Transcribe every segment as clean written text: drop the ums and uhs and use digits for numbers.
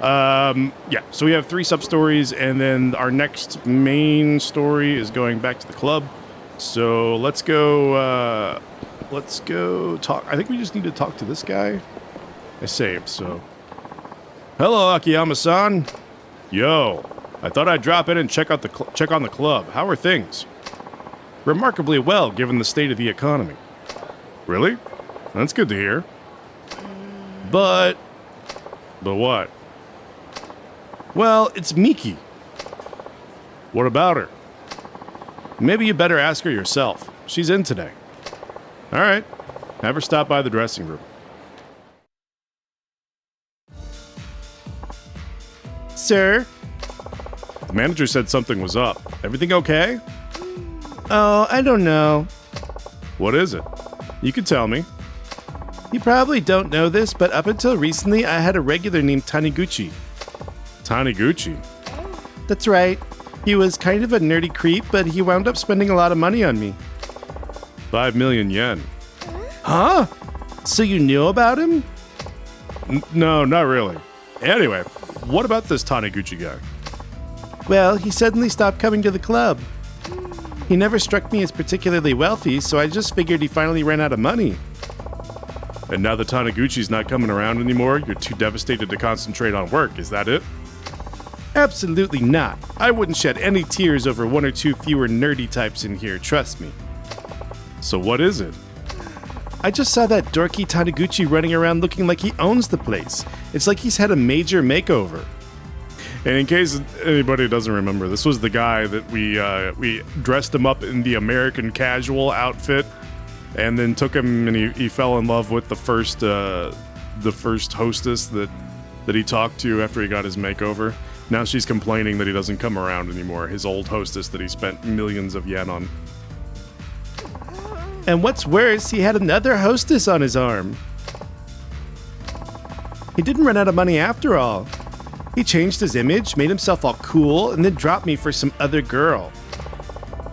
Yeah, so we have 3 sub-stories, and then our next main story is going back to the club. So let's go talk. I think we just need to talk to this guy. I saved, so. Hello, Akiyama-san. Yo, I thought I'd drop in and check on the club. How are things? Remarkably well, given the state of the economy. Really? That's good to hear. But what? Well, it's Miki. What about her? Maybe you better ask her yourself. She's in today. All right. Have her stop by the dressing room. Sir? The manager said something was up. Everything okay? Oh, I don't know. What is it? You can tell me. You probably don't know this, but up until recently, I had a regular named Taniguchi. Taniguchi? That's right. He was kind of a nerdy creep, but he wound up spending a lot of money on me. 5 million yen. Huh? So you knew about him? No, not really. Anyway, what about this Taniguchi guy? Well, he suddenly stopped coming to the club. He never struck me as particularly wealthy, so I just figured he finally ran out of money. And now that Taniguchi's not coming around anymore, you're too devastated to concentrate on work, is that it? Absolutely not. I wouldn't shed any tears over 1 or 2 fewer nerdy types in here, trust me. So what is it? I just saw that dorky Taniguchi running around looking like he owns the place. It's like he's had a major makeover. And in case anybody doesn't remember, this was the guy that we dressed him up in the American casual outfit, and then took him and he fell in love with the first hostess that he talked to after he got his makeover. Now she's complaining that he doesn't come around anymore, his old hostess that he spent millions of yen on. And what's worse, he had another hostess on his arm. He didn't run out of money after all. He changed his image, made himself all cool, and then dropped me for some other girl.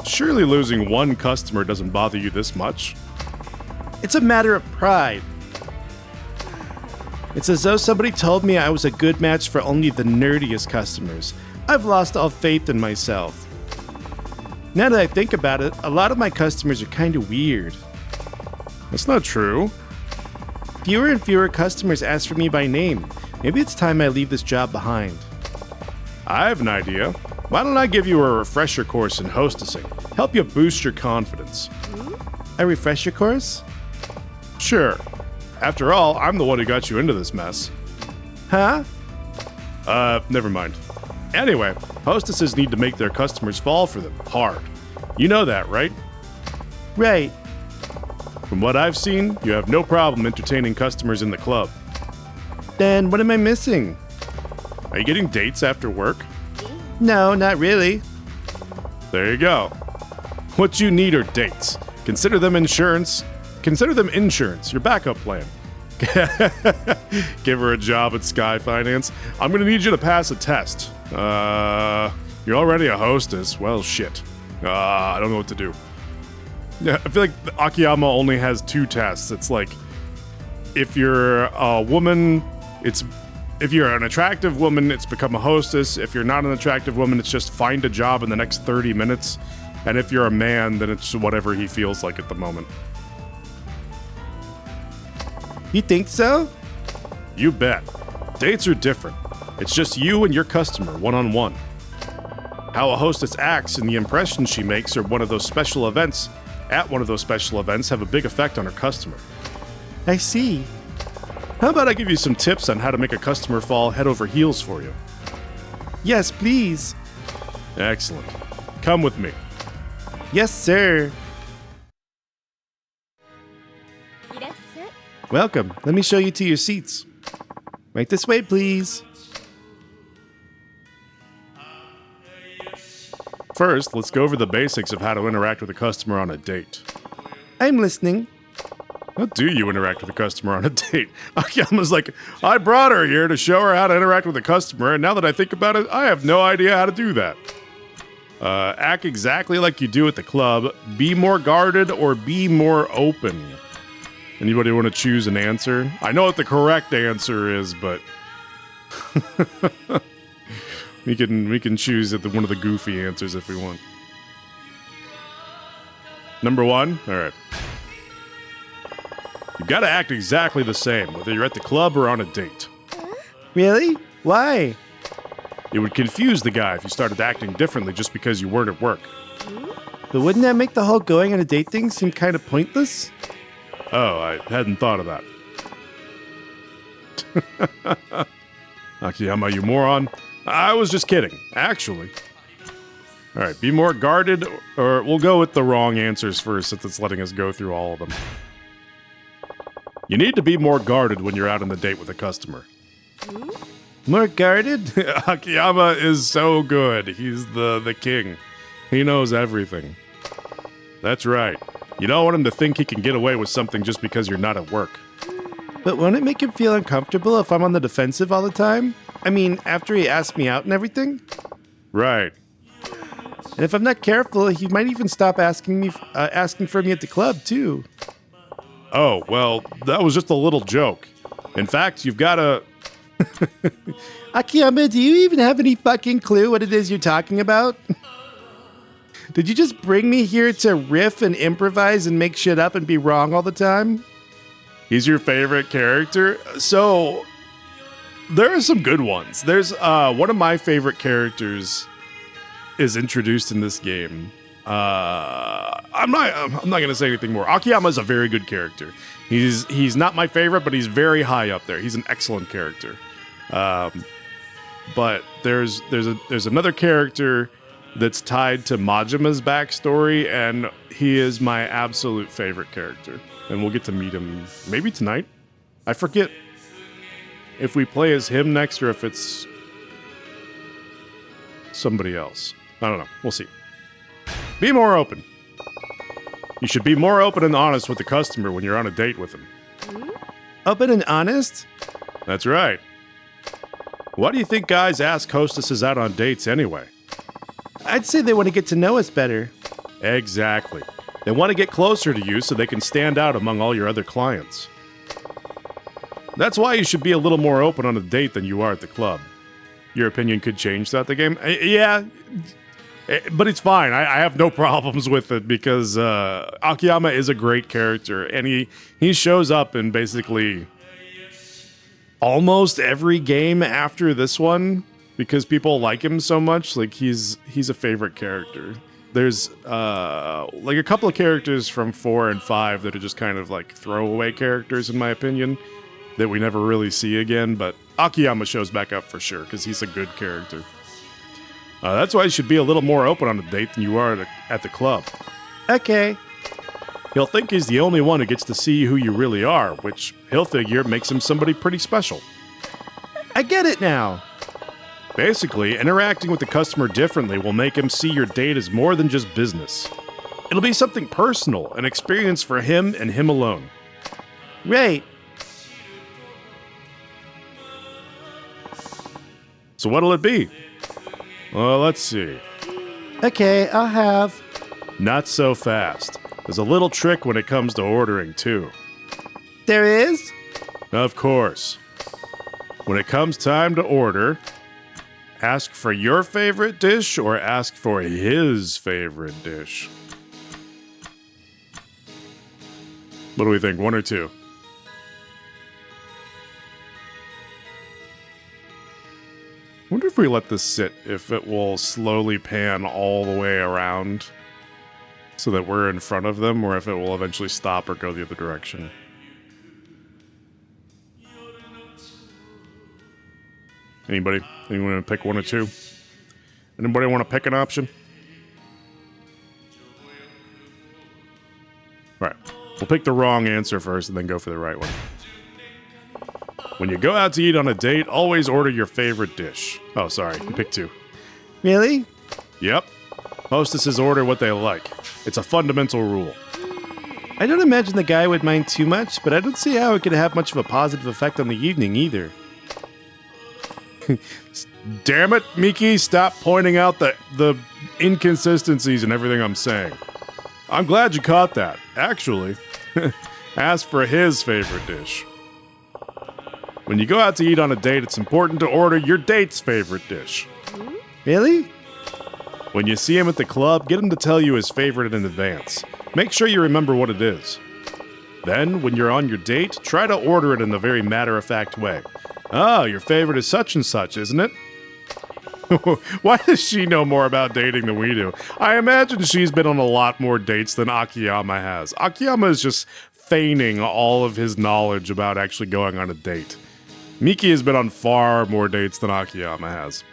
Surely losing 1 customer doesn't bother you this much. It's a matter of pride. It's as though somebody told me I was a good match for only the nerdiest customers. I've lost all faith in myself. Now that I think about it, a lot of my customers are kind of weird. That's not true. Fewer and fewer customers ask for me by name. Maybe it's time I leave this job behind. I have an idea. Why don't I give you a refresher course in hostessing? Help you boost your confidence. A refresher course? Sure. After all, I'm the one who got you into this mess. Huh? Never mind. Anyway, hostesses need to make their customers fall for them hard. You know that, right? Right. From what I've seen, you have no problem entertaining customers in the club. Then what am I missing? Are you getting dates after work? No, not really. There you go. What you need are dates. Consider them insurance, your backup plan. Give her a job at Sky Finance. I'm gonna need you to pass a test. You're already a hostess. Well, shit. I don't know what to do. Yeah, I feel like Akiyama only has 2 tests. It's like, if you're a woman, if you're an attractive woman, it's become a hostess. If you're not an attractive woman, it's just find a job in the next 30 minutes. And if you're a man, then it's whatever he feels like at the moment. You think so? You bet. Dates are different. It's just you and your customer, one-on-one. How a hostess acts and the impression she makes at one of those special events have a big effect on her customer. I see. How about I give you some tips on how to make a customer fall head over heels for you? Yes, please. Excellent. Come with me. Yes, sir. Welcome. Let me show you to your seats. Right this way, please. First, let's go over the basics of how to interact with a customer on a date. I'm listening. How do you interact with a customer on a date? Akiyama's like, I brought her here to show her how to interact with a customer, and now that I think about it, I have no idea how to do that. Act exactly like you do at the club. Be more guarded or be more open. Anybody want to choose an answer? I know what the correct answer is, but We can choose one of the goofy answers if we want. Number 1? Alright. You gotta act exactly the same, whether you're at the club or on a date. Really? Why? It would confuse the guy if you started acting differently just because you weren't at work. But wouldn't that make the whole going on a date thing seem kind of pointless? Oh, I hadn't thought of that. Akiyama, you moron. I was just kidding, actually. Alright, be more guarded, or we'll go with the wrong answers first since it's letting us go through all of them. You need to be more guarded when you're out on the date with a customer. More guarded? Akiyama is so good. He's the king. He knows everything. That's right. You don't want him to think he can get away with something just because you're not at work. But won't it make him feel uncomfortable if I'm on the defensive all the time? I mean, after he asked me out and everything? Right. And if I'm not careful, he might even stop asking for me at the club, too. Oh, well, that was just a little joke. In fact, you've got to... Akiyama, do you even have any fucking clue what it is you're talking about? Did you just bring me here to riff and improvise and make shit up and be wrong all the time? He's your favorite character? So, there are some good ones. There's one of my favorite characters is introduced in this game. I'm not gonna say anything more. Akiyama is a very good character. He's not my favorite, but he's very high up there. He's an excellent character. But there's another character that's tied to Majima's backstory, and he is my absolute favorite character. And we'll get to meet him maybe tonight. I forget if we play as him next or if it's somebody else. I don't know. We'll see. Be more open. You should be more open and honest with the customer when you're on a date with him. Open and honest? That's right. Why do you think guys ask hostesses out on dates anyway? I'd say they want to get to know us better. Exactly. They want to get closer to you so they can stand out among all your other clients. That's why you should be a little more open on a date than you are at the club. Your opinion could change throughout the game? Yeah, but it's fine. I have no problems with it because Akiyama is a great character, and he shows up in basically almost every game after this one because people like him so much. Like he's a favorite character. There's like a couple of characters from 4 and 5 that are just kind of like throwaway characters in my opinion that we never really see again, but Akiyama shows back up for sure because he's a good character. That's why you should be a little more open on a date than you are at the club. Okay. He'll think he's the only one who gets to see who you really are, which he'll figure makes him somebody pretty special. I get it now. Basically, interacting with the customer differently will make him see your date as more than just business. It'll be something personal, an experience for him and him alone. Right. So what'll it be? Well, let's see. Okay, I'll have... Not so fast. There's a little trick when it comes to ordering, too. There is? Of course. When it comes time to order, ask for your favorite dish or ask for his favorite dish. What do we think, 1 or 2? I wonder if we let this sit, if it will slowly pan all the way around so that we're in front of them, or if it will eventually stop or go the other direction. Anybody? Anyone want to pick 1 or 2? Anybody want to pick an option? All right. We'll pick the wrong answer first and then go for the right one. When you go out to eat on a date, always order your favorite dish. Oh, sorry. You picked 2. Really? Yep. Hostesses order what they like. It's a fundamental rule. I don't imagine the guy would mind too much, but I don't see how it could have much of a positive effect on the evening either. Damn it, Miki, stop pointing out the inconsistencies in everything I'm saying. I'm glad you caught that. Actually, ask for his favorite dish. When you go out to eat on a date, it's important to order your date's favorite dish. Really? When you see him at the club, get him to tell you his favorite in advance. Make sure you remember what it is. Then, when you're on your date, try to order it in a very matter-of-fact way. Oh, your favorite is such and such, isn't it? Why does she know more about dating than we do? I imagine she's been on a lot more dates than Akiyama has. Akiyama is just feigning all of his knowledge about actually going on a date. Miki has been on far more dates than Akiyama has.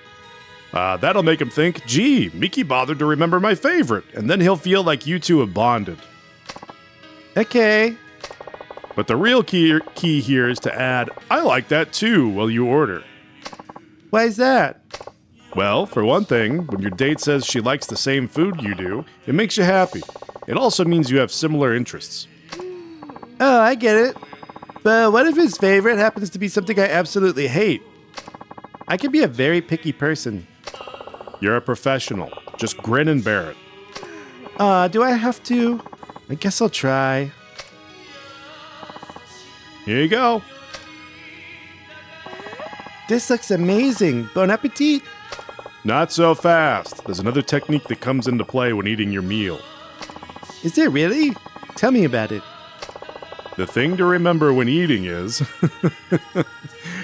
That'll make him think, gee, Miki bothered to remember my favorite, and then he'll feel like you two have bonded. Okay. But the real key here is to add, I like that too, while you order. Why is that? Well, for one thing, when your date says she likes the same food you do, it makes you happy. It also means you have similar interests. Oh, I get it. But what if his favorite happens to be something I absolutely hate? I can be a very picky person. You're a professional. Just grin and bear it. Do I have to? I guess I'll try. Here you go. This looks amazing. Bon appetit. Not so fast. There's another technique that comes into play when eating your meal. Is there really? Tell me about it. The thing to remember when eating is...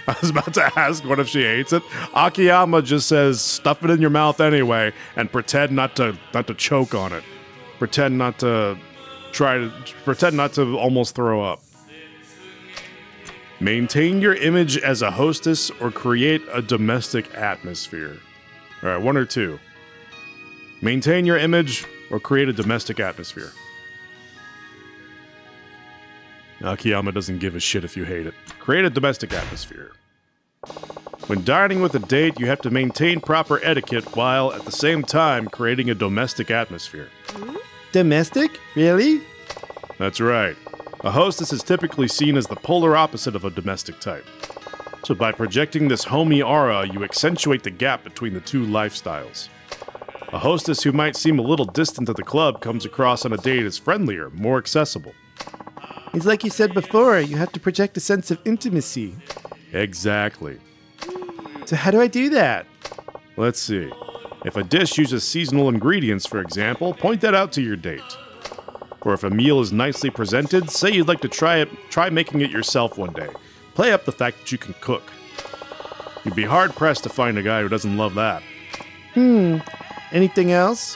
I was about to ask what if she hates it. Akiyama just says, stuff it in your mouth anyway, and pretend not to choke on it. Pretend not to almost throw up. Maintain your image as a hostess or create a domestic atmosphere. All right, one or two. Maintain your image or create a domestic atmosphere. Akiyama doesn't give a shit if you hate it. Create a domestic atmosphere. When dining with a date, you have to maintain proper etiquette while at the same time creating a domestic atmosphere. Domestic? Really? That's right. A hostess is typically seen as the polar opposite of a domestic type. So by projecting this homey aura, you accentuate the gap between the two lifestyles. A hostess who might seem a little distant at the club comes across on a date as friendlier, more accessible. It's like you said before, you have to project a sense of intimacy. Exactly. So how do I do that? Let's see. If a dish uses seasonal ingredients, for example, point that out to your date. Or if a meal is nicely presented, say you'd like to try making it yourself one day. Play up the fact that you can cook. You'd be hard-pressed to find a guy who doesn't love that. Anything else?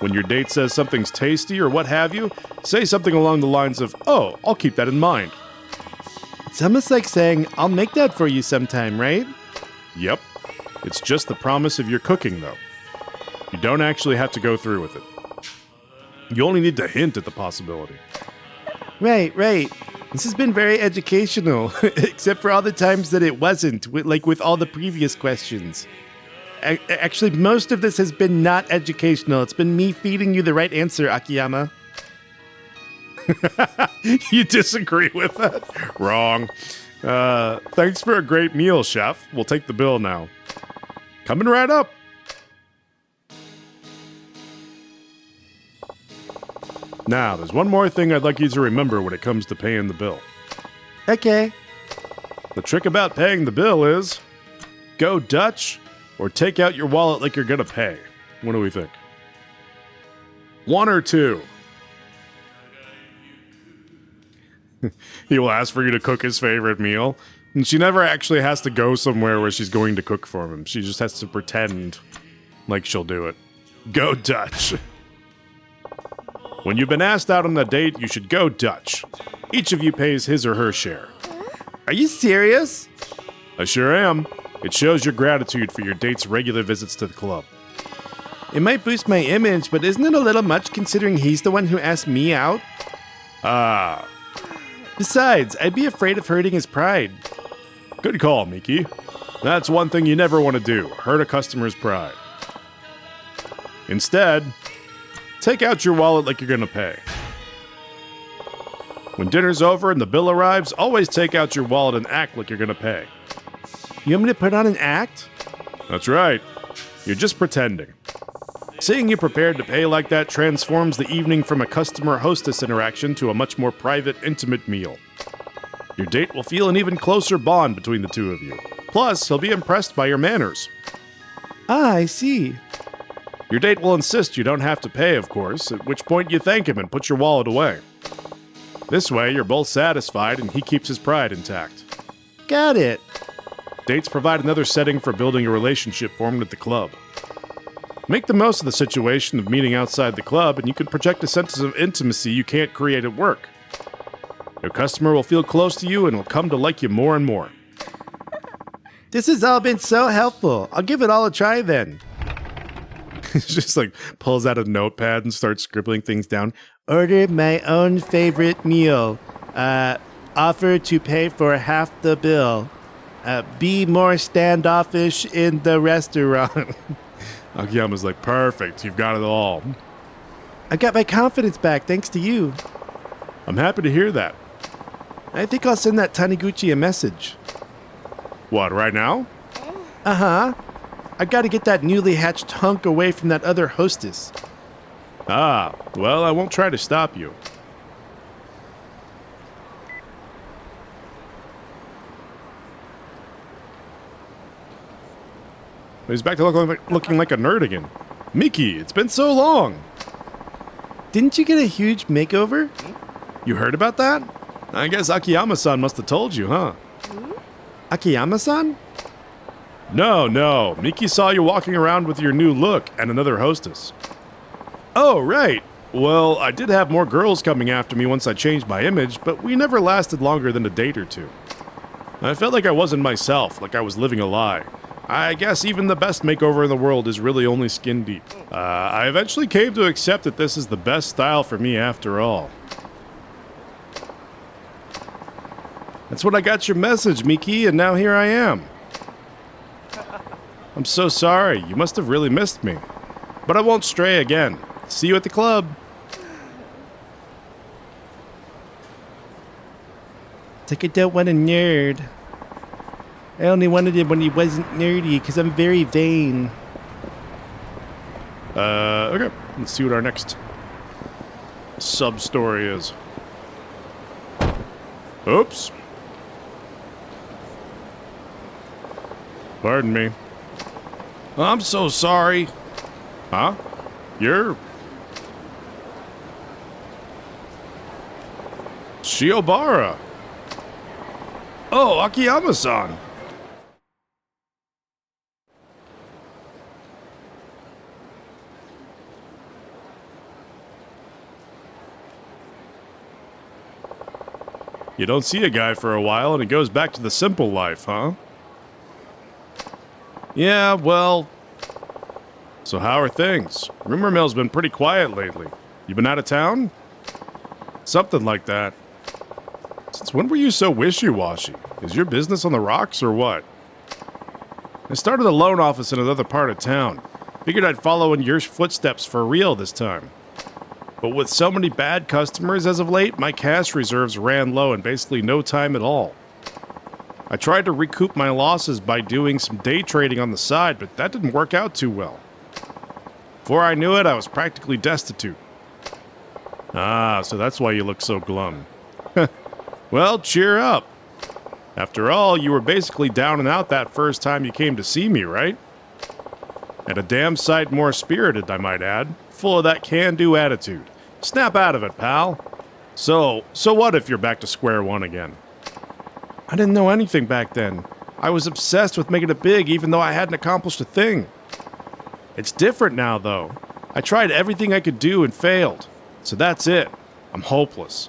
When your date says something's tasty or what have you, say something along the lines of, oh, I'll keep that in mind. It's almost like saying, I'll make that for you sometime, right? Yep. It's just the promise of your cooking, though. You don't actually have to go through with it. You only need to hint at the possibility. Right. This has been very educational, except for all the times that it wasn't, like with all the previous questions. Actually, most of this has been not educational. It's been me feeding you the right answer, Akiyama. You disagree with that? Wrong. Thanks for a great meal, chef. We'll take the bill now. Coming right up. Now, there's one more thing I'd like you to remember when it comes to paying the bill. Okay. The trick about paying the bill is go Dutch or take out your wallet like you're gonna pay. What do we think? One or two? He will ask for you to cook his favorite meal, and she never actually has to go somewhere where she's going to cook for him. She just has to pretend like she'll do it. Go Dutch. When you've been asked out on a date, you should go Dutch. Each of you pays his or her share. Are you serious? I sure am. It shows your gratitude for your date's regular visits to the club. It might boost my image, but isn't it a little much considering he's the one who asked me out? Ah. Besides, I'd be afraid of hurting his pride. Good call, Miki. That's one thing you never want to do, hurt a customer's pride. Instead, take out your wallet like you're gonna pay. When dinner's over and the bill arrives, always take out your wallet and act like you're gonna pay. You want me to put on an act? That's right. You're just pretending. Seeing you prepared to pay like that transforms the evening from a customer-hostess interaction to a much more private, intimate meal. Your date will feel an even closer bond between the two of you. Plus, he'll be impressed by your manners. Ah, I see. Your date will insist you don't have to pay, of course, at which point you thank him and put your wallet away. This way, you're both satisfied and he keeps his pride intact. Got it. Dates provide another setting for building a relationship formed at the club. Make the most of the situation of meeting outside the club, and you can project a sense of intimacy you can't create at work. Your customer will feel close to you and will come to like you more and more. This has all been so helpful. I'll give it all a try then. Just like pulls out a notepad and starts scribbling things down. Order my own favorite meal. Offer to pay for half the bill. Be more standoffish in the restaurant. Akiyama's like, perfect, you've got it all. I got my confidence back thanks to you. I'm happy to hear that. I think I'll send that Taniguchi a message. What, right now? Uh-huh. I gotta get that newly hatched hunk away from that other hostess. Ah, well, I won't try to stop you. He's back to looking like a nerd again. Miki, it's been so long. Didn't you get a huge makeover? You heard about that? I guess Akiyama-san must have told you, huh? Akiyama-san? No. Miki saw you walking around with your new look and another hostess. Oh, right. Well, I did have more girls coming after me once I changed my image, but we never lasted longer than a date or two. I felt like I wasn't myself, like I was living a lie. I guess even the best makeover in the world is really only skin deep. I eventually came to accept that this is the best style for me after all. That's when I got your message, Miki, and now here I am. I'm so sorry. You must have really missed me. But I won't stray again. See you at the club. It's like I don't want a nerd. I only wanted him when he wasn't nerdy, because I'm very vain. Okay. Let's see what our next sub-story is. Oops. Pardon me. I'm so sorry. Huh? You're... Shiobara. Oh, Akiyama-san. You don't see a guy for a while and it goes back to the simple life, huh? Yeah, well... So how are things? Rumor mill's been pretty quiet lately. You been out of town? Something like that. Since when were you so wishy-washy? Is your business on the rocks or what? I started a loan office in another part of town. Figured I'd follow in your footsteps for real this time. But with so many bad customers as of late, my cash reserves ran low in basically no time at all. I tried to recoup my losses by doing some day trading on the side, but that didn't work out too well. Before I knew it, I was practically destitute. Ah, so that's why you look so glum. Well, cheer up. After all, you were basically down and out that first time you came to see me, right? And a damn sight more spirited, I might add. Full of that can-do attitude. Snap out of it, pal. So what if you're back to square one again? I didn't know anything back then. I was obsessed with making it big even though I hadn't accomplished a thing. It's different now, though. I tried everything I could do and failed. So that's it. I'm hopeless.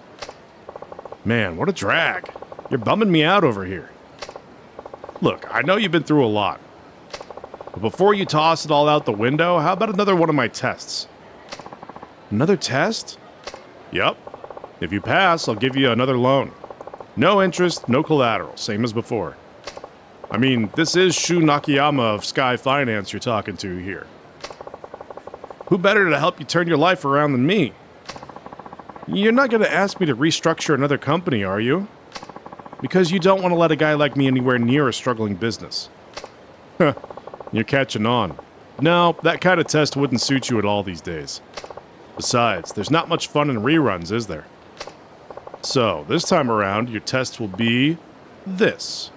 Man, what a drag. You're bumming me out over here. Look, I know you've been through a lot. But before you toss it all out the window, how about another one of my tests? Another test? Yup. If you pass, I'll give you another loan. No interest, no collateral, same as before. I mean, this is Shu Nakayama of Sky Finance you're talking to here. Who better to help you turn your life around than me? You're not going to ask me to restructure another company, are you? Because you don't want to let a guy like me anywhere near a struggling business. Huh, you're catching on. No, that kind of test wouldn't suit you at all these days. Besides, there's not much fun in reruns, is there? So, this time around, your test will be this.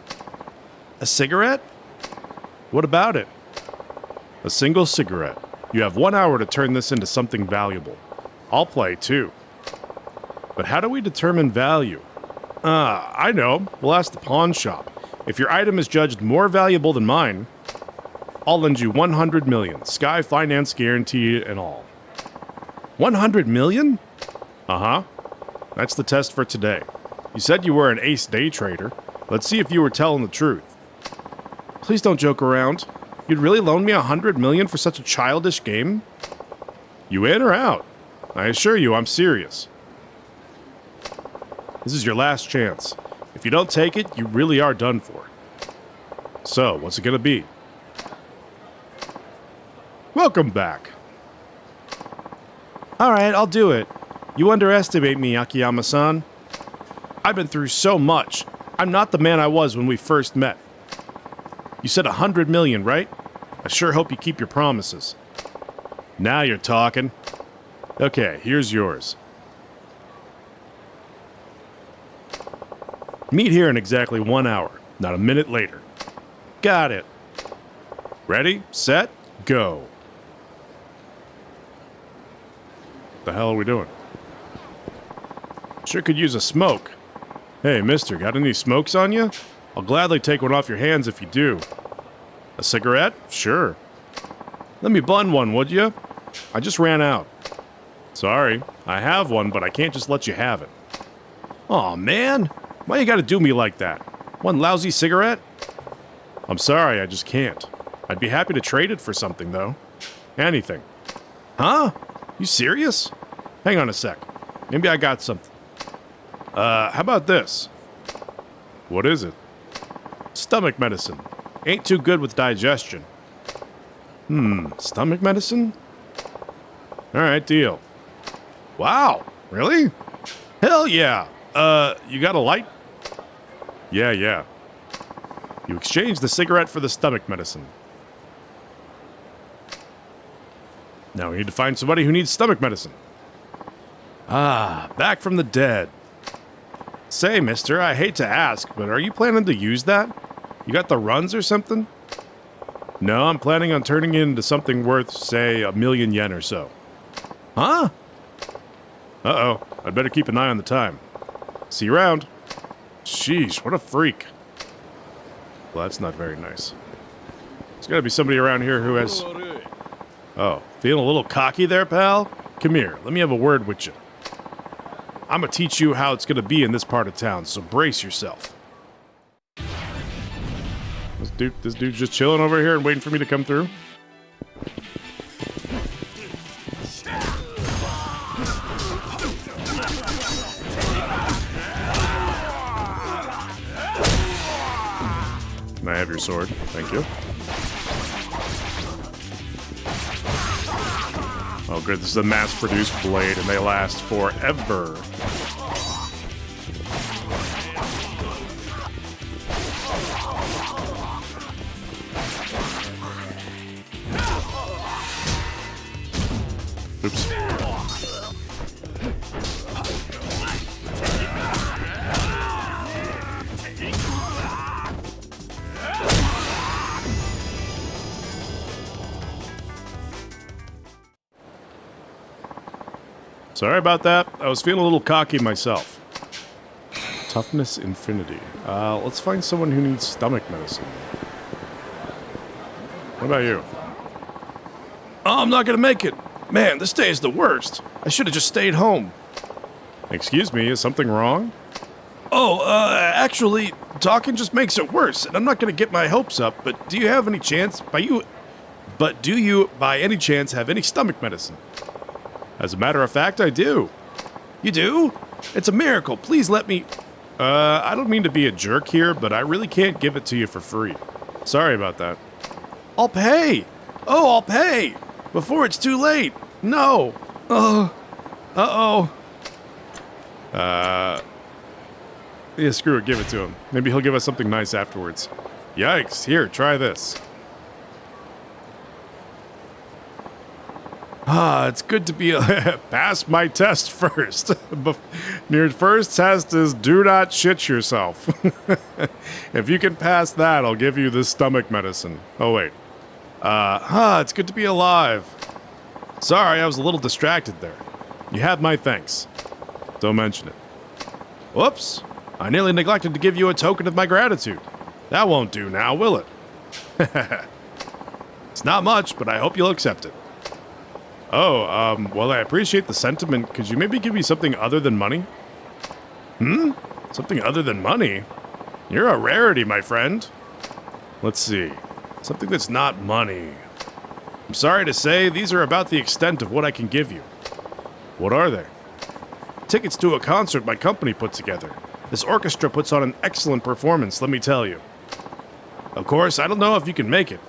A cigarette? What about it? A single cigarette. You have 1 hour to turn this into something valuable. I'll play too. But how do we determine value? I know. We'll ask the pawn shop. If your item is judged more valuable than mine, I'll lend you 100 million. Sky finance guarantee and all. 100 million? Uh-huh. That's the test for today. You said you were an ace day trader. Let's see if you were telling the truth. Please don't joke around. You'd really loan me 100 million for such a childish game? You in or out? I assure you, I'm serious. This is your last chance. If you don't take it, you really are done for. So, what's it gonna be? Welcome back. Alright, I'll do it. You underestimate me, Akiyama-san. I've been through so much. I'm not the man I was when we first met. You said 100 million, right? I sure hope you keep your promises. Now you're talking. Okay, here's yours. Meet here in exactly 1 hour, not a minute later. Got it. Ready, set, go. The hell are we doing? Sure could use a smoke. Hey, mister, got any smokes on you? I'll gladly take one off your hands if you do. A cigarette? Sure. Let me bun one, would you? I just ran out. Sorry, I have one, but I can't just let you have it. Aw, man. Why you gotta do me like that? One lousy cigarette? I'm sorry, I just can't. I'd be happy to trade it for something, though. Anything. Huh? You serious? Hang on a sec. Maybe I got something. How about this? What is it? Stomach medicine. Ain't too good with digestion. Stomach medicine? Alright, deal. Wow, really? Hell yeah! You got a light? Yeah. You exchanged the cigarette for the stomach medicine. Now we need to find somebody who needs stomach medicine. Ah, back from the dead. Say, mister, I hate to ask, but are you planning to use that? You got the runs or something? No, I'm planning on turning it into something worth, say, 1,000,000 yen or so. Huh? Uh-oh, I'd better keep an eye on the time. See you around. Sheesh, what a freak. Well, that's not very nice. There's gotta be somebody around here who has... Oh, feeling a little cocky there, pal? Come here, let me have a word with you. I'm gonna teach you how it's gonna be in this part of town, so brace yourself. This dude's just chilling over here and waiting for me to come through? Can I have your sword? Thank you. Oh, good. This is a mass-produced blade, and they last forever. Oops. Sorry about that. I was feeling a little cocky myself. Toughness infinity. Let's find someone who needs stomach medicine. What about you? Oh, I'm not gonna make it. Man, this day is the worst. I should have just stayed home. Excuse me, is something wrong? Oh, actually, talking just makes it worse, and I'm not gonna get my hopes up, but do you have any chance, do you, by any chance, have any stomach medicine? As a matter of fact, I do. You do? It's a miracle. Please let me... I don't mean to be a jerk here, but I really can't give it to you for free. Sorry about that. I'll pay! Oh, I'll pay! Before it's too late! No! Uh-oh. Yeah, screw it. Give it to him. Maybe he'll give us something nice afterwards. Yikes. Here, try this. It's good to be pass my test first. Your first test is do not shit yourself. If you can pass that, I'll give you this stomach medicine. Oh wait. It's good to be alive. Sorry, I was a little distracted there. You have my thanks. Don't mention it. Whoops. I nearly neglected to give you a token of my gratitude. That won't do now, will it? It's not much, but I hope you'll accept it. Oh, well, I appreciate the sentiment. Could you maybe give me something other than money? Something other than money? You're a rarity, my friend. Let's see. Something that's not money. I'm sorry to say, these are about the extent of what I can give you. What are they? Tickets to a concert my company put together. This orchestra puts on an excellent performance, let me tell you. Of course, I don't know if you can make it.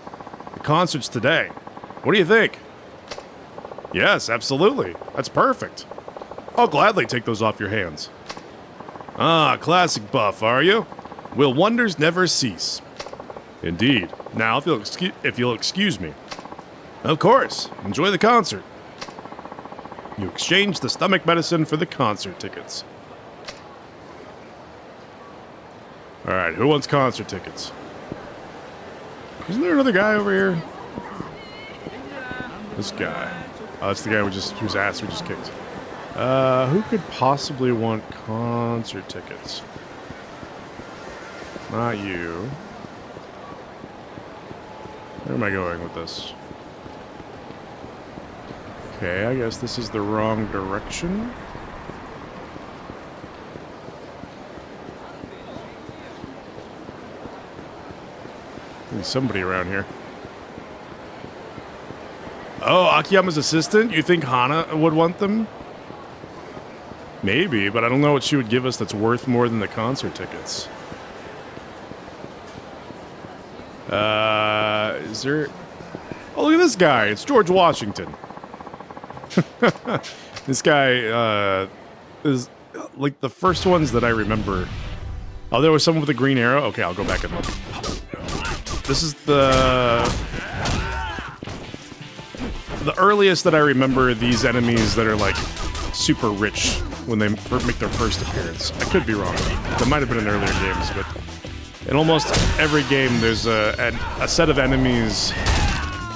The concert's today. What do you think? Yes, absolutely. That's perfect. I'll gladly take those off your hands. Ah, classic buff, are you? Will wonders never cease? Indeed. Now, if you'll excuse me. Of course. Enjoy the concert. You exchange the stomach medicine for the concert tickets. Alright, who wants concert tickets? Isn't there another guy over here? This guy. Oh, that's the guy whose ass we just kicked. Who could possibly want concert tickets? Not you. Where am I going with this? Okay, I guess this is the wrong direction. There's somebody around here. Oh, Akiyama's assistant? You think Hana would want them? Maybe, but I don't know what she would give us that's worth more than the concert tickets. Is there... Oh, look at this guy. It's George Washington. This guy, is like the first ones that I remember. Oh, there was someone with a green arrow? Okay, I'll go back and look. This is the earliest that I remember these enemies that are like super rich when they make their first appearance. I could be wrong. That might have been in earlier games, but in almost every game there's a set of enemies.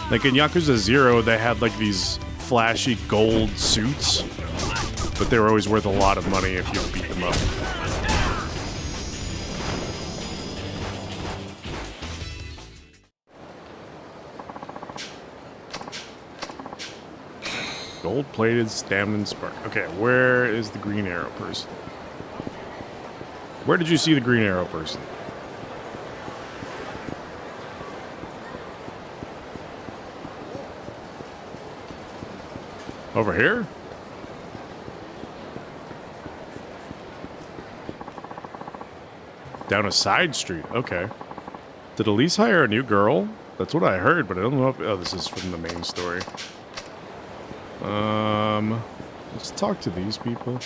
Like in Yakuza 0, they had like these flashy gold suits, but they were always worth a lot of money if you beat them up. Gold-plated stamina spark. Okay, where is the green arrow person? Where did you see the green arrow person? Over here? Down a side street. Okay. Did Elise hire a new girl? That's what I heard, but I don't know if... Oh, this is from the main story. Let's talk to these people.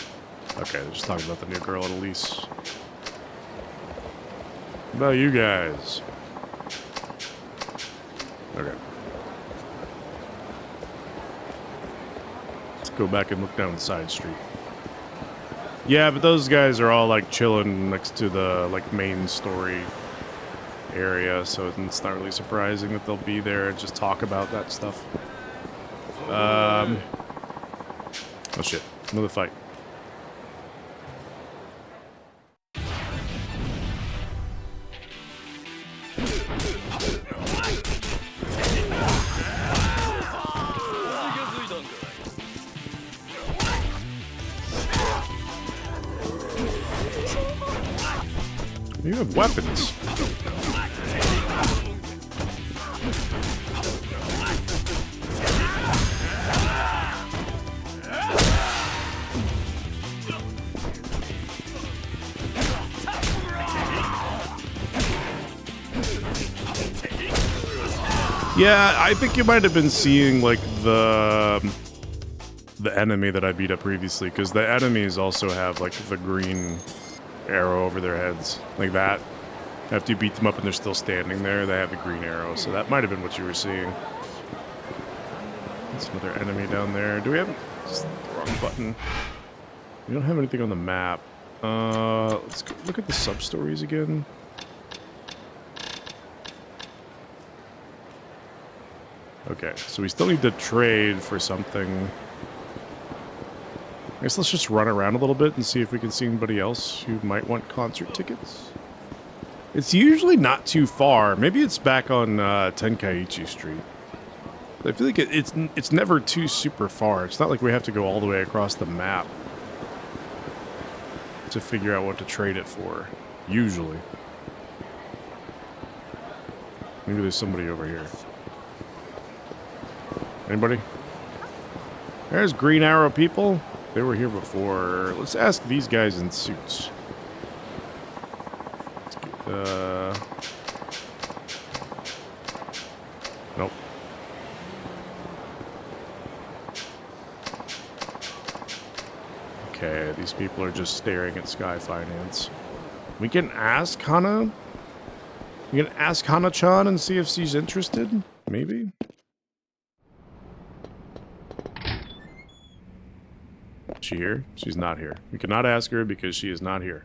Okay, they're just talking about the new girl at Elise. What about you guys? Okay. Let's go back and look down the side street. Yeah, but those guys are all like chilling next to the like main story area, so it's not really surprising that they'll be there and just talk about that stuff. Oh shit, another fight. You have weapons. Yeah, I think you might have been seeing like the enemy that I beat up previously, because the enemies also have like the green arrow over their heads, like that. After you beat them up and they're still standing there, they have the green arrow. So that might have been what you were seeing. That's another enemy down there. Do we have... Just the wrong button. We don't have anything on the map. Let's go look at the sub-stories again. Okay, so we still need to trade for something. I guess let's just run around a little bit and see if we can see anybody else who might want concert tickets. It's usually not too far. Maybe it's back on Tenkaichi Street. I feel like it's never too super far. It's not like we have to go all the way across the map to figure out what to trade it for. Usually. Maybe there's somebody over here. Anybody? There's Green Arrow people. They were here before. Let's ask these guys in suits. Nope. Okay, these people are just staring at Sky Finance. We can ask Hana? We can ask Hana-chan and see if she's interested? Maybe? Is she here? She's not here. We cannot ask her because she is not here.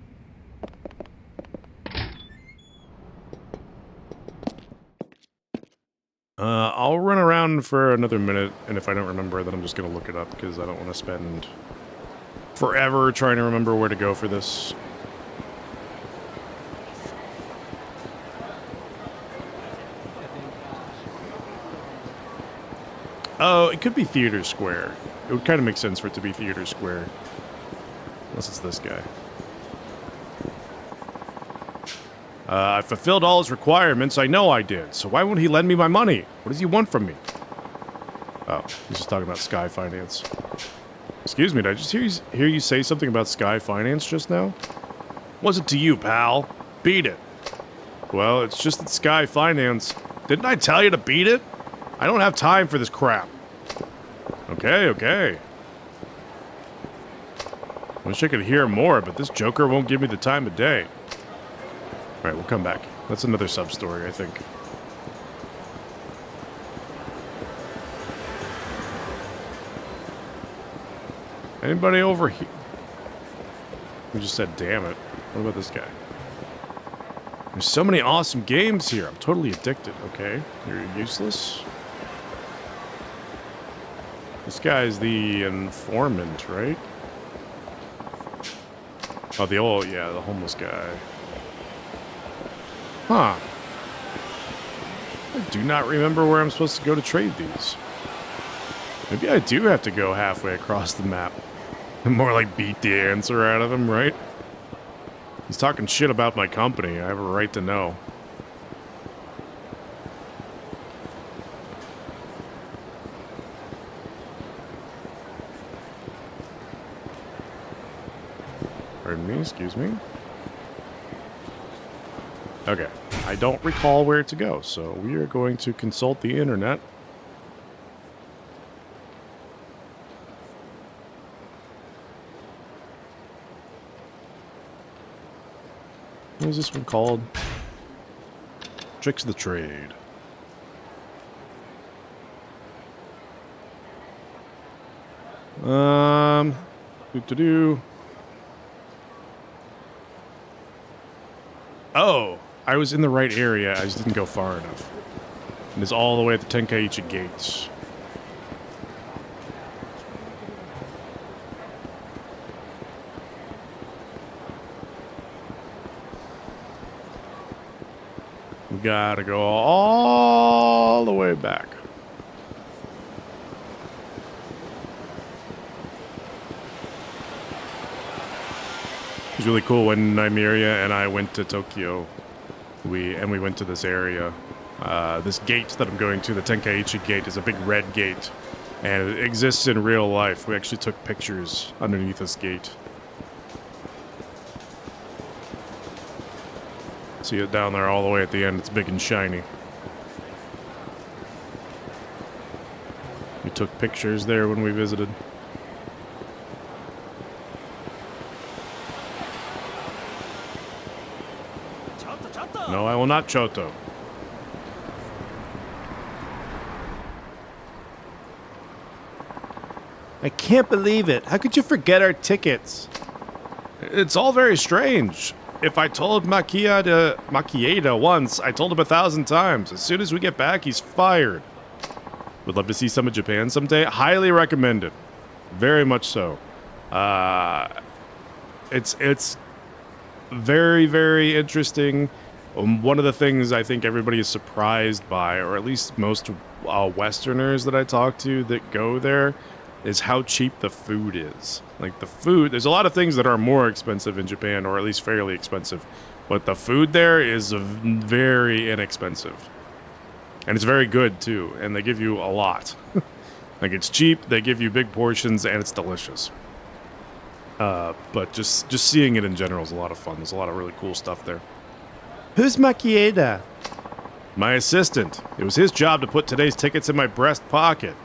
I'll run around for another minute, and if I don't remember, then I'm just going to look it up because I don't want to spend forever trying to remember where to go for this. Oh, it could be Theater Square. It would kind of make sense for it to be Theater Square. Unless it's this guy. I fulfilled all his requirements. I know I did. So why won't he lend me my money? What does he want from me? Oh, he's just talking about Sky Finance. Excuse me, did I just hear you say something about Sky Finance just now? What's it to you, pal? Beat it. Well, it's just that Sky Finance... Didn't I tell you to beat it? I don't have time for this crap. Okay, okay. Wish I could hear more, but this joker won't give me the time of day. Alright, we'll come back. That's another sub-story, I think. Anybody over here? We just said, damn it. What about this guy? There's so many awesome games here. I'm totally addicted. Okay, you're useless. This guy's the informant, right? Oh, the homeless guy. Huh. I do not remember where I'm supposed to go to trade these. Maybe I do have to go halfway across the map. More like beat the answer out of him, right? He's talking shit about my company. I have a right to know. Pardon me, excuse me. Okay, I don't recall where to go, so we are going to consult the internet. What is this one called? Tricks of the Trade. Do. Oh, I was in the right area. I just didn't go far enough. And it's all the way at the Tenkaichi gates. We gotta go all the way back. It was really cool when Nymeria and I went to Tokyo. We went to this area. This gate that I'm going to, the Tenkaichi gate, is a big red gate. And it exists in real life. We actually took pictures underneath this gate. See it down there all the way at the end. It's big and shiny. We took pictures there when we visited. No, I will not Choto. I can't believe it. How could you forget our tickets? It's all very strange. If I told Makieda once, I told him 1,000 times. As soon as we get back, he's fired. Would love to see some of Japan someday. Highly recommend it. Very much so. It's very, very interesting. One of the things I think everybody is surprised by, or at least most Westerners that I talk to that go there, is how cheap the food is. Like the food, there's a lot of things that are more expensive in Japan, or at least fairly expensive, but the food there is very inexpensive. And it's very good too, and they give you a lot. Like it's cheap, they give you big portions, and it's delicious. But just seeing it in general is a lot of fun. There's a lot of really cool stuff there. Who's Makieda? My assistant. It was his job to put today's tickets in my breast pocket.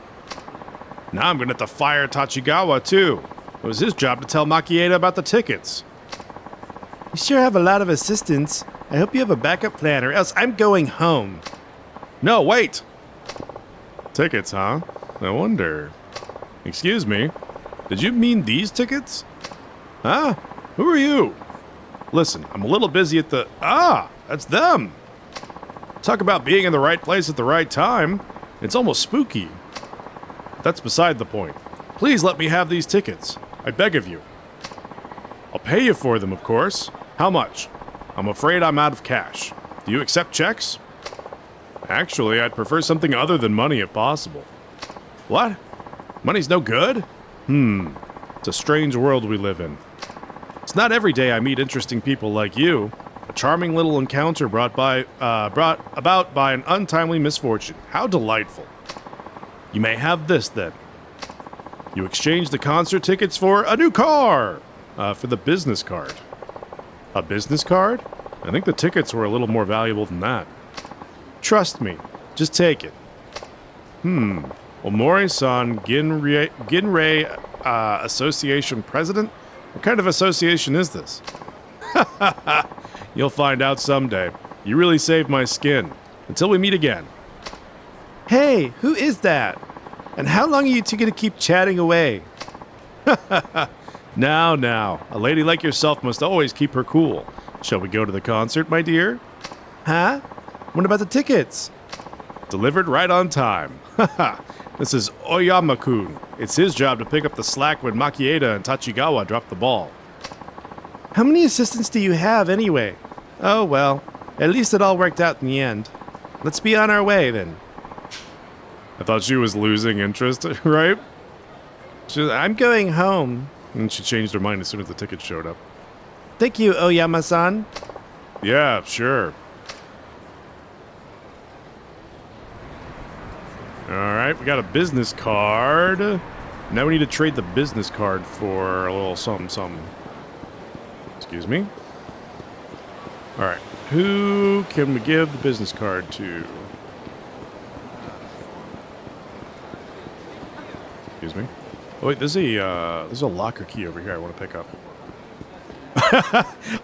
Now I'm going to have to fire Tachigawa, too. It was his job to tell Makieda about the tickets. You sure have a lot of assistants. I hope you have a backup plan, or else I'm going home. No, wait! Tickets, huh? I wonder. Excuse me. Did you mean these tickets? Huh? Who are you? Listen, I'm a little busy at the... Ah! That's them! Talk about being in the right place at the right time. It's almost spooky. That's beside the point. Please let me have these tickets. I beg of you. I'll pay you for them, of course. How much? I'm afraid I'm out of cash. Do you accept checks? Actually, I'd prefer something other than money if possible. What? Money's no good? It's a strange world we live in. It's not every day I meet interesting people like you. A charming little encounter brought about by an untimely misfortune. How delightful. You may have this, then. You exchange the concert tickets for a new car! For the business card. A business card? I think the tickets were a little more valuable than that. Trust me. Just take it. Omori-san Ginrei Association President? What kind of association is this? You'll find out someday. You really saved my skin. Until we meet again. Hey, who is that? And how long are you two going to keep chatting away? Now. A lady like yourself must always keep her cool. Shall we go to the concert, my dear? Huh? What about the tickets? Delivered right on time. This is Oyama-kun. It's his job to pick up the slack when Makieda and Tachigawa drop the ball. How many assistants do you have, anyway? Oh, well, at least it all worked out in the end. Let's be on our way, then. I thought she was losing interest, right? I'm going home. And she changed her mind as soon as the ticket showed up. Thank you, Oyama-san. Yeah, sure. Alright, we got a business card. Now we need to trade the business card for a little something. Excuse me. Alright, who can we give the business card to? Excuse me. Oh wait, there's a locker key over here I want to pick up.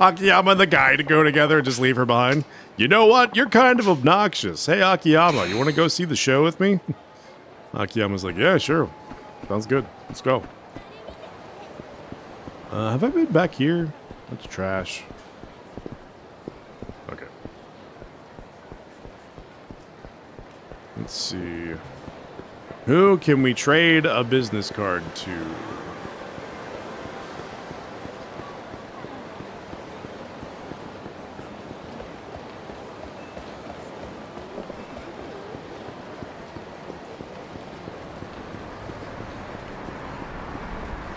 Akiyama and the guy to go together and just leave her behind. You know what? You're kind of obnoxious. Hey, Akiyama, you want to go see the show with me? Akiyama's like, yeah, sure. Sounds good. Let's go. Have I been back here? That's trash. Okay. Let's see. Who can we trade a business card to?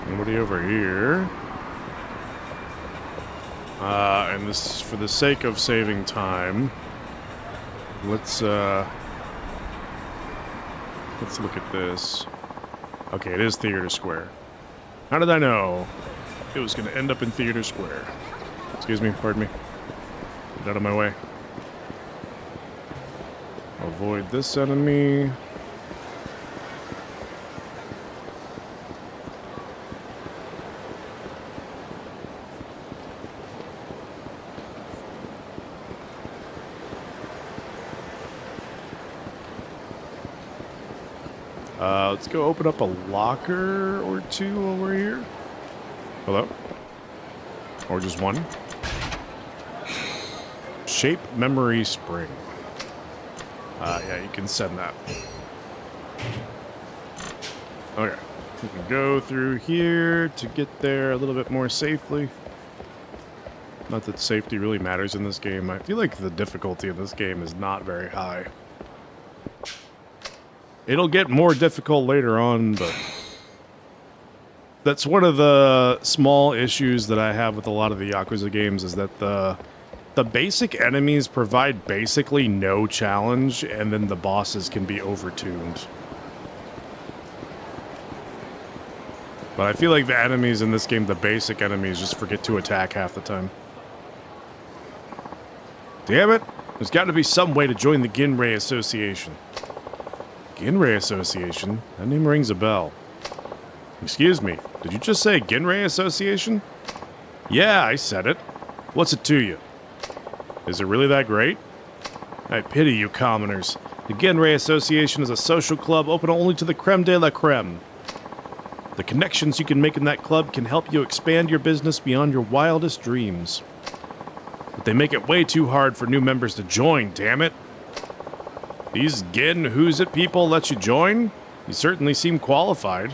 Nobody over here. And this, for the sake of saving time, let's look at this. Okay, it is Theater Square. How did I know it was going to end up in Theater Square? Excuse me, pardon me. Get out of my way. Avoid this enemy. Let's go open up a locker or two while we're here. Hello? Or just one? Shape memory spring. Yeah, you can send that. Okay. We can go through here to get there a little bit more safely. Not that safety really matters in this game. I feel like the difficulty in this game is not very high. It'll get more difficult later on, but that's one of the small issues that I have with a lot of the Yakuza games, is that the basic enemies provide basically no challenge, and then the bosses can be overtuned. But I feel like the enemies in this game, the basic enemies, just forget to attack half the time. Damn it! There's got to be some way to join the Ginrei Association. Ginrei Association? That name rings a bell. Excuse me, did you just say Ginrei Association? Yeah, I said it. What's it to you? Is it really that great? I pity you commoners. The Ginrei Association is a social club open only to the creme de la creme. The connections you can make in that club can help you expand your business beyond your wildest dreams. But they make it way too hard for new members to join, damn it. These Gin Who's It people let you join? You certainly seem qualified.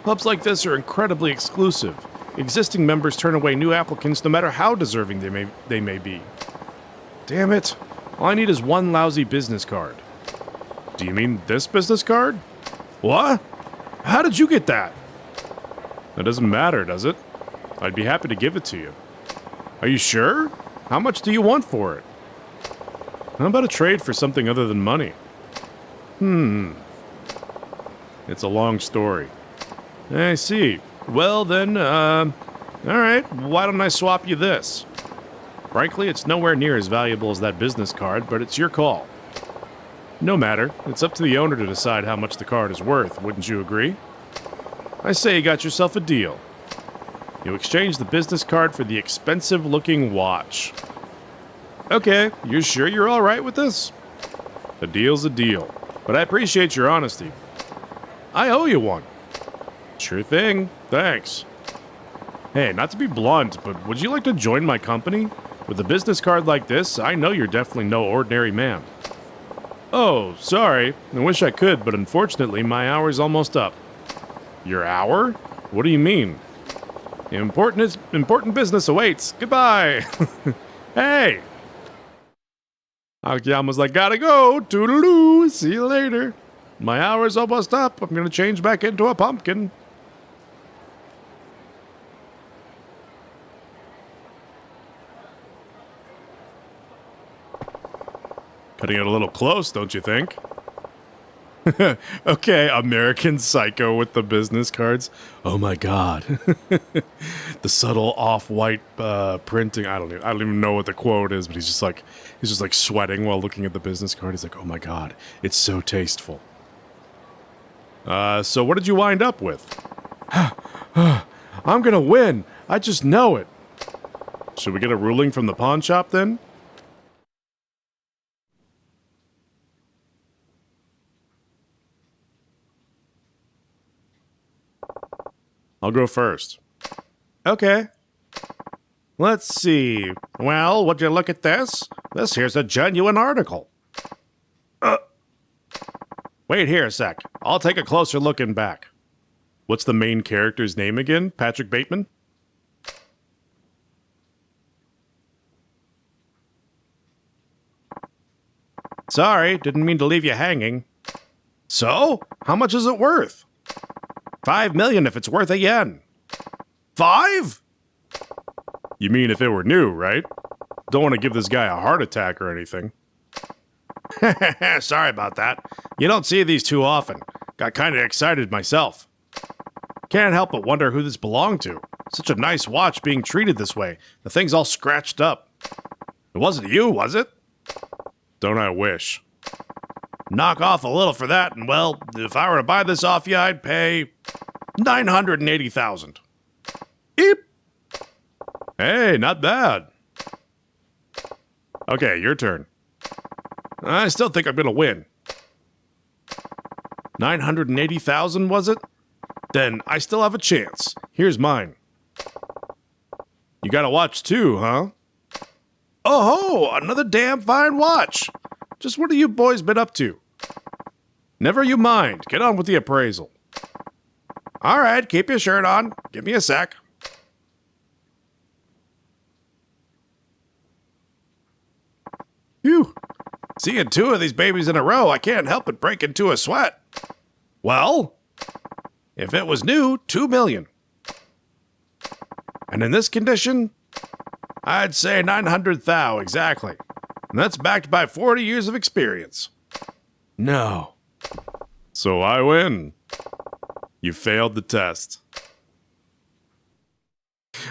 Clubs like this are incredibly exclusive. Existing members turn away new applicants no matter how deserving they may be. Damn it. All I need is one lousy business card. Do you mean this business card? What? How did you get that? That doesn't matter, does it? I'd be happy to give it to you. Are you sure? How much do you want for it? How about a trade for something other than money? It's a long story. I see. Well then, alright, why don't I swap you this? Frankly, it's nowhere near as valuable as that business card, but it's your call. No matter, it's up to the owner to decide how much the card is worth, wouldn't you agree? I say you got yourself a deal. You exchange the business card for the expensive-looking watch. Okay, you're sure you're alright with this? A deal's a deal, but I appreciate your honesty. I owe you one. Sure thing, thanks. Hey, not to be blunt, but would you like to join my company? With a business card like this, I know you're definitely no ordinary man. Oh, sorry, I wish I could, but unfortunately my hour's almost up. Your hour? What do you mean? Important business awaits. Goodbye. Hey! Akiyama's like, gotta go. Toodaloo. See you later. My hour's almost up. I'm gonna change back into a pumpkin. Cutting it a little close, don't you think? Okay, American Psycho with the business cards. Oh my god. The subtle off-white printing. I don't even know what the quote is, but he's just like sweating while looking at the business card. He's like, "Oh my god, it's so tasteful." So what did you wind up with? I'm gonna win. I just know it. Should we get a ruling from the pawn shop then? I'll go first. Okay. Let's see. Well, would you look at this? This here's a genuine article. Wait here a sec. I'll take a closer look in back. What's the main character's name again? Patrick Bateman? Sorry, didn't mean to leave you hanging. So? How much is it worth? 5 million if it's worth a yen. 5? You mean if it were new, right? Don't want to give this guy a heart attack or anything. Sorry about that. You don't see these too often. Got kind of excited myself. Can't help but wonder who this belonged to. Such a nice watch being treated this way. The thing's all scratched up. It wasn't you, was it? Don't I wish. Knock off a little for that, and well, if I were to buy this off you, I'd pay 980,000. Eep. Hey, not bad. Okay, your turn. I still think I'm gonna win. 980,000, was it? Then I still have a chance. Here's mine. You got a watch too, huh? Oh, another damn fine watch. Just what have you boys been up to? Never you mind. Get on with the appraisal. All right, keep your shirt on. Give me a sec. Phew. Seeing two of these babies in a row, I can't help but break into a sweat. Well, if it was new, 2 million. And in this condition, I'd say 900 thou exactly. And that's backed by 40 years of experience. No. So I win. You failed the test.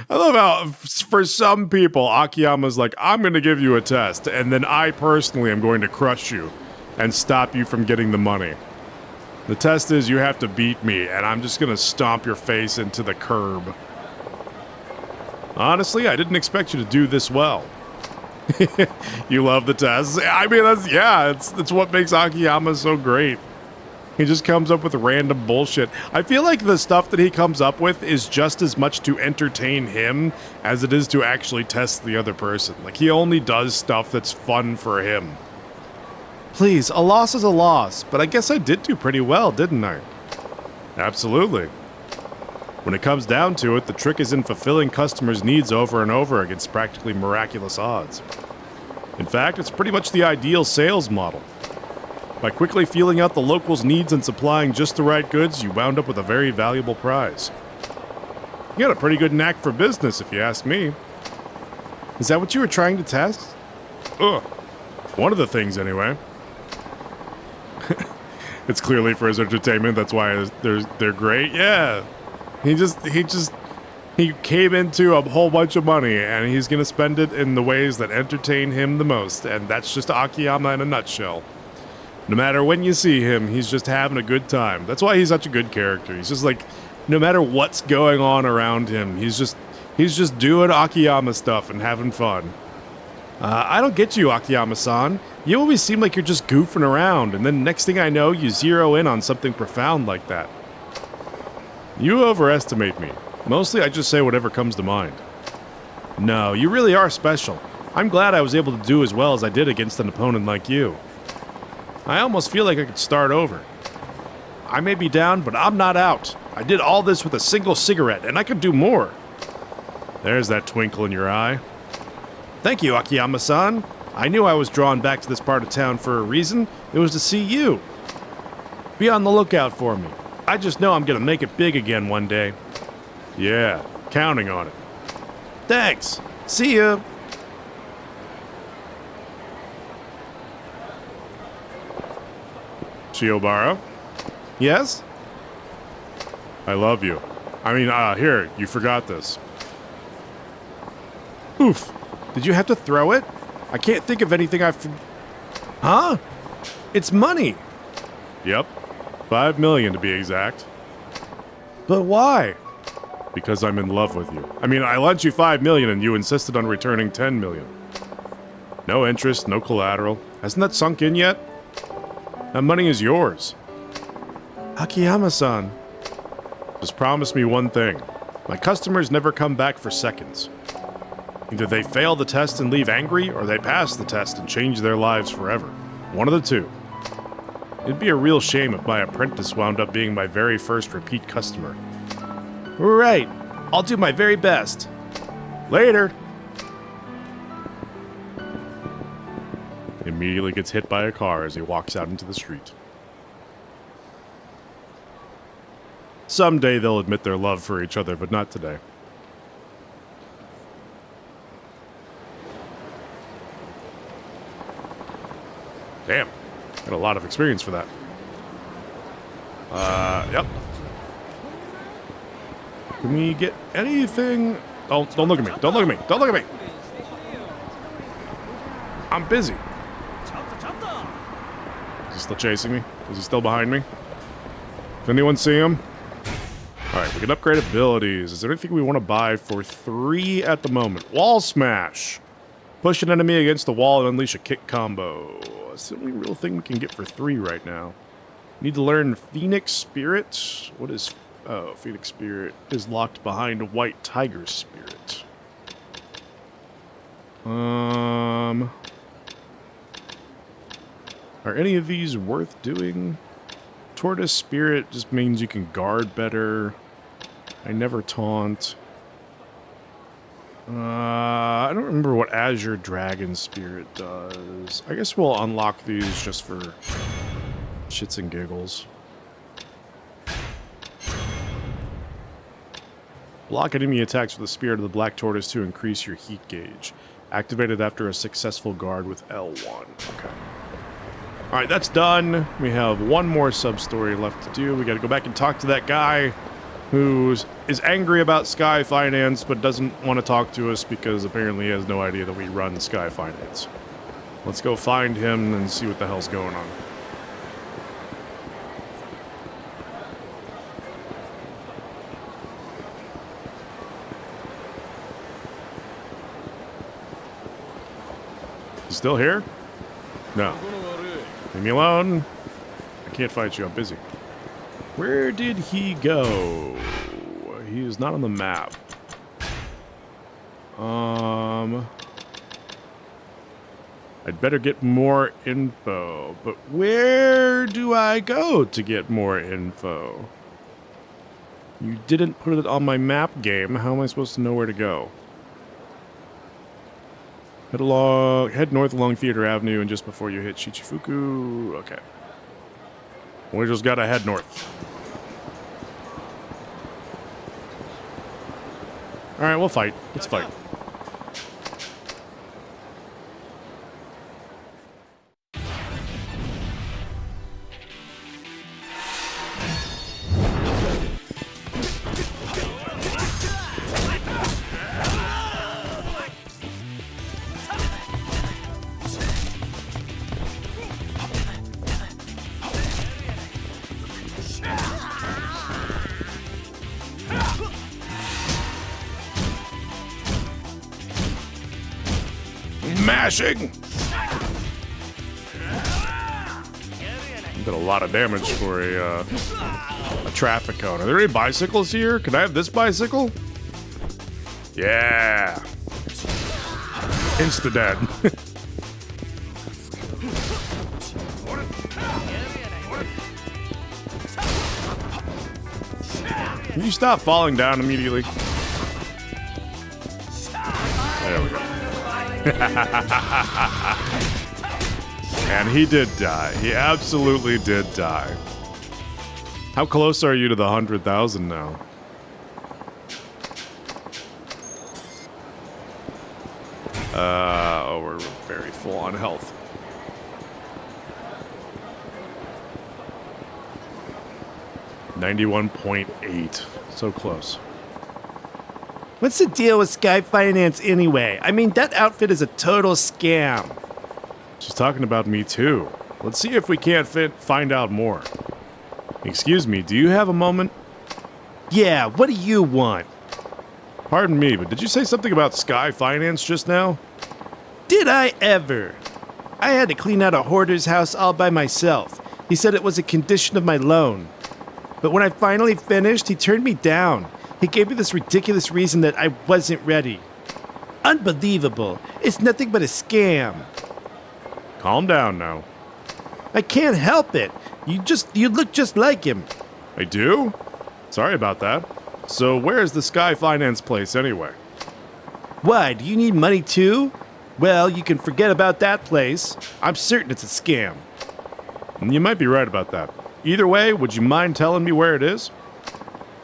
I love how, for some people, Akiyama's like, I'm going to give you a test, and then I personally am going to crush you and stop you from getting the money. The test is you have to beat me, and I'm just going to stomp your face into the curb. Honestly, I didn't expect you to do this well. You love the test? I mean, that's what makes Akiyama so great. He just comes up with random bullshit. I feel like the stuff that he comes up with is just as much to entertain him as it is to actually test the other person. Like, he only does stuff that's fun for him. Please, a loss is a loss, but I guess I did do pretty well, didn't I? Absolutely. When it comes down to it, the trick is in fulfilling customers' needs over and over against practically miraculous odds. In fact, it's pretty much the ideal sales model. By quickly feeling out the locals' needs and supplying just the right goods, you wound up with a very valuable prize. You got a pretty good knack for business, if you ask me. Is that what you were trying to test? Ugh. One of the things, anyway. It's clearly for his entertainment, that's why they're great. Yeah. He came into a whole bunch of money, and he's gonna spend it in the ways that entertain him the most, and that's just Akiyama in a nutshell. No matter when you see him, he's just having a good time. That's why he's such a good character. He's just like, no matter what's going on around him, he's just doing Akiyama stuff and having fun. I don't get you, Akiyama-san. You always seem like you're just goofing around, and then next thing I know, you zero in on something profound like that. You overestimate me. Mostly I just say whatever comes to mind. No, you really are special. I'm glad I was able to do as well as I did against an opponent like you. I almost feel like I could start over. I may be down, but I'm not out. I did all this with a single cigarette, and I could do more. There's that twinkle in your eye. Thank you, Akiyama-san. I knew I was drawn back to this part of town for a reason. It was to see you. Be on the lookout for me. I just know I'm gonna make it big again one day. Yeah, counting on it. Thanks. See ya. Shiobara? Yes? I love you. I mean, here, you forgot this. Oof. Did you have to throw it? I can't think of anything Huh? It's money. Yep. 5 million to be exact. But why? Because I'm in love with you. I mean, I lent you 5 million and you insisted on returning 10 million. No interest, no collateral. Hasn't that sunk in yet? That money is yours. Akiyama-san. Just promise me one thing. My customers never come back for seconds. Either they fail the test and leave angry, or they pass the test and change their lives forever. One of the two. It'd be a real shame if my apprentice wound up being my very first repeat customer. Right. I'll do my very best. Later. Immediately gets hit by a car as he walks out into the street. Someday they'll admit their love for each other, but not today. Damn. Got a lot of experience for that. Yep. Can we get anything? Don't look at me. Don't look at me. Don't look at me. I'm busy. Is he still chasing me? Is he still behind me? Does anyone see him? Alright, we can upgrade abilities. Is there anything we want to buy for 3 at the moment? Wall smash. Push an enemy against the wall and unleash a kick combo. That's the only real thing we can get for 3 right now. Need to learn Phoenix Spirit. What is... Oh, Phoenix Spirit is locked behind White Tiger Spirit. Are any of these worth doing? Tortoise Spirit just means you can guard better. I never taunt. I don't remember what Azure Dragon Spirit does. I guess we'll unlock these just for shits and giggles. Block enemy attacks with the Spirit of the Black Tortoise to increase your heat gauge. Activated after a successful guard with L1. Okay. Alright, that's done. We have one more sub-story left to do. We gotta go back and talk to that guy who is angry about Sky Finance but doesn't want to talk to us because apparently he has no idea that we run Sky Finance. Let's go find him and see what the hell's going on. He's still here? No. Leave me alone. I can't fight you, I'm busy. Where did he go? He is not on the map. I'd better get more info. But where do I go to get more info? You didn't put it on my map game. How am I supposed to know where to go? Head north along Theater Avenue and just before you hit Shichifuku. Okay. We just gotta head north. Alright, we'll fight. Let's fight. Mashing! Did a lot of damage for a traffic cone. Are there any bicycles here? Can I have this bicycle? Yeah! Insta-dead. Can you stop falling down immediately? There we go. And he did die. He absolutely did die. How close are you to the 100,000 now? Oh, we're very full on health. $91.8. So close. What's the deal with Sky Finance anyway? I mean, that outfit is a total scam. She's talking about me too. Let's see if we can't find out more. Excuse me, do you have a moment? Yeah, what do you want? Pardon me, but did you say something about Sky Finance just now? Did I ever? I had to clean out a hoarder's house all by myself. He said it was a condition of my loan. But when I finally finished, he turned me down. He gave me this ridiculous reason that I wasn't ready. Unbelievable. It's nothing but a scam. Calm down now. I can't help it. You look just like him. I do? Sorry about that. So where's the Sky Finance place anyway? Why, do you need money too? Well, you can forget about that place. I'm certain it's a scam. You might be right about that. Either way, would you mind telling me where it is?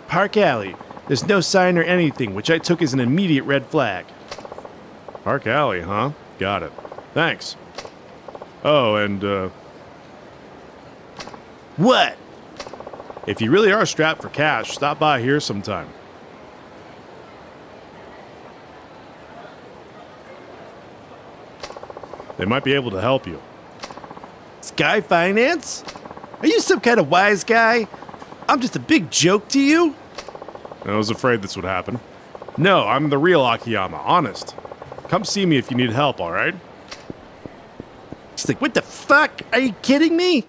Park Alley. There's no sign or anything, which I took as an immediate red flag. Park Alley, huh? Got it. Thanks. Oh, and, What? if you really are strapped for cash, stop by here sometime. They might be able to help you. Sky Finance? Are you some kind of wise guy? I'm just a big joke to you? I was afraid this would happen. No, I'm the real Akiyama, honest. Come see me if you need help, alright? She's like, what the fuck? Are you kidding me?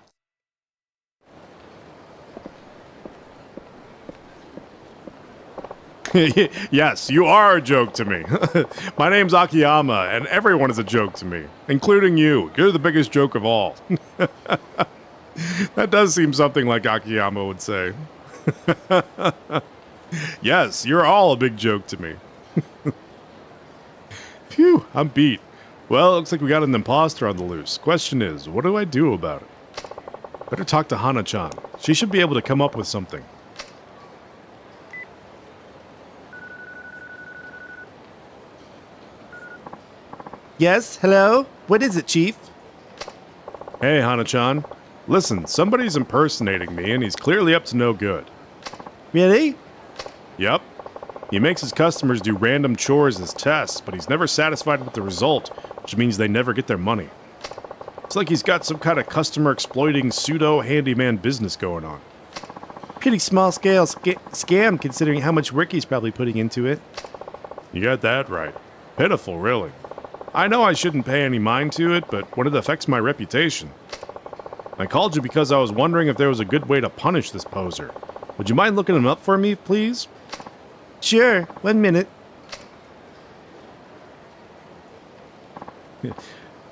Yes, you are a joke to me. My name's Akiyama, and everyone is a joke to me, including you. You're the biggest joke of all. That does seem something like Akiyama would say. Yes, you're all a big joke to me. Phew, I'm beat. Well, it looks like we got an imposter on the loose. Question is, what do I do about it? Better talk to Hana-chan. She should be able to come up with something. Yes, hello? What is it, Chief? Hey, Hana-chan. Listen, somebody's impersonating me, and he's clearly up to no good. Really? Yep. He makes his customers do random chores as tests, but he's never satisfied with the result, which means they never get their money. It's like he's got some kind of customer-exploiting pseudo-handyman business going on. Pretty small-scale scam considering how much work he's probably putting into it. You got that right. Pitiful, really. I know I shouldn't pay any mind to it, but when it affects my reputation. I called you because I was wondering if there was a good way to punish this poser. Would you mind looking him up for me, please? Sure, 1 minute.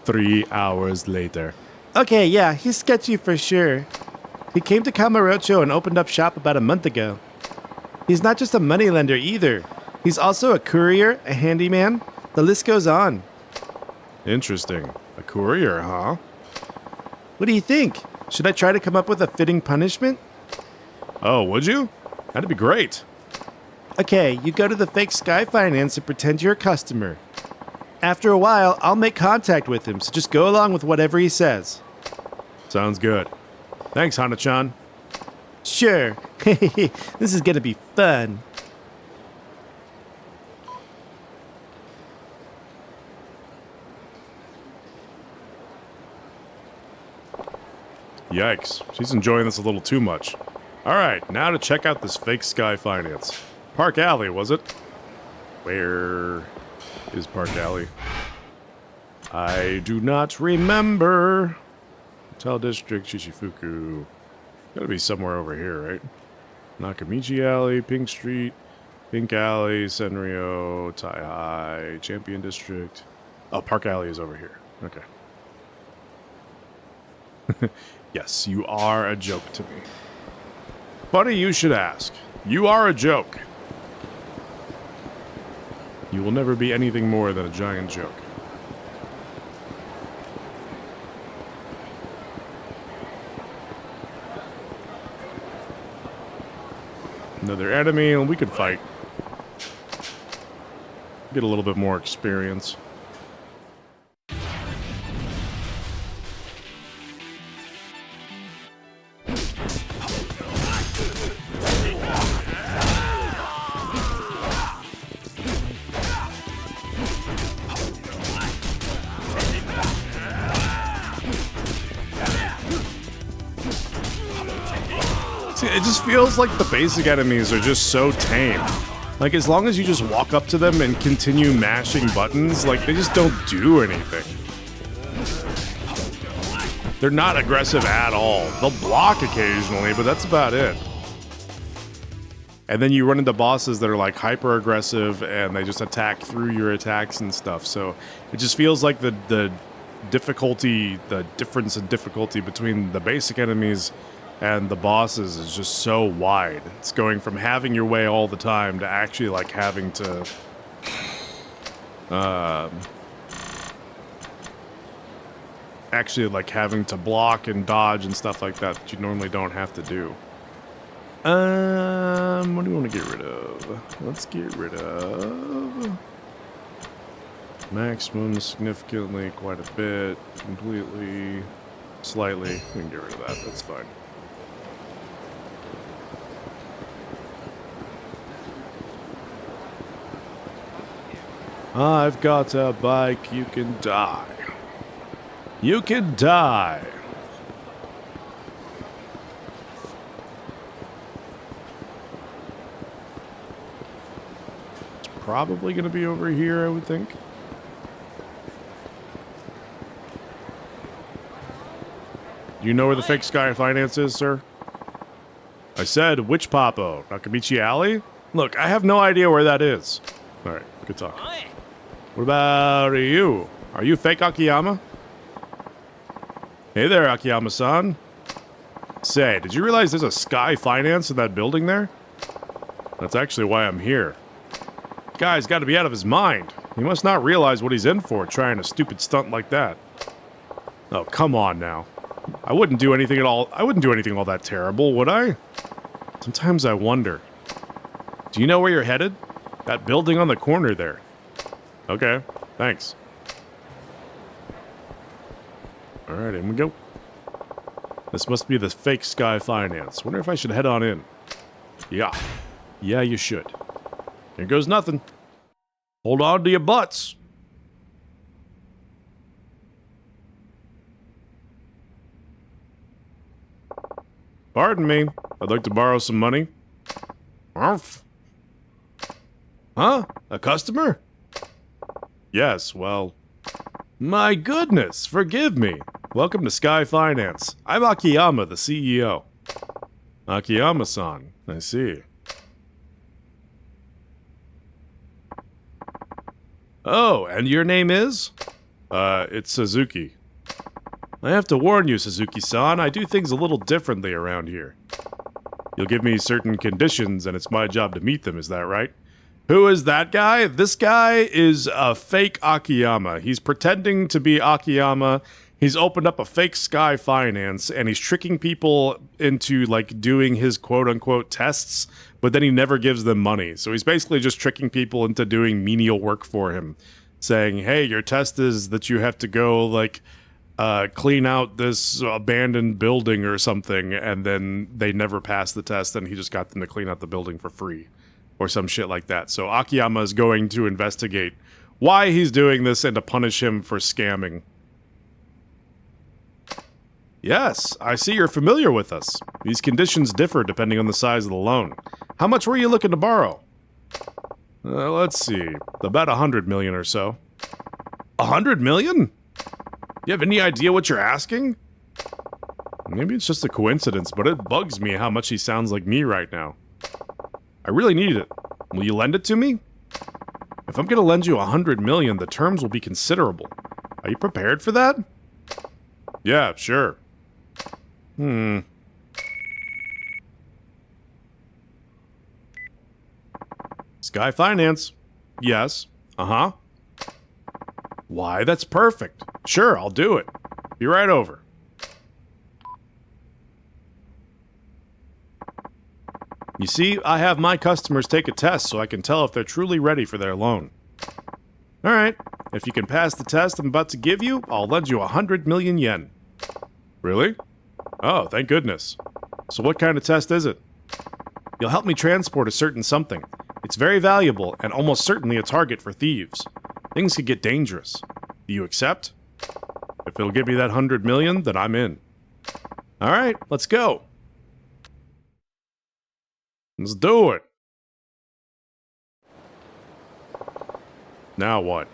3 hours later. Okay, yeah, he's sketchy for sure. He came to Kamurocho and opened up shop about a month ago. He's not just a moneylender either. He's also a courier, a handyman. The list goes on. Interesting. A courier, huh? What do you think? Should I try to come up with a fitting punishment? Oh, would you? That'd be great. Okay, you go to the fake Sky Finance and pretend you're a customer. After a while, I'll make contact with him, so just go along with whatever he says. Sounds good. Thanks, Hana-chan. Sure. This is gonna be fun. Yikes, she's enjoying this a little too much. Alright, now to check out this fake Sky Finance. Park Alley, was it? Where is Park Alley? I do not remember. Hotel District, Shishifuku. Gotta be somewhere over here, right? Nakamichi Alley, Pink Street, Pink Alley, Senryo, Tai-Hai, Champion District. Oh, Park Alley is over here. Okay. Yes, you are a joke to me. Funny you should ask. You are a joke. You will never be anything more than a giant joke. Another enemy, and we could fight. Get a little bit more experience. It just feels like the basic enemies are just so tame. Like, as long as you just walk up to them and continue mashing buttons, like, they just don't do anything. They're not aggressive at all. They'll block occasionally, but that's about it. And then you run into bosses that are, like, hyper-aggressive, and they just attack through your attacks and stuff. So it just feels like the difficulty, the difference in difficulty between the basic enemies and the bosses is just so wide. It's going from having your way all the time to actually like having to block and dodge and stuff like that you normally don't have to do. What do we want to get rid of? Let's get rid of maximum, significantly, quite a bit, completely, slightly. We can get rid of that, that's fine. I've got a bike, you can die. You can die. It's probably going to be over here, I would think. Do you know where the fake Sky Finance is, sir? I said, which Papo? Nakamichi Alley? Look, I have no idea where that is. Alright, good talk. What about you? Are you fake Akiyama? Hey there, Akiyama-san. Say, did you realize there's a Sky Finance in that building there? That's actually why I'm here. Guy's got to be out of his mind. He must not realize what he's in for trying a stupid stunt like that. Oh, come on now. I wouldn't do anything all that terrible, would I? Sometimes I wonder. Do you know where you're headed? That building on the corner there. Okay, thanks. Alright, in we go. This must be the fake Sky Finance. Wonder if I should head on in. Yeah. Yeah, you should. Here goes nothing. Hold on to your butts. Pardon me. I'd like to borrow some money. Arf. Huh? A customer? Yes, well... My goodness, forgive me. Welcome to Sky Finance. I'm Akiyama, the CEO. Akiyama-san, I see. Oh, and your name is? It's Suzuki. I have to warn you, Suzuki-san, I do things a little differently around here. You'll give me certain conditions, and it's my job to meet them, is that right? Who is that guy? This guy is a fake Akiyama. He's pretending to be Akiyama. He's opened up a fake Sky Finance, and he's tricking people into, like, doing his quote-unquote tests, but then he never gives them money. So he's basically just tricking people into doing menial work for him, saying, hey, your test is that you have to go, like, clean out this abandoned building or something, and then they never pass the test, and he just got them to clean out the building for free. Or some shit like that. So Akiyama is going to investigate why he's doing this and to punish him for scamming. Yes, I see you're familiar with us. These conditions differ depending on the size of the loan. How much were you looking to borrow? Let's see. About 100 million or so. 100 million? You have any idea what you're asking? Maybe it's just a coincidence, but it bugs me how much he sounds like me right now. I really need it. Will you lend it to me? If I'm going to lend you 100 million, the terms will be considerable. Are you prepared for that? Yeah, sure. Sky Finance. Yes. Uh-huh. Why, that's perfect. Sure, I'll do it. Be right over. You see, I have my customers take a test so I can tell if they're truly ready for their loan. Alright, if you can pass the test I'm about to give you, I'll lend you 100 million yen. Really? Oh, thank goodness. So what kind of test is it? You'll help me transport a certain something. It's very valuable and almost certainly a target for thieves. Things could get dangerous. Do you accept? If it'll give me that 100 million, then I'm in. Alright, let's go. Let's do it. Now what?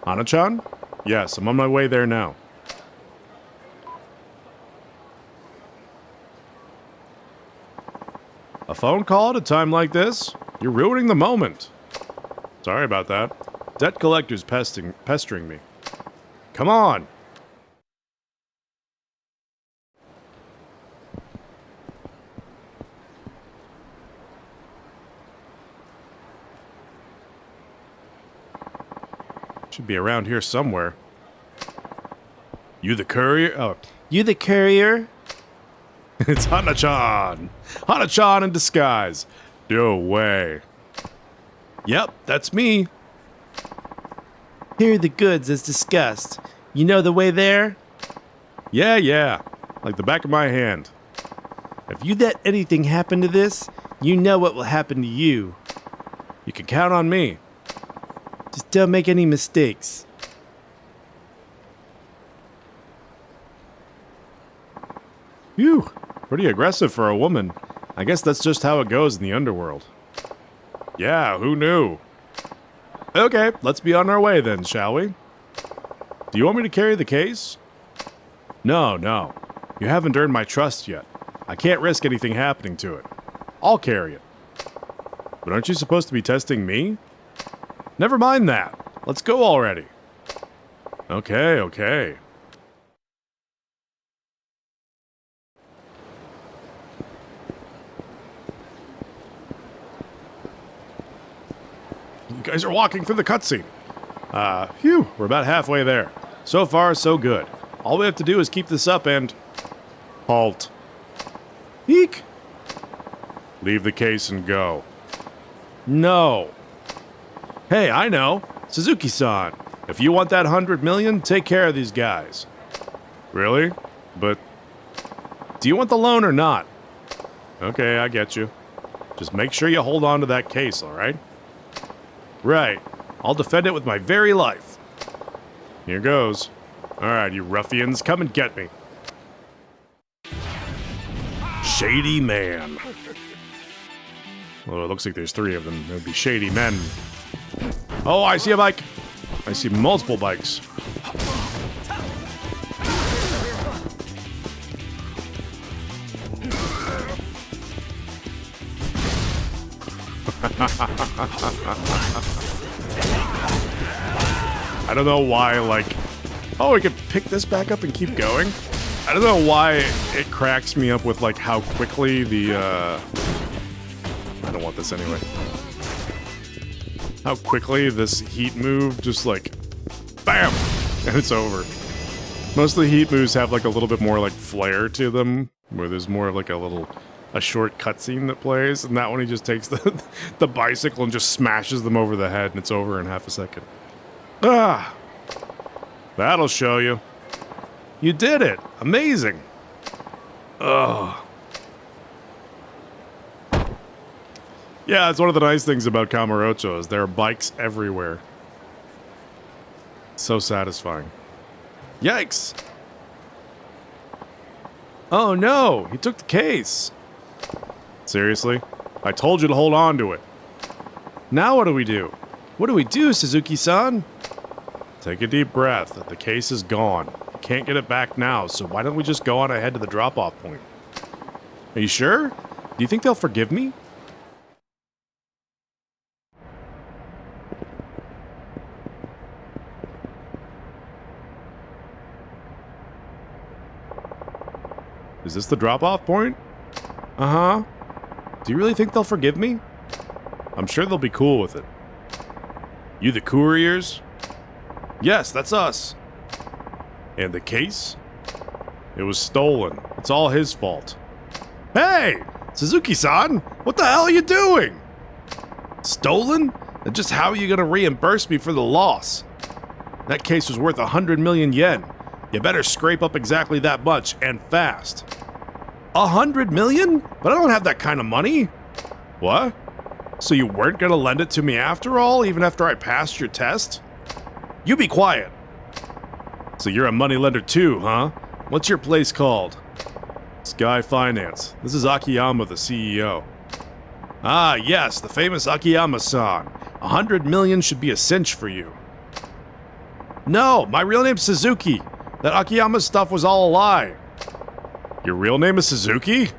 Hana-chan? Yes, I'm on my way there now. A phone call at a time like this? You're ruining the moment. Sorry about that. Debt collector's pestering me. Come on! Should be around here somewhere. You the courier? Oh, You the courier? it's Hana-chan! Hana-chan in disguise! No way. Yep, that's me. Here are the goods as discussed. You know the way there? Yeah. Like the back of my hand. If you let anything happen to this, you know what will happen to you. You can count on me. Just don't make any mistakes. Phew, pretty aggressive for a woman. I guess that's just how it goes in the underworld. Yeah, who knew? Okay, let's be on our way then, shall we? Do you want me to carry the case? No. You haven't earned my trust yet. I can't risk anything happening to it. I'll carry it. But aren't you supposed to be testing me? Never mind that. Let's go already. Okay, okay. You guys are walking through the cutscene. Phew, we're about halfway there. So far, so good. All we have to do is keep this up and... halt. Eek! Leave the case and go. No. Hey, I know. Suzuki-san. If you want that 100 million, take care of these guys. Really? But... do you want the loan or not? Okay, I get you. Just make sure you hold on to that case, alright? Right. I'll defend it with my very life. Here goes. Alright, you ruffians, come and get me. Shady man. Well, it looks like there's 3 of them. It would be shady men. Oh, I see a bike. I see multiple bikes. I don't know why, like... oh, we could pick this back up and keep going? I don't know why it cracks me up with, like, how quickly the, I don't want this anyway. How quickly this heat move just, like, BAM! And it's over. Most of the heat moves have, like, a little bit more, like, flair to them, where there's more of, like, a short cutscene that plays, and that one he just takes the bicycle and just smashes them over the head, and it's over in half a second. Ah! That'll show you. You did it! Amazing! Ugh. Yeah, it's one of the nice things about Kamurocho is there are bikes everywhere. So satisfying. Yikes! Oh no! He took the case! Seriously? I told you to hold on to it. Now what do we do? What do we do, Suzuki-san? Take a deep breath. The case is gone. You can't get it back now, so why don't we just go on ahead to the drop-off point? Are you sure? Do you think they'll forgive me? Is this the drop-off point? Uh-huh. Do you really think they'll forgive me? I'm sure they'll be cool with it. You the couriers? Yes, that's us. And the case? It was stolen. It's all his fault. Hey! Suzuki-san! What the hell are you doing? Stolen? And just how are you gonna reimburse me for the loss? That case was worth 100 million yen. You better scrape up exactly that much, and fast. 100 million? But I don't have that kind of money. What? So you weren't gonna lend it to me after all, even after I passed your test? You be quiet. So you're a moneylender too, huh? What's your place called? Sky Finance. This is Akiyama, the CEO. Ah, yes, the famous Akiyama-san. 100 million should be a cinch for you. No, my real name's Suzuki. That Akiyama stuff was all a lie. Your real name is Suzuki?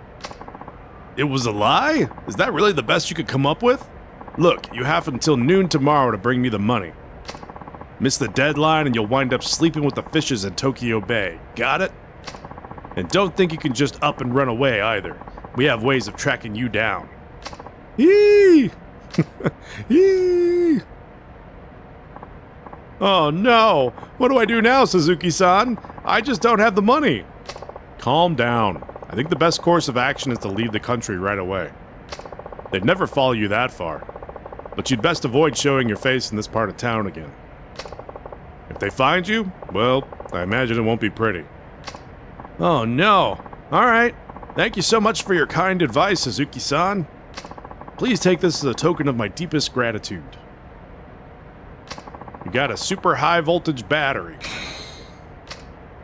It was a lie? Is that really the best you could come up with? Look, you have until noon tomorrow to bring me the money. Miss the deadline and you'll wind up sleeping with the fishes in Tokyo Bay. Got it? And don't think you can just up and run away either. We have ways of tracking you down. Eee! Eee! Oh no! What do I do now, Suzuki-san? I just don't have the money. Calm down. I think the best course of action is to leave the country right away. They'd never follow you that far. But you'd best avoid showing your face in this part of town again. If they find you, well, I imagine it won't be pretty. Oh no. Alright. Thank you so much for your kind advice, Suzuki-san. Please take this as a token of my deepest gratitude. You got a super high voltage battery.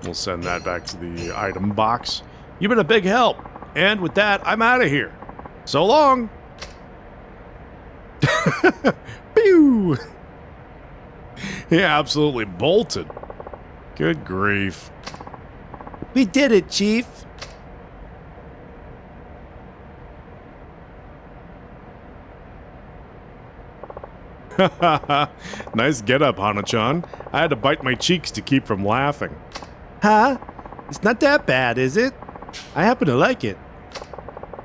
We'll send that back to the item box. You've been a big help. And with that, I'm out of here. So long. Pew! He absolutely bolted. Good grief. We did it, Chief. Nice get-up, Hana-chan. I had to bite my cheeks to keep from laughing. Huh? It's not that bad, is it? I happen to like it.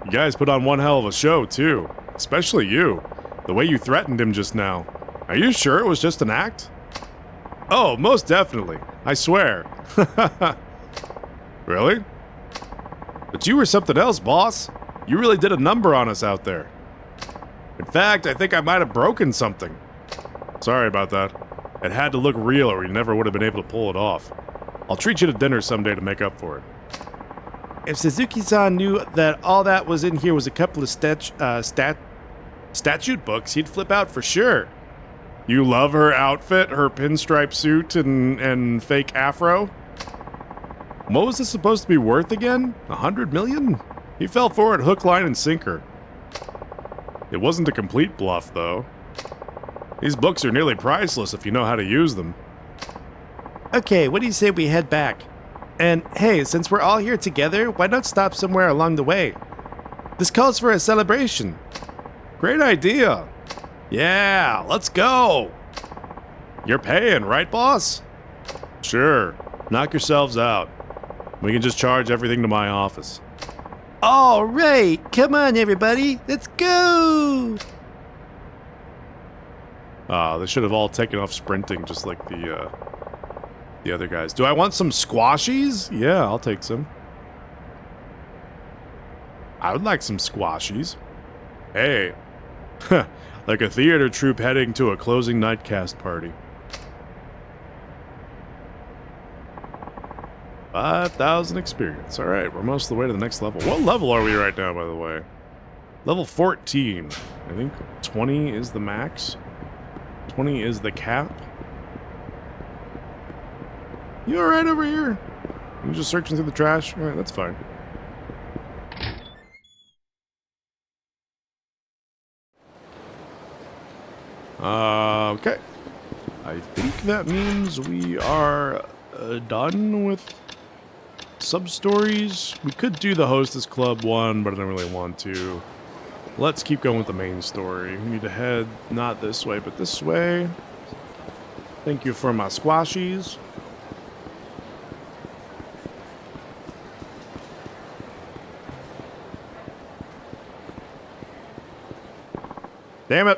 You guys put on one hell of a show, too. Especially you. The way you threatened him just now. Are you sure it was just an act? Oh, most definitely. I swear. Really? But you were something else, boss. You really did a number on us out there. In fact, I think I might have broken something. Sorry about that. It had to look real or we never would have been able to pull it off. I'll treat you to dinner someday to make up for it. If Suzuki-san knew that all that was in here was a couple of statute books, he'd flip out for sure. You love her outfit, her pinstripe suit, and fake afro? What was this supposed to be worth again? 100 million? He fell for it hook, line, and sinker. It wasn't a complete bluff, though. These books are nearly priceless if you know how to use them. Okay, what do you say we head back? And hey, since we're all here together, why not stop somewhere along the way? This calls for a celebration. Great idea. Yeah, let's go. You're paying, right, boss? Sure. Knock yourselves out. We can just charge everything to my office. All right, come on, everybody, let's go! They should have all taken off sprinting just like the other guys. Do I want some squashies? Yeah, I'll take some. I would like some squashies. Hey, like a theater troupe heading to a closing night cast party. 5,000 experience. Alright, we're most of the way to the next level. What level are we right now, by the way? Level 14. I think 20 is the max. 20 is the cap. You alright over here? You just searching through the trash? Alright, that's fine. Okay. I think that means we are done with sub-stories. We could do the Hostess Club one, but I don't really want to. Let's keep going with the main story. We need to head not this way, but this way. Thank you for my squashies. Damn it.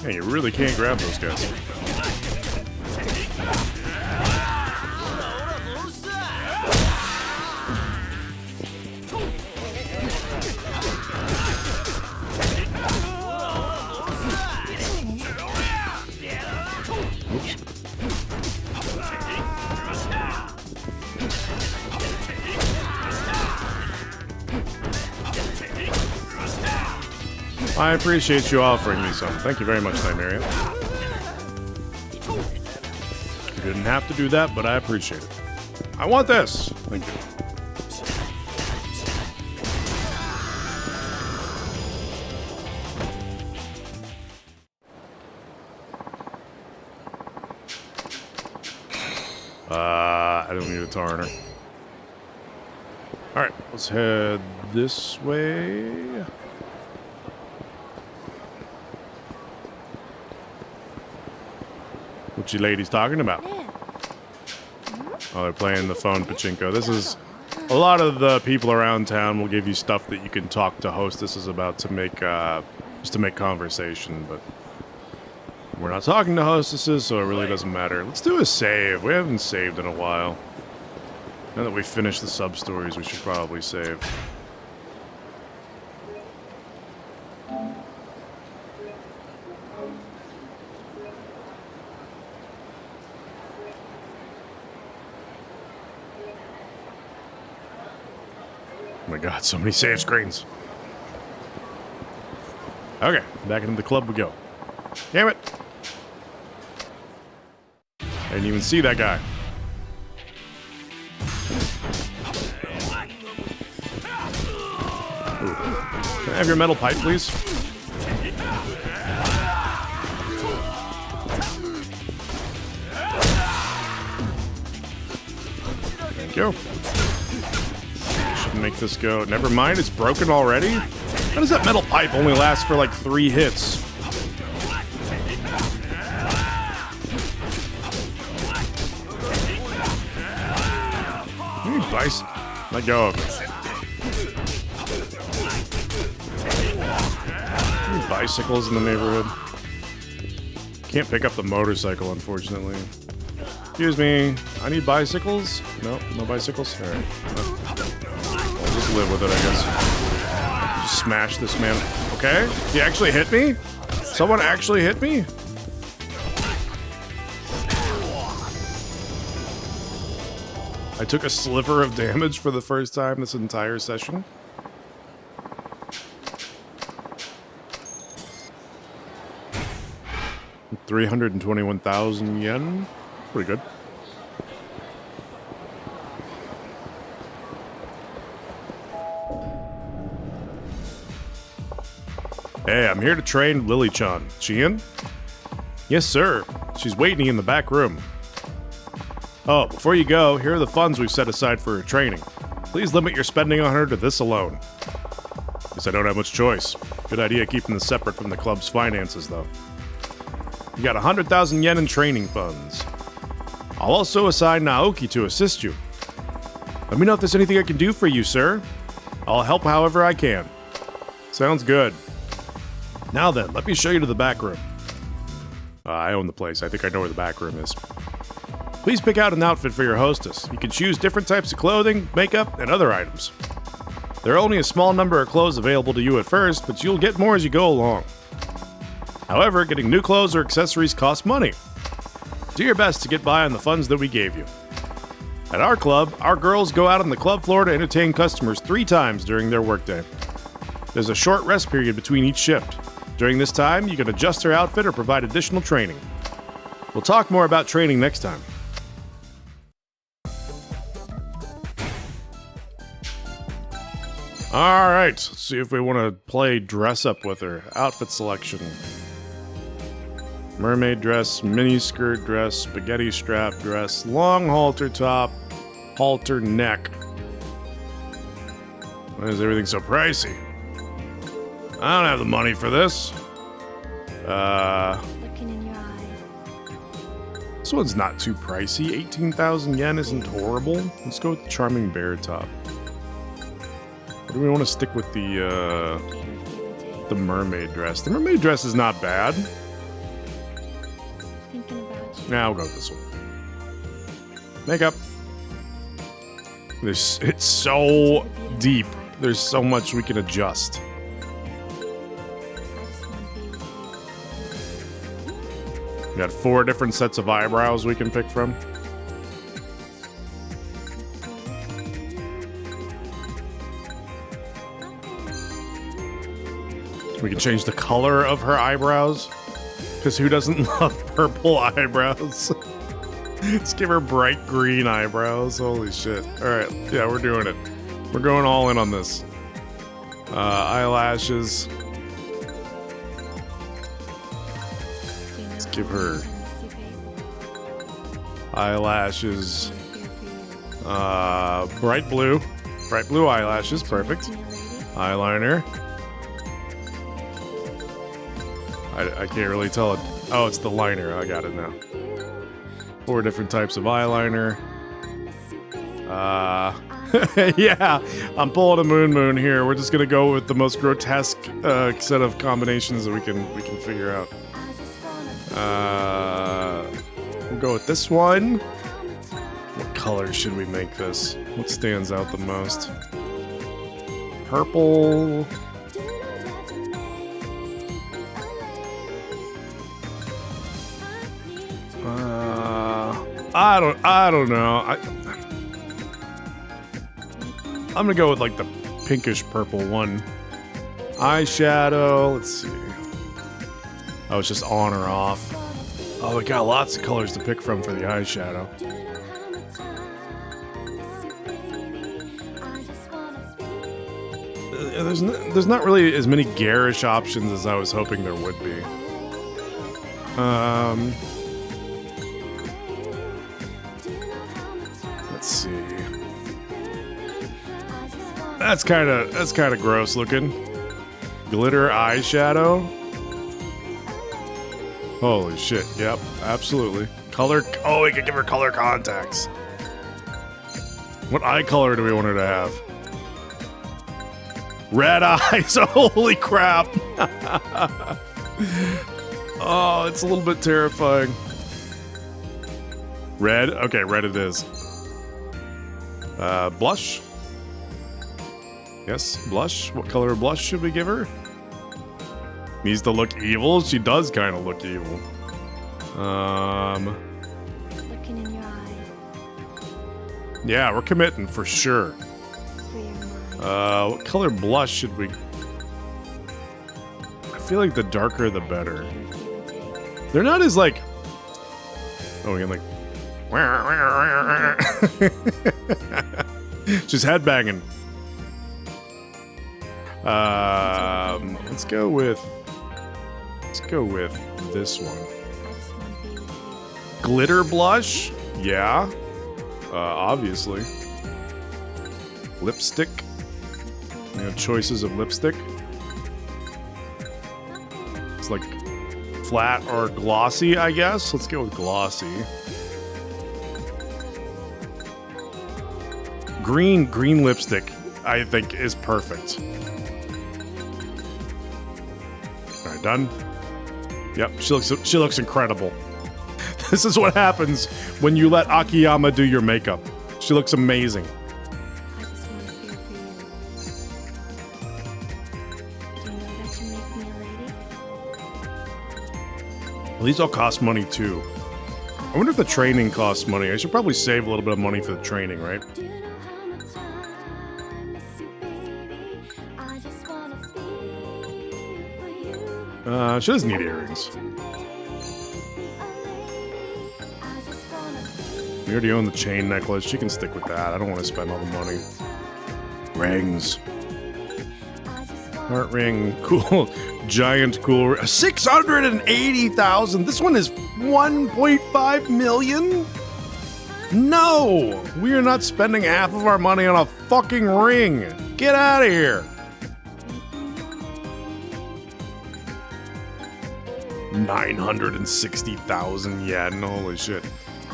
Man, you really can't grab those guys. Oops. I appreciate you offering me some. Thank you very much, Nymeria. You didn't have to do that, but I appreciate it. I want this! Thank you. I don't need a Tarner. Alright, let's head this way. What you ladies talking about? Oh, they're playing the phone pachinko. This is... A lot of the people around town will give you stuff that you can talk to hostesses about to make, just to make conversation, but... We're not talking to hostesses, so it really doesn't matter. Let's do a save. We haven't saved in a while. Now that we finished the sub-stories, we should probably save. Oh my god, so many save screens. Okay, back into the club we go. Damn it! I didn't even see that guy. Ooh. Can I have your metal pipe, please? Thank you. Should make this go. Never mind, it's broken already? How does that metal pipe only last for like 3 hits? Bice. Let go of it. Any bicycles in the neighborhood? Can't pick up the motorcycle, unfortunately. Excuse me. I need bicycles? No, no bicycles? Alright. I'll just live with it, I guess. Just smash this man. Okay. He actually hit me? Someone actually hit me? I took a sliver of damage for the first time this entire session. $321,000 yen. Pretty good. Hey, I'm here to train Lily-chan. She in? Yes, sir. She's waiting in the back room. Oh, before you go, here are the funds we've set aside for her training. Please limit your spending on her to this alone. Guess I don't have much choice. Good idea keeping this separate from the club's finances, though. You got 100,000 yen in training funds. I'll also assign Naoki to assist you. Let me know if there's anything I can do for you, sir. I'll help however I can. Sounds good. Now then, let me show you to the back room. I own the place. I think I know where the back room is. Please pick out an outfit for your hostess. You can choose different types of clothing, makeup, and other items. There are only a small number of clothes available to you at first, but you'll get more as you go along. However, getting new clothes or accessories costs money. Do your best to get by on the funds that we gave you. At our club, our girls go out on the club floor to entertain customers 3 times during their workday. There's a short rest period between each shift. During this time, you can adjust your outfit or provide additional training. We'll talk more about training next time. Alright, let's see if we want to play dress up with her. Outfit selection. Mermaid dress, mini skirt dress, spaghetti strap dress, long halter top, halter neck. Why is everything so pricey? I don't have the money for this. Looking in your eyes. This one's not too pricey. 18,000 yen isn't horrible. Let's go with the charming bear top. Or do we want to stick with the mermaid dress? The mermaid dress is not bad. Thinking about you. Nah, I'll go with this one. Makeup. It's so deep. There's so much we can adjust. I just want to be with you. We got 4 different sets of eyebrows we can pick from. We can change the color of her eyebrows. Because who doesn't love purple eyebrows? Let's give her bright green eyebrows. Holy shit. Alright, yeah, we're doing it. We're going all in on this. Eyelashes. Let's give her eyelashes. Bright blue. Bright blue eyelashes, perfect. Eyeliner. I can't really tell it. Oh, it's the liner. I got it now. 4 different types of eyeliner. Yeah, I'm pulling a moon here. We're just gonna go with the most grotesque set of combinations that we can figure out. We'll go with this one. What color should we make this? What stands out the most? Purple. I don't know. I'm gonna go with like the pinkish purple one. Eyeshadow, let's see. Oh, it's just on or off. Oh, we got lots of colors to pick from for the eyeshadow. There's not really as many garish options as I was hoping there would be. Let's see. That's kind of gross looking. Glitter eyeshadow. Holy shit! Yep, absolutely. Color. Oh, we could give her color contacts. What eye color do we want her to have? Red eyes. Holy crap! Oh, it's a little bit terrifying. Red. Okay, red it is. Blush. Yes, blush. What color of blush should we give her? Needs to look evil. She does kind of look evil. Looking in your eyes. Yeah, we're committing for sure. For your mind. What color blush should we? I feel like the darker the better. They're not as like. Oh, we can like. Just headbanging. Let's go with this one. I just want to be with you. Glitter blush? Yeah. Obviously. Lipstick. We have choices of lipstick. It's like flat or glossy, I guess. Let's go with glossy. Green lipstick, I think, is perfect. All right, done. Yep, she looks incredible. This is what happens when you let Akiyama do your makeup. She looks amazing. I just want to feel for you. Do you know that you make me a lady? Well, these all cost money too. I wonder if the training costs money. I should probably save a little bit of money for the training, right? Do you know how much I miss you, baby? I just want to feel for you. She doesn't need earrings. We already own the chain necklace. She can stick with that. I don't want to spend all the money. Rings. Heart ring. Cool. Giant cool. 680,000. This one is 1.5 million? No! We are not spending half of our money on a fucking ring. Get out of here. 960,000 yen. Holy shit.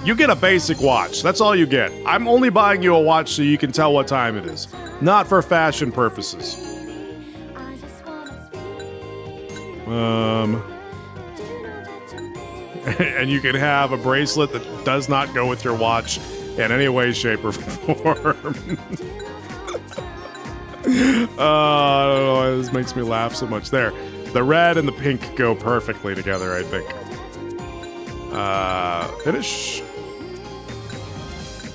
You get a basic watch. That's all you get. I'm only buying you a watch so you can tell what time it is. Not for fashion purposes. And you can have a bracelet that does not go with your watch in any way, shape, or form. I don't know why this makes me laugh so much. There. The red and the pink go perfectly together, I think. Finish.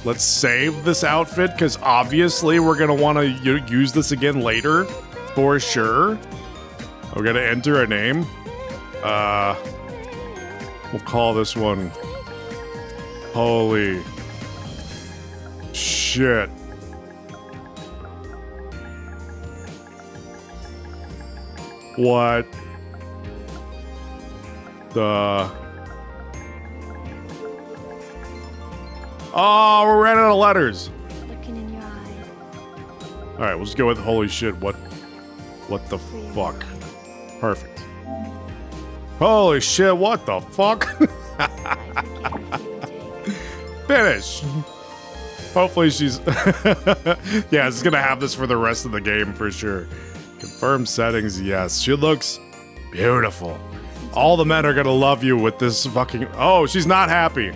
Let's save this outfit, because obviously we're going to want to use this again later, for sure. We're going to enter a name. We'll call this one... Holy... shit. What? The... Oh, we're running out of letters. Looking in your eyes. All right, we'll just go with holy shit. What the fuck? Perfect. Holy shit, what the fuck? Finish. Hopefully she's... yeah, it's gonna have this for the rest of the game for sure. Confirm settings, yes. She looks beautiful. All the men are gonna love you with this fucking... Oh, she's not happy.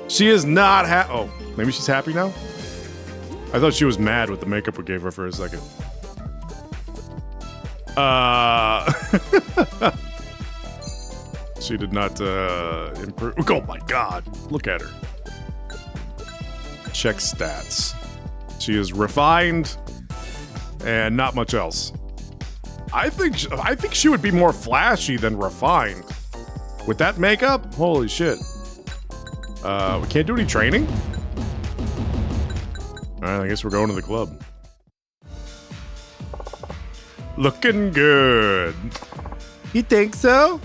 She is not happy. Oh, maybe she's happy now? I thought she was mad with the makeup we gave her for a second. She did not improve. Oh my god. Look at her. Check stats. She is refined. and not much else. I think she would be more flashy than refined. With that makeup, holy shit. We can't do any training? Alright, I guess we're going to the club. Looking good. You think so?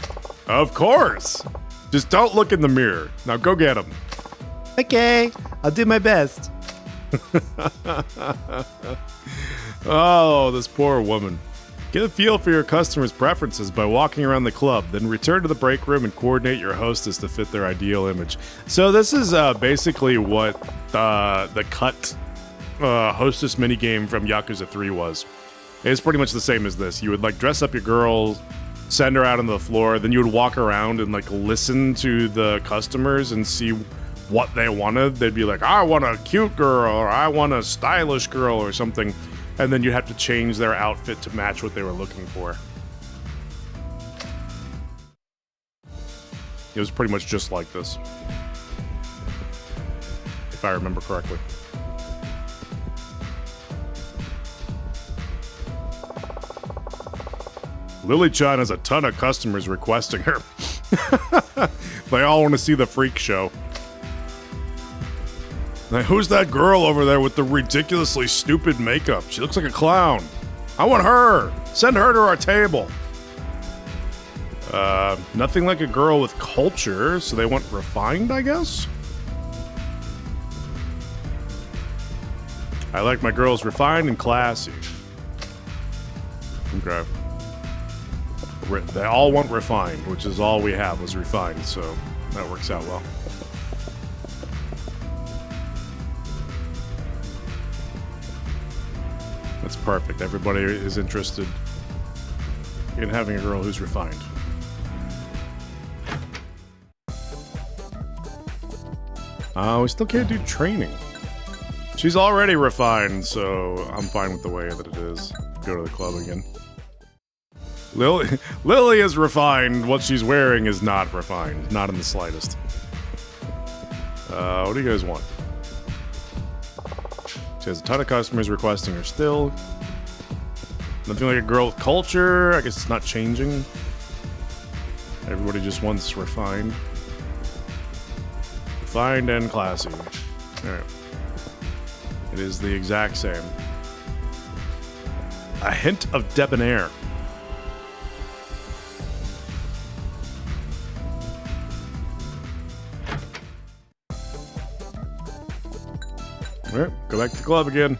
Of course. Just don't look in the mirror. Now go get him. Okay, I'll do my best. Oh, this poor woman. Get a feel for your customers' preferences by walking around the club, then return to the break room and coordinate your hostess to fit their ideal image. So this is basically what the cut hostess minigame from Yakuza 3 was. It's pretty much the same as this. You would like dress up your girl, send her out on the floor, then you would walk around and like listen to the customers and see what they wanted. They'd be like, I want a cute girl, or I want a stylish girl, or something. And then you'd have to change their outfit to match what they were looking for. It was pretty much just like this, if I remember correctly. Lily-chan has a ton of customers requesting her. They all want to see the freak show. Now, who's that girl over there with the ridiculously stupid makeup? She looks like a clown. I want her. Send her to our table. Nothing like a girl with culture, so they want refined, I guess? I like my girls refined and classy. Okay. They all want refined, which is all we have was refined, so that works out well. That's perfect. Everybody is interested in having a girl who's refined. We still can't do training. She's already refined, so I'm fine with the way that it is. Go to the club again. Lily is refined. What she's wearing is not refined. Not in the slightest. What do you guys want? She has a ton of customers requesting her still. Nothing like a girl with culture. I guess it's not changing. Everybody just wants refined. Refined and classy. Alright. It is the exact same. A hint of debonair. Alright, go back to the club again.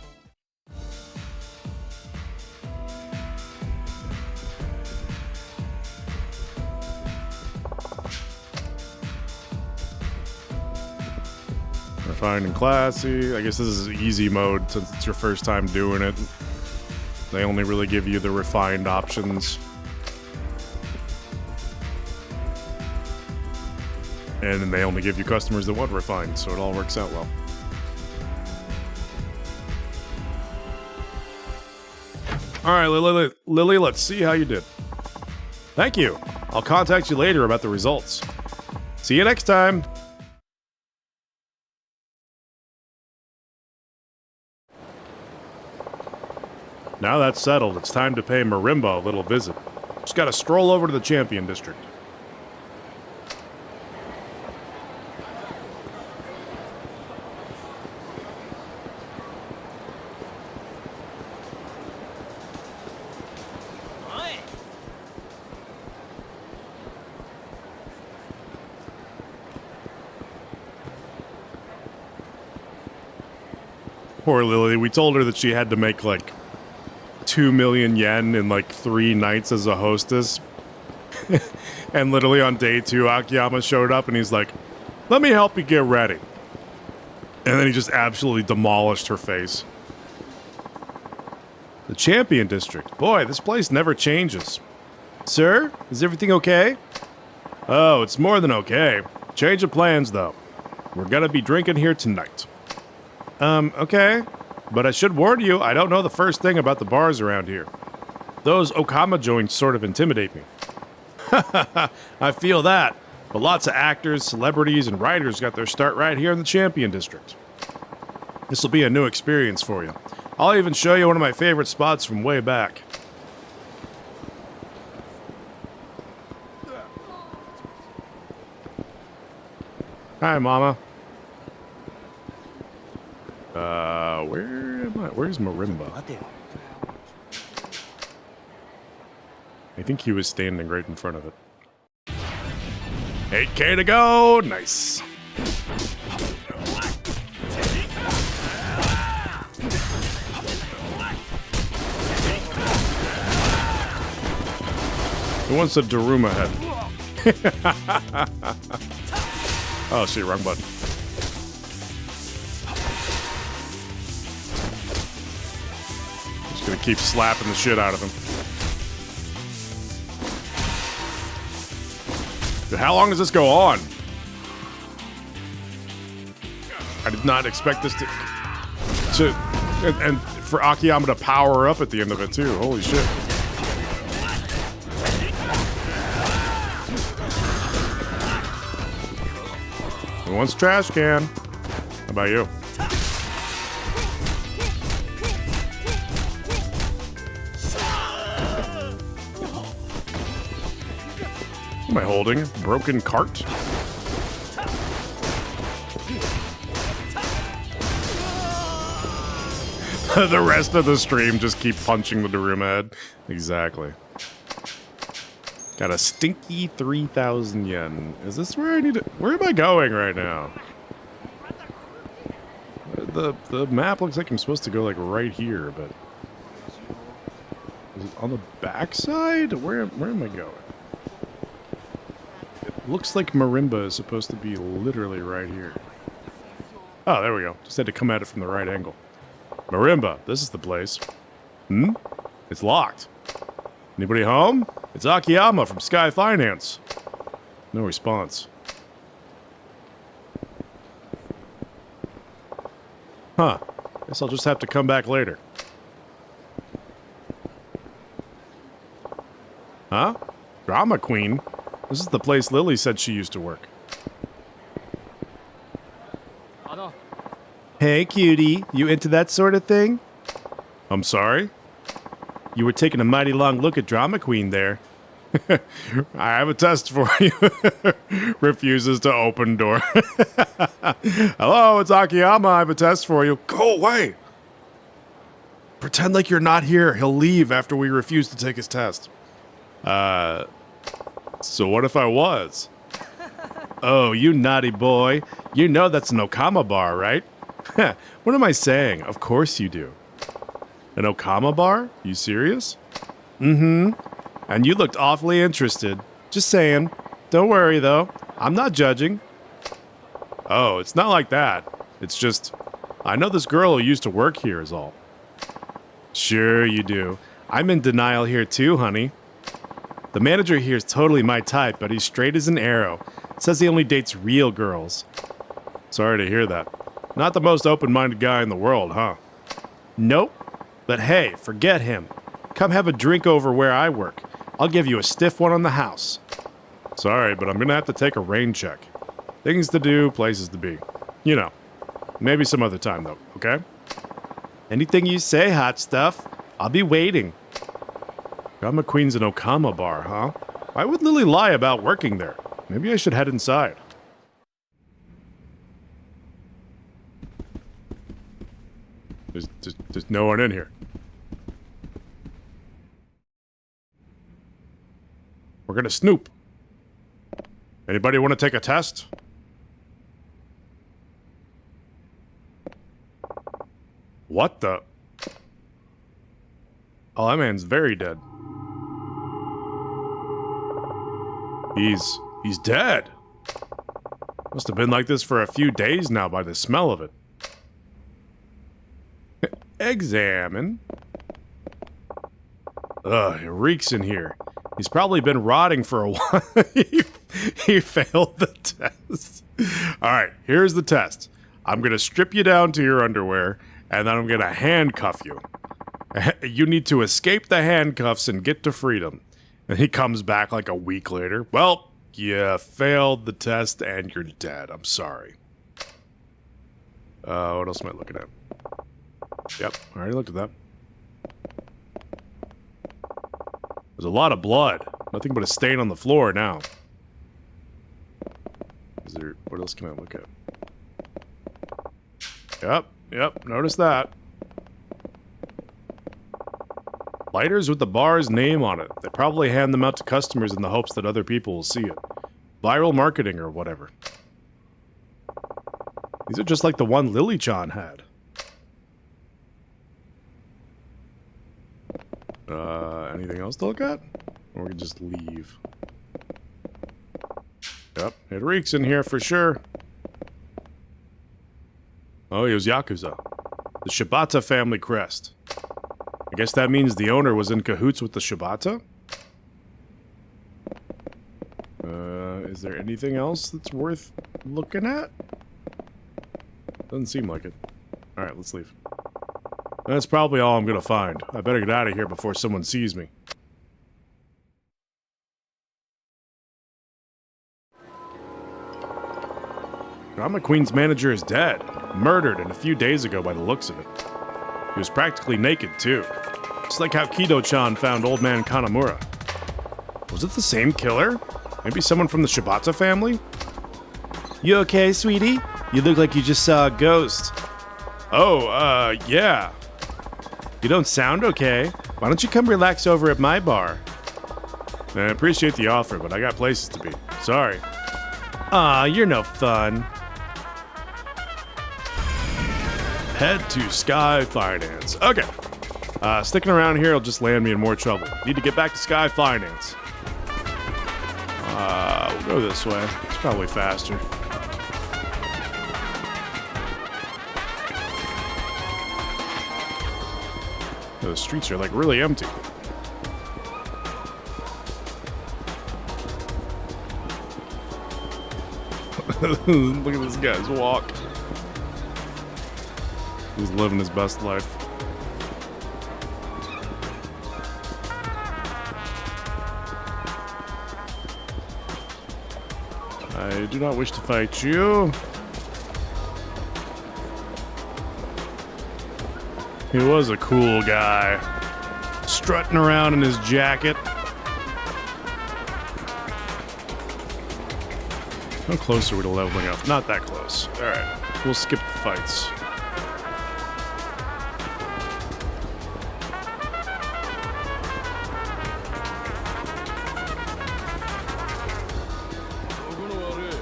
Refined and classy. I guess this is easy mode since it's your first time doing it. They only really give you the refined options. And then they only give you customers that want refined, so it all works out well. Alright, Lily, let's see how you did. Thank you. I'll contact you later about the results. See you next time. Now that's settled, it's time to pay Marimba a little visit. Just gotta stroll over to the Champion District. Poor Lily, we told her that she had to make like 2 million yen in like 3 nights as a hostess. And literally on day 2, Akiyama showed up and he's like, let me help you get ready. And then he just absolutely demolished her face. The Champion District. Boy, this place never changes. Sir, is everything okay? Oh, it's more than okay. Change of plans though. We're gonna be drinking here tonight. Okay. But I should warn you, I don't know the first thing about the bars around here. Those Okama joints sort of intimidate me. I feel that. But lots of actors, celebrities, and writers got their start right here in the Champion District. This will be a new experience for you. I'll even show you one of my favorite spots from way back. Hi, Mama. Where am I? Where's Marimba? I think he was standing right in front of it. 8K to go! Nice. Who wants a Daruma head? Oh, shit, wrong button. Just gonna keep slapping the shit out of him. Dude, how long does this go on? I did not expect this to and for Akiyama to power up at the end of it too. Holy shit. Who wants trash can? How about you? What am I holding? Broken cart? The rest of the stream just keep punching the Daruma head. Exactly. Got a stinky 3,000 yen. Is this where I need to... Where am I going right now? The map looks like I'm supposed to go like right here, but... Is it on the backside? Where am I going? It looks like Marimba is supposed to be literally right here. Oh, there we go. Just had to come at it from the right angle. Marimba, this is the place. Hmm? It's locked. Anybody home? It's Akiyama from Sky Finance. No response. Huh. Guess I'll just have to come back later. Huh? Drama Queen? This is the place Lily said she used to work. Hey, cutie. You into that sort of thing? I'm sorry? You were taking a mighty long look at Drama Queen there. I have a test for you. Refuses to open door. Hello, it's Akiyama. I have a test for you. Go away. Pretend like you're not here. He'll leave after we refuse to take his test. So what if I was? Oh, you naughty boy. You know that's an Okama bar, right? What am I saying? Of course you do. An Okama bar? You serious? Mm-hmm. And you looked awfully interested. Just saying. Don't worry, though. I'm not judging. Oh, it's not like that. It's just, I know this girl who used to work here is all. Sure you do. I'm in denial here too, honey. The manager here is totally my type, but he's straight as an arrow. Says he only dates real girls. Sorry to hear that. Not the most open-minded guy in the world, huh? Nope. But hey, forget him. Come have a drink over where I work. I'll give you a stiff one on the house. Sorry, but I'm gonna have to take a rain check. Things to do, places to be. You know. Maybe some other time, though, okay? Anything you say, hot stuff. I'll be waiting. Drama Queen's an Okama bar, huh? Why would Lily lie about working there? Maybe I should head inside. There's no one in here. We're gonna snoop. Anybody want to take a test? What the? Oh, that man's very dead. He's dead. Must have been like this for a few days now by the smell of it. Examine. Ugh, it reeks in here. He's probably been rotting for a while. He failed the test. Alright, here's the test. I'm gonna strip you down to your underwear, and then I'm gonna handcuff you. You need to escape the handcuffs and get to freedom. And he comes back like a week later. Well, you failed the test and you're dead. I'm sorry. What else am I looking at? Yep, I already looked at that. There's a lot of blood. Nothing but a stain on the floor now. Is there... What else can I look at? Yep, notice that. Lighters with the bar's name on it. They probably hand them out to customers in the hopes that other people will see it. Viral marketing or whatever. These are just like the one Lily-chan had. Anything else to look at? Or we can just leave. Yep, it reeks in here for sure. Oh, he was Yakuza. The Shibata family crest. I guess that means the owner was in cahoots with the Shibata? Is there anything else that's worth looking at? Doesn't seem like it. Alright, let's leave. That's probably all I'm gonna find. I better get out of here before someone sees me. Drama Queen's manager is dead. Murdered and a few days ago by the looks of it. He was practically naked, too. Just like how Kido-chan found old man Kanamura. Was it the same killer? Maybe someone from the Shibata family? You okay, sweetie? You look like you just saw a ghost. Oh, yeah. You don't sound okay. Why don't you come relax over at my bar? I appreciate the offer, but I got places to be. Sorry. Aw, you're no fun. Head to Sky Finance. Okay. Sticking around here will just land me in more trouble. Need to get back to Sky Finance. We'll go this way. It's probably faster. The streets are like really empty. Look at this guy's walk. He's living his best life. I do not wish to fight you. He was a cool guy. Strutting around in his jacket. How close are we to leveling up? Not that close. Alright, we'll skip the fights.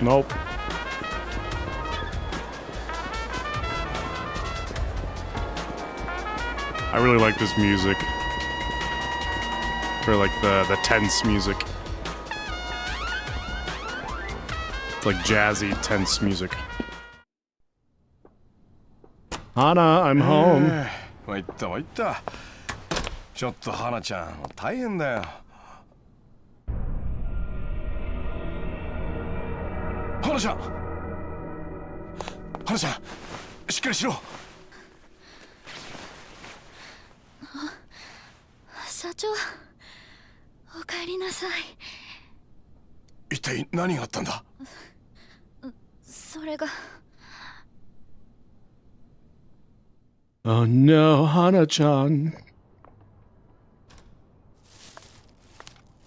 Nope. I really like this music. For like the tense music. It's like jazzy, tense music. Hana, I'm home. 参った参った。ちょっと花ちゃん大変だよ。花ちゃん、花ちゃん、しっかりしろ。社長、お帰りなさい。一体何があったんだ。それが。Oh no, Hana-chan.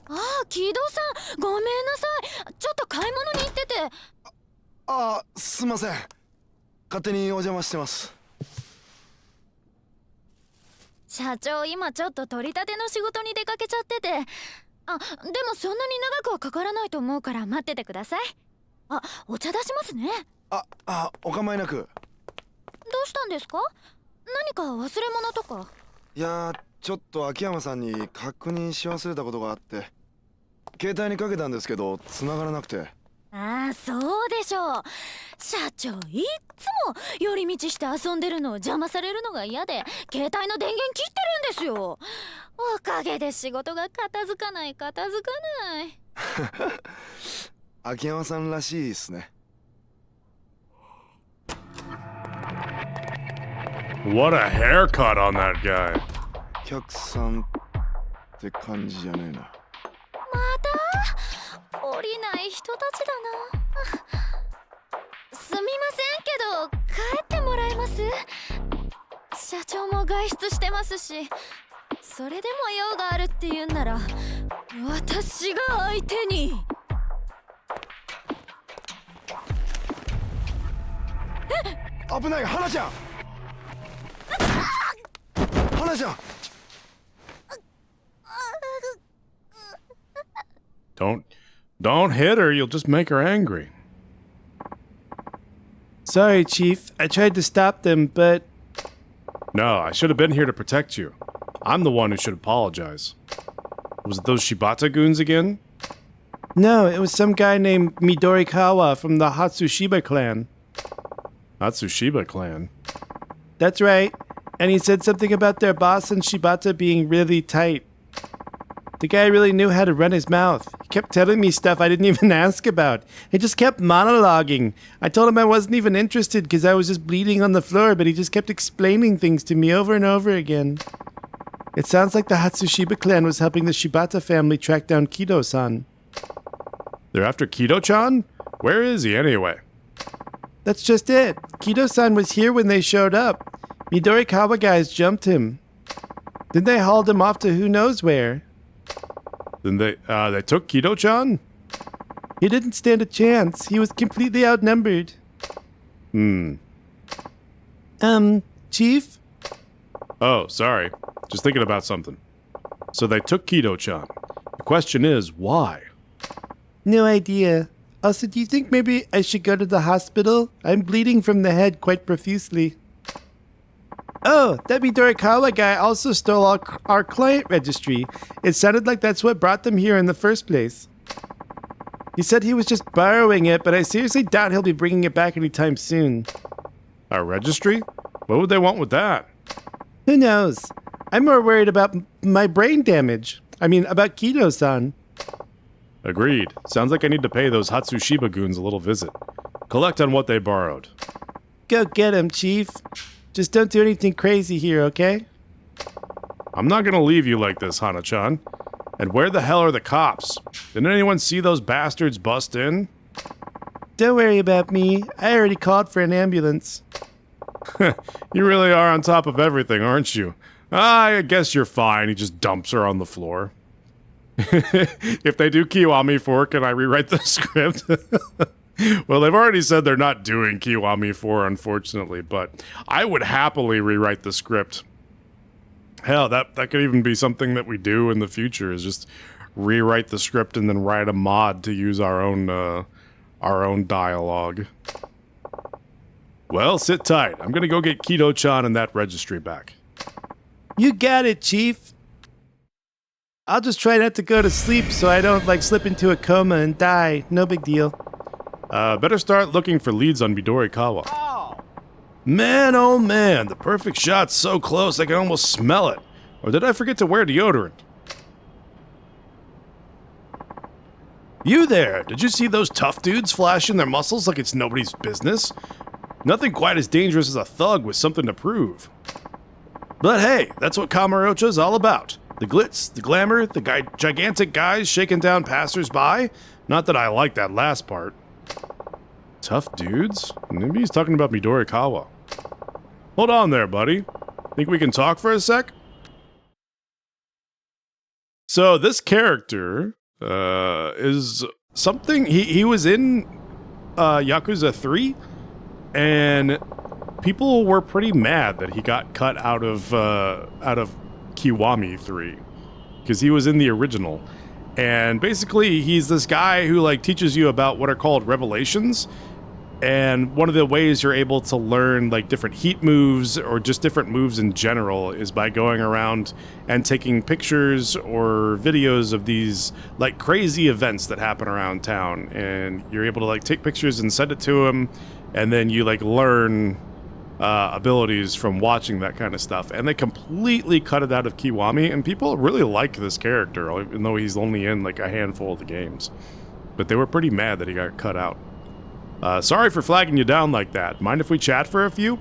ああ、木戸さん、ごめんなさい。ちょっと買い物に行ってて。すいません。勝手にお邪魔してます。社長、今ちょっと取り立ての仕事に出かけちゃってて。でもそんなに長くはかからないと思うから待っててください。お茶出しますね。お構いなく。どうしたんですか？何か忘れ物とか。いやちょっと秋山さんに確認し忘れたことがあって、携帯にかけたんですけど繋がらなくて。そうでしょう。社長いっつも寄り道して遊んでるのを邪魔されるのが嫌で携帯の電源切ってるんですよ。おかげで仕事が片付かない。秋山さんらしいですね。What a haircut on that guy. お客さんって感じじゃねえな。また降りない人たちだな。すみませんけど帰ってもらえます？社長も外出してますし、それでも用があるって言うんなら私が相手に。危ない、花ちゃん。花ちゃん。 Don't hit her, you'll just make her angry. Sorry, Chief. I tried to stop them, but No, I should have been here to protect you. I'm the one who should apologize. Was it those Shibata goons again? no, it was some guy named Midorikawa from the Hatsushiba clan. Hatsushiba clan. That's right. And he said something about their boss and Shibata being really tight. The guy really knew how to run his mouth. He kept telling me stuff I didn't even ask about. He just kept monologuing. I told him I wasn't even interested because I was just bleeding on the floor, but he just kept explaining things to me over and over again. It sounds like the Hatsushiba clan was helping the Shibata family track down Kido-san. They're after Kido-chan? Where is he anyway? That's just it. Kido-san was here when they showed up. Midorikawa guys jumped him. Then they hauled him off to who knows where. Then they took Kido-chan? He didn't stand a chance. He was completely outnumbered. Chief? Oh, sorry. Just thinking about something. So they took Kido-chan. The question is, why? No idea. Also, do you think maybe I should go to the hospital? I'm bleeding from the head quite profusely. Oh, that Midorikawa guy also stole our client registry. It sounded like that's what brought them here in the first place. He said he was just borrowing it, but I seriously doubt he'll be bringing it back anytime soon. Our registry? What would they want with that? Who knows? I'm more worried about my brain damage. I mean, about Kido-san. Agreed. Sounds like I need to pay those Hatsushiba goons a little visit. Collect on what they borrowed. Go get him, Chief. Just don't do anything crazy here, okay? I'm not gonna leave you like this, Hana-chan. And where the hell are the cops? Didn't anyone see those bastards bust in? Don't worry about me. I already called for an ambulance. You really are on top of everything, aren't you? I guess you're fine. He just dumps her on the floor. If they do Kiwami 4, can I rewrite the script? Well, they've already said they're not doing Kiwami 4, unfortunately, but I would happily rewrite the script. Hell, that could even be something that we do in the future, is just rewrite the script and then write a mod to use our own dialogue. Well, sit tight. I'm gonna go get Kido-chan and that registry back. You got it, Chief. I'll just try not to go to sleep so I don't, slip into a coma and die. No big deal. Better start looking for leads on Midorikawa. Oh. Man, oh man, the perfect shot's so close I can almost smell it. Or did I forget to wear deodorant? You there, did you see those tough dudes flashing their muscles like it's nobody's business? Nothing quite as dangerous as a thug with something to prove. But hey, that's what Kamurocho's all about. The glitz, the glamour, the gigantic guys shaking down passers-by. Not that I like that last part. Tough dudes? Maybe he's talking about Midorikawa. Hold on there, buddy. Think we can talk for a sec? So this character is something... He was in Yakuza 3, and people were pretty mad that he got cut out of Kiwami 3, because he was in the original. And basically, he's this guy who teaches you about what are called revelations. And one of the ways you're able to learn different heat moves or just different moves in general is by going around and taking pictures or videos of these crazy events that happen around town. And you're able to take pictures and send it to him, and then you learn abilities from watching that kind of stuff. And they completely cut it out of Kiwami, and people really like this character, even though he's only in a handful of the games. But they were pretty mad that he got cut out. Sorry for flagging you down like that. Mind if we chat for a few?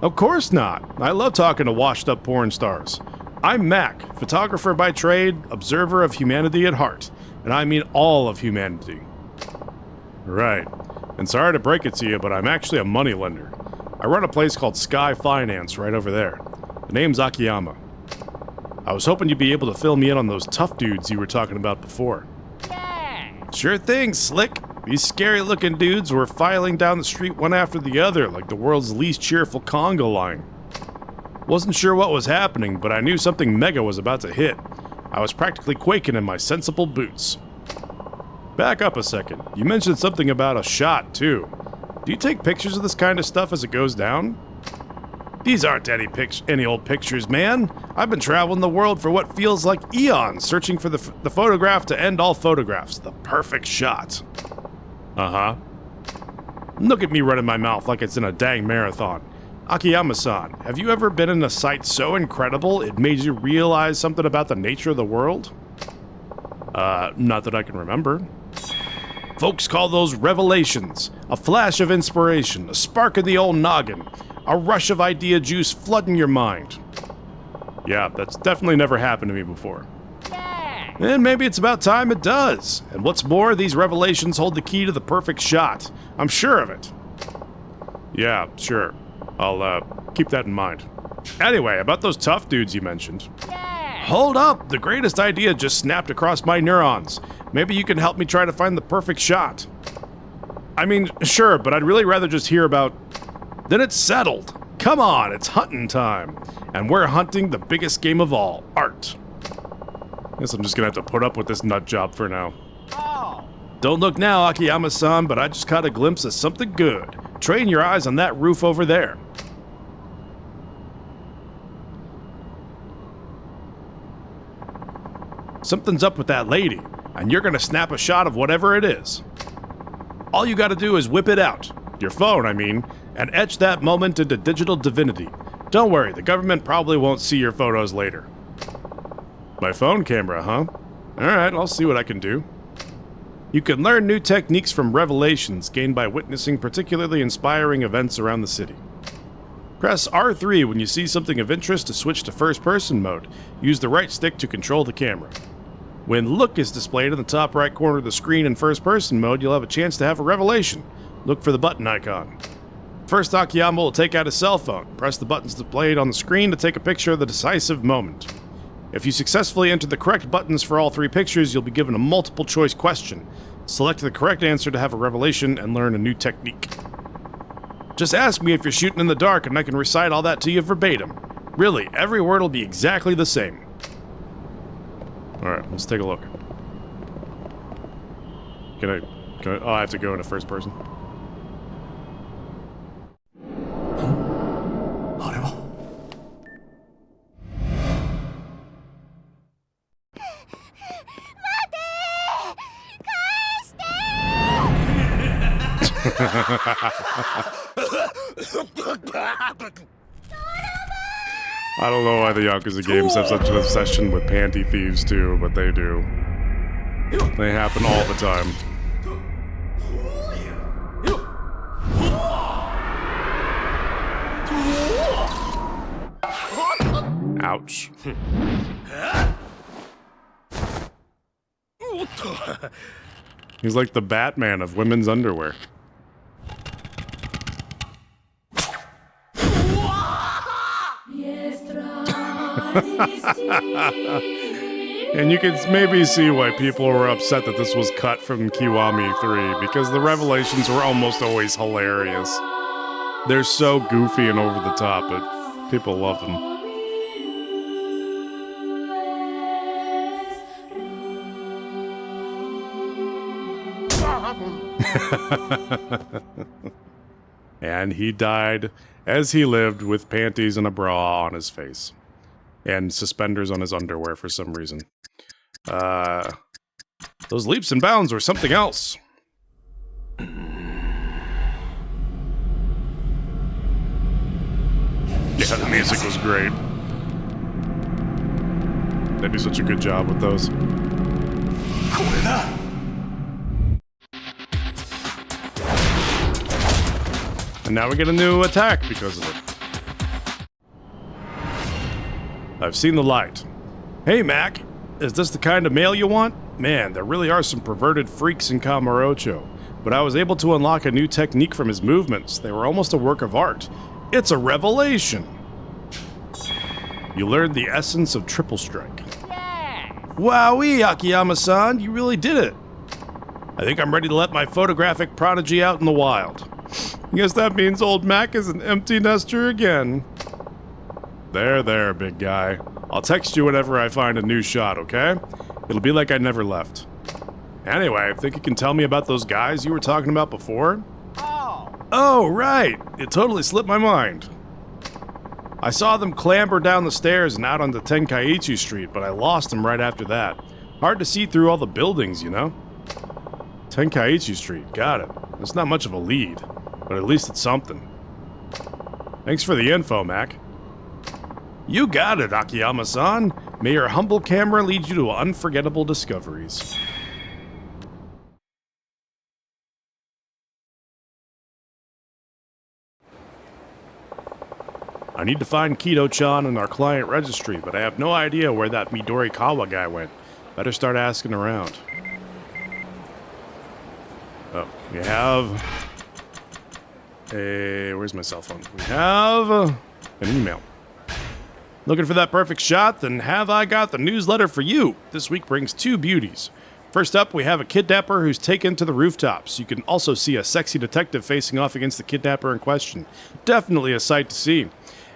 Of course not. I love talking to washed up porn stars. I'm Mac, photographer by trade, observer of humanity at heart. And I mean all of humanity. Right. And sorry to break it to you, but I'm actually a moneylender. I run a place called Sky Finance right over there. The name's Akiyama. I was hoping you'd be able to fill me in on those tough dudes you were talking about before. Sure thing, Slick. These scary-looking dudes were filing down the street one after the other like the world's least cheerful conga line. Wasn't sure what was happening, but I knew something mega was about to hit. I was practically quaking in my sensible boots. Back up a second. You mentioned something about a shot, too. Do you take pictures of this kind of stuff as it goes down? These aren't any old pictures, man. I've been traveling the world for what feels like eons, searching for the photograph to end all photographs. The perfect shot. Uh-huh. Look at me running my mouth like it's in a dang marathon. Akiyama-san, have you ever been in a sight so incredible it made you realize something about the nature of the world? Not that I can remember. Folks call those revelations. A flash of inspiration, a spark in the old noggin, a rush of idea juice flooding your mind. Yeah, that's definitely never happened to me before. And maybe it's about time it does. And what's more, these revelations hold the key to the perfect shot. I'm sure of it. Yeah, sure. I'll keep that in mind. Anyway, about those tough dudes you mentioned. Hold up! The greatest idea just snapped across my neurons. Maybe you can help me try to find the perfect shot. I mean, sure, but I'd really rather just hear about... Then it's settled. Come on, it's hunting time. And we're hunting the biggest game of all, art. Guess I'm just gonna have to put up with this nut job for now. Don't look now, Akiyama-san, but I just caught a glimpse of something good. Train your eyes on that roof over there. Something's up with that lady, and you're gonna snap a shot of whatever it is. All you gotta do is whip it out, your phone, I mean, and etch that moment into digital divinity. Don't worry, the government probably won't see your photos later. My phone camera, huh? Alright, I'll see what I can do. You can learn new techniques from revelations gained by witnessing particularly inspiring events around the city. Press R3 when you see something of interest to switch to first-person mode. Use the right stick to control the camera. When look is displayed in the top right corner of the screen in first-person mode, you'll have a chance to have a revelation. Look for the button icon. First, Akiyama will take out his cell phone. Press the buttons displayed on the screen to take a picture of the decisive moment. If you successfully enter the correct buttons for all three pictures, you'll be given a multiple-choice question. Select the correct answer to have a revelation and learn a new technique. Just ask me if you're shooting in the dark and I can recite all that to you verbatim. Really, every word will be exactly the same. Alright, let's take a look. Can I... Oh, I have to go into first person. I don't know why the Yakuza games have such an obsession with panty thieves too, but they do. They happen all the time. Ouch. He's like the Batman of women's underwear. And you can maybe see why people were upset that this was cut from Kiwami 3, because the revelations were almost always hilarious. They're so goofy and over the top, but people love them. And he died as he lived with panties and a bra on his face. And suspenders on his underwear for some reason. Those leaps and bounds were something else. Yeah, the music was great. They do such a good job with those. And now we get a new attack because of it. I've seen the light. Hey, Mac. Is this the kind of mail you want? Man, there really are some perverted freaks in Kamurocho. but I was able to unlock a new technique from his movements. They were almost a work of art. It's a revelation. You learned the essence of triple strike. Wowee, Akiyama-san, you really did it. I think I'm ready to let my photographic prodigy out in the wild. I guess that means old Mac is an empty nester again. There, big guy. I'll text you whenever I find a new shot, okay? It'll be like I never left. Anyway, think you can tell me about those guys you were talking about before? Oh, right. It totally slipped my mind. I saw them clamber down the stairs and out onto Tenkaichi Street, but I lost them right after that. Hard to see through all the buildings, you know? Tenkaichi Street, got it. It's not much of a lead, but at least it's something. Thanks for the info, Mac. You got it, Akiyama-san. May your humble camera lead you to unforgettable discoveries. I need to find Kido-chan in our client registry, but I have no idea where that Midorikawa guy went. Better start asking around. Oh, we have a... Where's my cell phone? We have an email. Looking for that perfect shot? Then have I got the newsletter for you. This week brings two beauties. First up, we have a kidnapper who's taken to the rooftops. You can also see a sexy detective facing off against the kidnapper in question. Definitely a sight to see.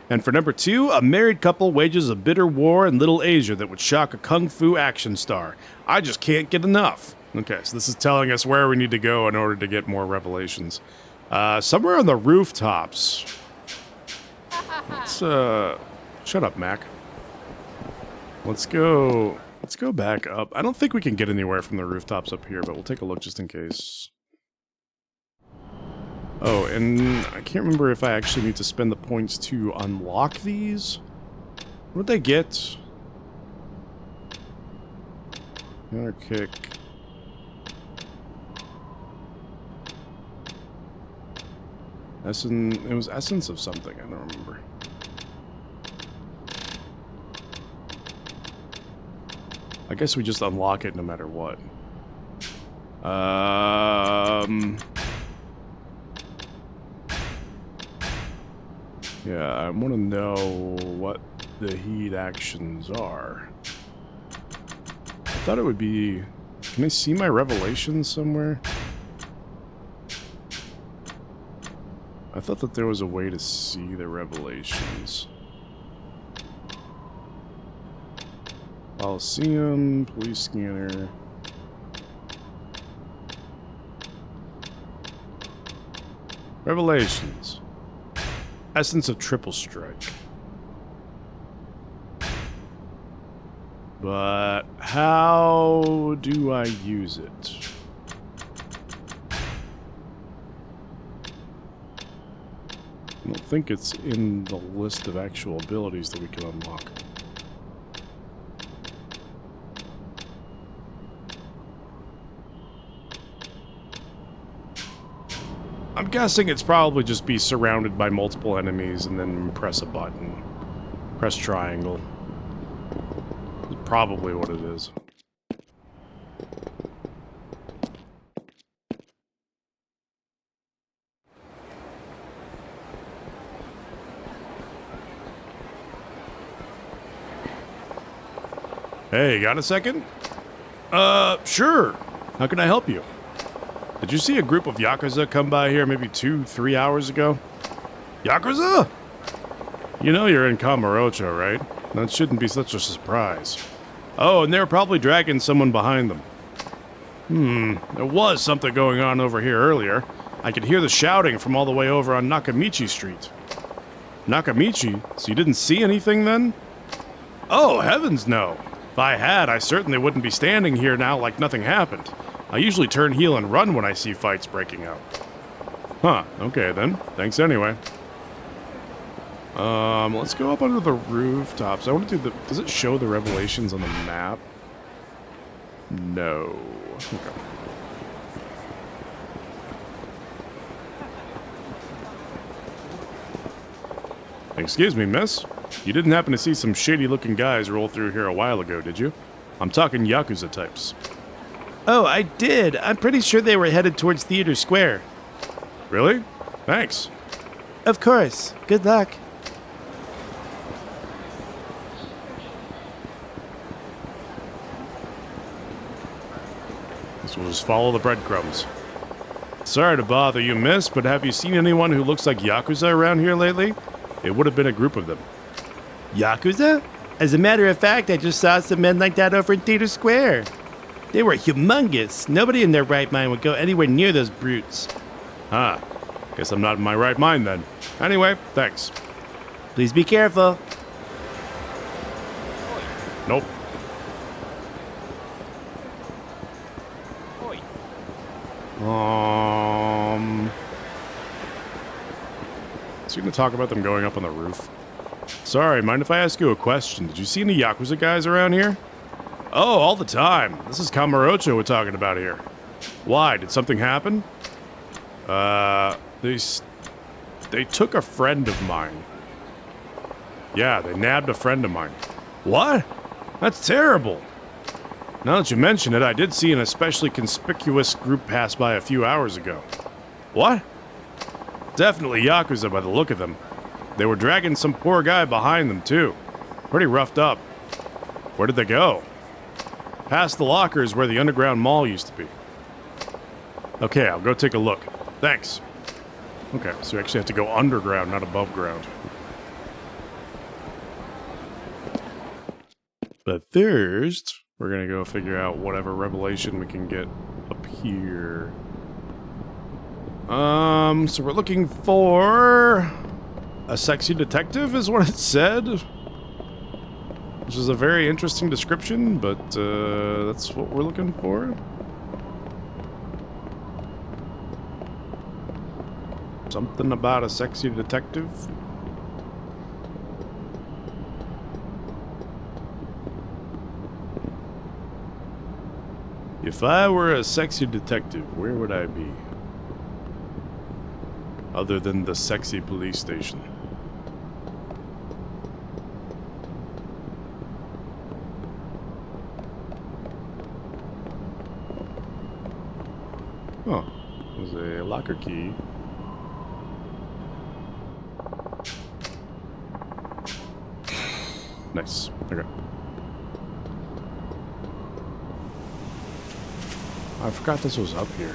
And for number two, a married couple wages a bitter war in Little Asia that would shock a kung fu action star. I just can't get enough. Okay, so this is telling us where we need to go in order to get more revelations. Somewhere on the rooftops. Let's, shut up, Mac. Let's go back up. I don't think we can get anywhere from the rooftops up here, but we'll take a look just in case. Oh, and I can't remember if I actually need to spend the points to unlock these. What would they get? Counter kick. It was essence of something, I don't remember. I guess we just unlock it no matter what. Yeah, I want to know what the heat actions are. I thought it would be... Can I see my revelations somewhere? I thought that there was a way to see the revelations. Coliseum, police scanner. Revelations. Essence of triple strike. But how do I use it? I don't think it's in the list of actual abilities that we can unlock. I'm guessing it's probably just be surrounded by multiple enemies and then press a button. Press triangle. That's probably what it is. Hey, got a second? Sure. How can I help you? Did you see a group of Yakuza come by here maybe 2-3 hours ago? Yakuza? You know you're in Kamurocho, right? That shouldn't be such a surprise. Oh, and they were probably dragging someone behind them. There was something going on over here earlier. I could hear the shouting from all the way over on Nakamichi Street. Nakamichi? So you didn't see anything then? Oh, heavens no. If I had, I certainly wouldn't be standing here now like nothing happened. I usually turn heel and run when I see fights breaking out. Huh, okay then. Thanks anyway. Let's go up under the rooftops. I want to do the... Does it show the revelations on the map? No. Okay. Excuse me, miss. You didn't happen to see some shady-looking guys roll through here a while ago, did you? I'm talking Yakuza types. Oh, I did. I'm pretty sure they were headed towards Theater Square. Really? Thanks. Of course. Good luck. Guess we'll just follow the breadcrumbs. Sorry to bother you, miss, but have you seen anyone who looks like Yakuza around here lately? It would have been a group of them. Yakuza? As a matter of fact, I just saw some men like that over in Theater Square. They were humongous. Nobody in their right mind would go anywhere near those brutes. Huh. Guess I'm not in my right mind then. Anyway, thanks. Please be careful. Nope. So you gonna talk about them going up on the roof? Sorry, mind if I ask you a question? Did you see any Yakuza guys around here? Oh, all the time. This is Kamurocho we're talking about here. Why? Did something happen? They took a friend of mine. Yeah, they nabbed a friend of mine. What? That's terrible. Now that you mention it, I did see an especially conspicuous group pass by a few hours ago. What? Definitely Yakuza by the look of them. They were dragging some poor guy behind them, too. Pretty roughed up. Where did they go? Past the lockers where the underground mall used to be. Okay, I'll go take a look. Thanks. Okay, so you actually have to go underground, not above ground. But first, we're gonna go figure out whatever revelation we can get up here. So we're looking for a sexy detective, is what it said. Which is a very interesting description, but that's what we're looking for. Something about a sexy detective. If I were a sexy detective, where would I be? Other than the sexy police station. Oh, there's a locker key. Nice. Okay. I forgot this was up here.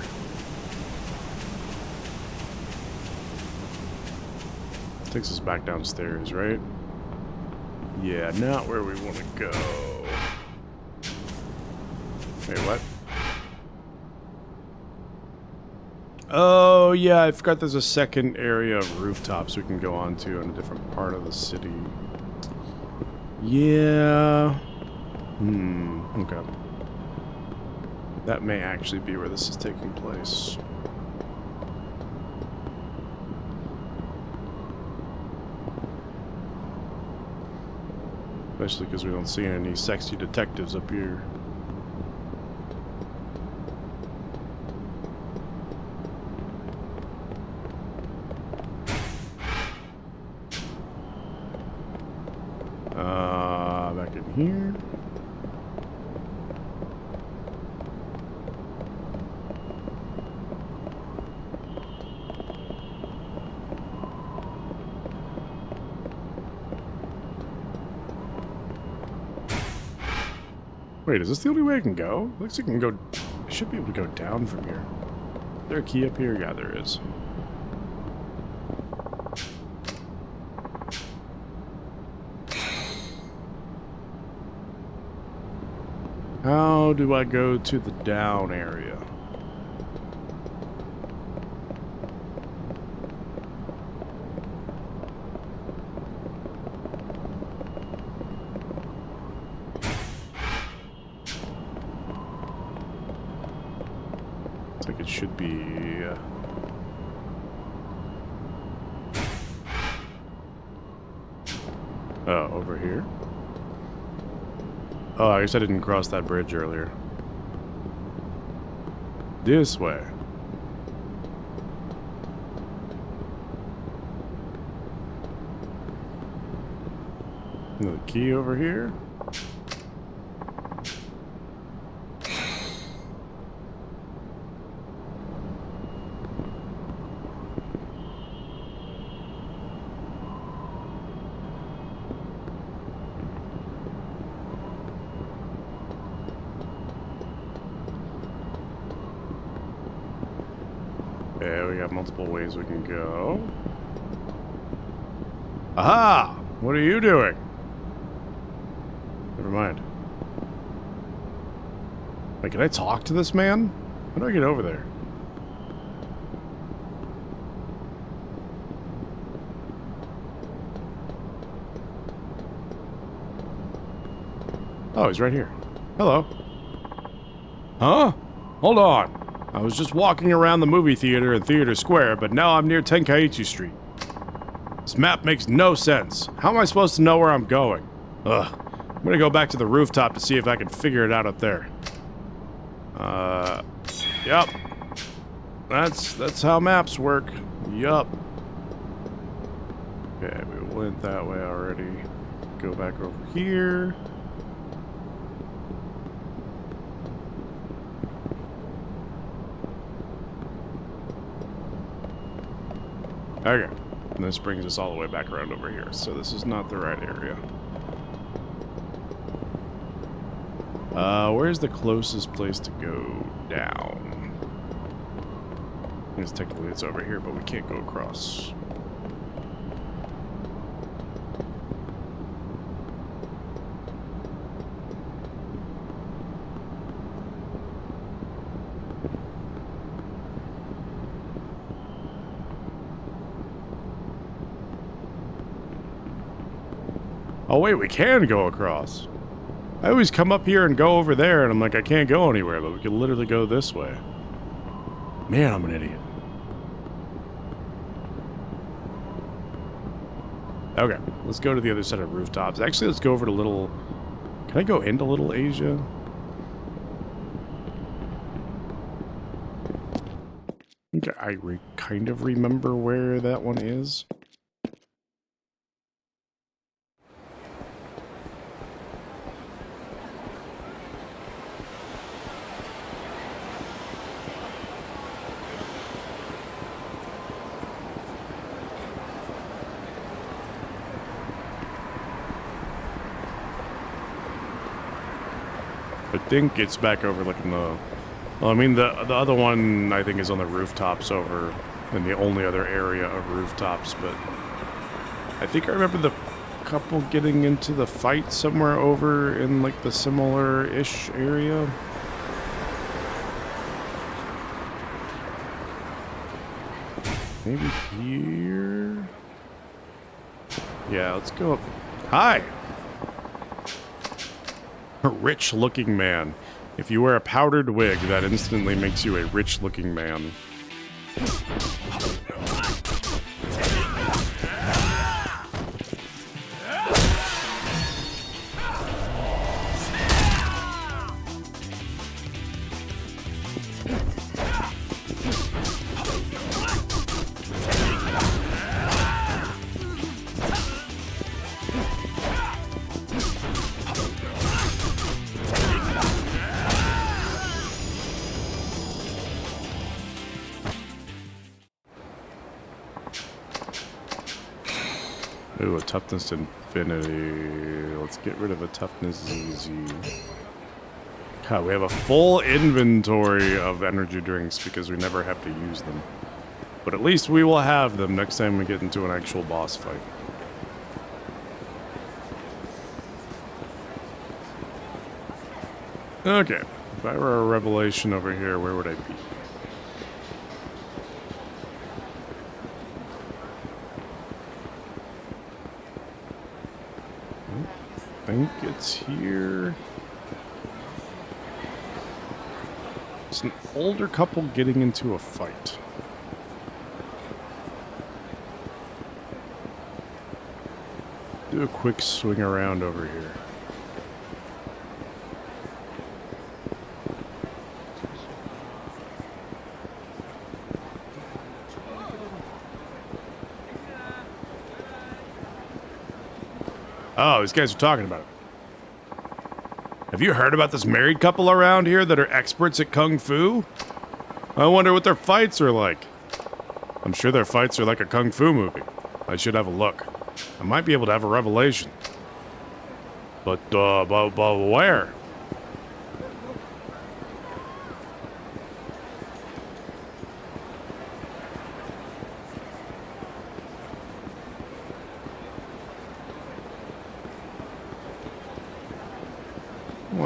Takes us back downstairs, right? Yeah, not where we want to go. Wait, what? Oh, yeah, I forgot there's a second area of rooftops we can go onto in a different part of the city. Yeah. Okay. That may actually be where this is taking place. Especially because we don't see any sexy detectives up here. Back in here. Wait, is this the only way I can go? Looks like I can go... I should be able to go down from here. Is there a key up here? Yeah, there is. How do I go to the down area? Looks like it should be... Oh, over here? Oh, I guess I didn't cross that bridge earlier. This way. Another key over here. Okay, we got multiple ways we can go. Aha! What are you doing? Never mind. Wait, can I talk to this man? How do I get over there? Oh, he's right here. Hello. Huh? Hold on. I was just walking around the movie theater in Theater Square, but now I'm near Tenkaichi Street. This map makes no sense. How am I supposed to know where I'm going? Ugh. I'm gonna go back to the rooftop to see if I can figure it out up there. Yep. That's how maps work. Yup. Okay, we went that way already. Go back over here. Okay, and this brings us all the way back around over here, so this is not the right area. Where's the closest place to go down? Because technically it's over here, but we can't go across. Oh wait, we can go across. I always come up here and go over there, and I'm like, I can't go anywhere, but we can literally go this way. Man, I'm an idiot. Okay, let's go to the other side of rooftops. Actually, let's go over to Little... Can I go into Little Asia? Okay, I kind of remember where that one is. I think it's back over like in the... Well, I mean, the other one, I think, is on the rooftops over in the only other area of rooftops, but... I think I remember the couple getting into the fight somewhere over in, like, the similar-ish area. Maybe here? Yeah, let's go up. Hi! A rich-looking man. If you wear a powdered wig, that instantly makes you a rich-looking man. Ooh, a toughness infinity. Let's get rid of a toughness ZZ. God, we have a full inventory of energy drinks because we never have to use them. But at least we will have them next time we get into an actual boss fight. Okay, if I were a revelation over here, where would I be? I think it's here. It's an older couple getting into a fight. Do a quick swing around over here. Oh, these guys are talking about it. Have you heard about this married couple around here that are experts at kung fu? I wonder what their fights are like. I'm sure their fights are like a kung fu movie. I should have a look. I might be able to have a revelation. But where?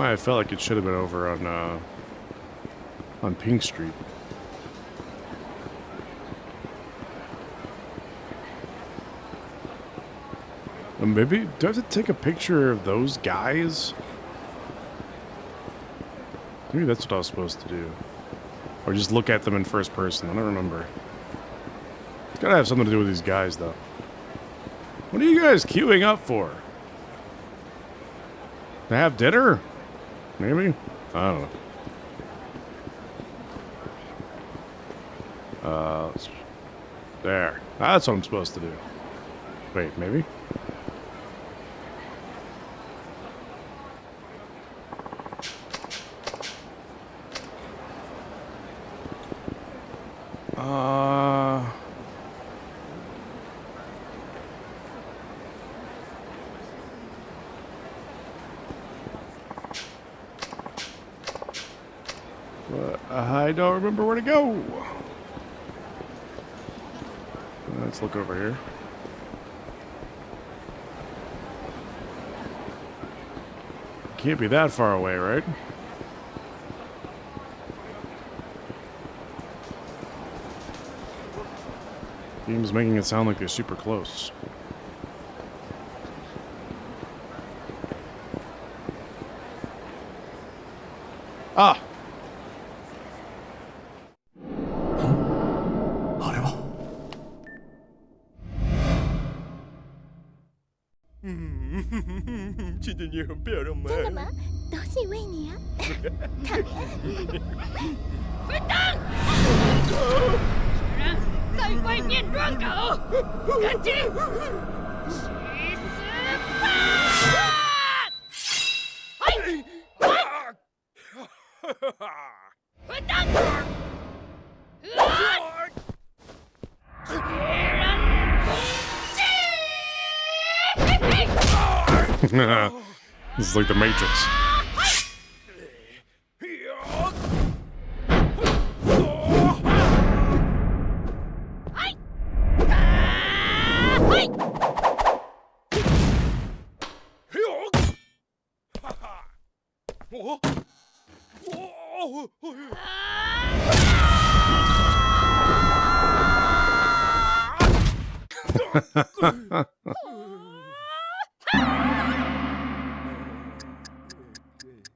why I felt like it should have been over on Pink Street. Maybe, do I have to take a picture of those guys? Maybe that's what I was supposed to do. Or just look at them in first person. I don't remember. It's gotta have something to do with these guys, though. What are you guys queuing up for? To have dinner? Maybe? I don't know. There. That's what I'm supposed to do. Wait, maybe? I don't remember where to go. Let's look over here. Can't be that far away, right? Game's making it sound like they're super close. Ah!真的吗？都是因为你啊！在外面乱搞，赶紧去死吧！混蛋！This is like the Matrix.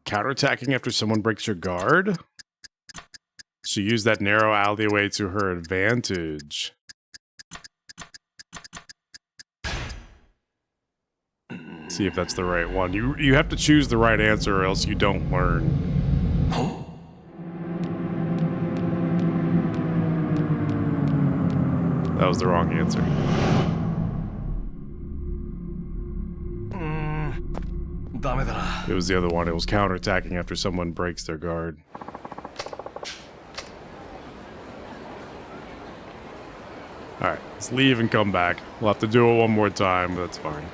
Counterattacking after someone breaks your guard? She used that narrow alleyway to her advantage. See if that's the right one. You have to choose the right answer or else you don't learn. That was the wrong answer. It was the other one. It was counterattacking after someone breaks their guard. Alright, let's leave and come back. We'll have to do it one more time, but that's fine.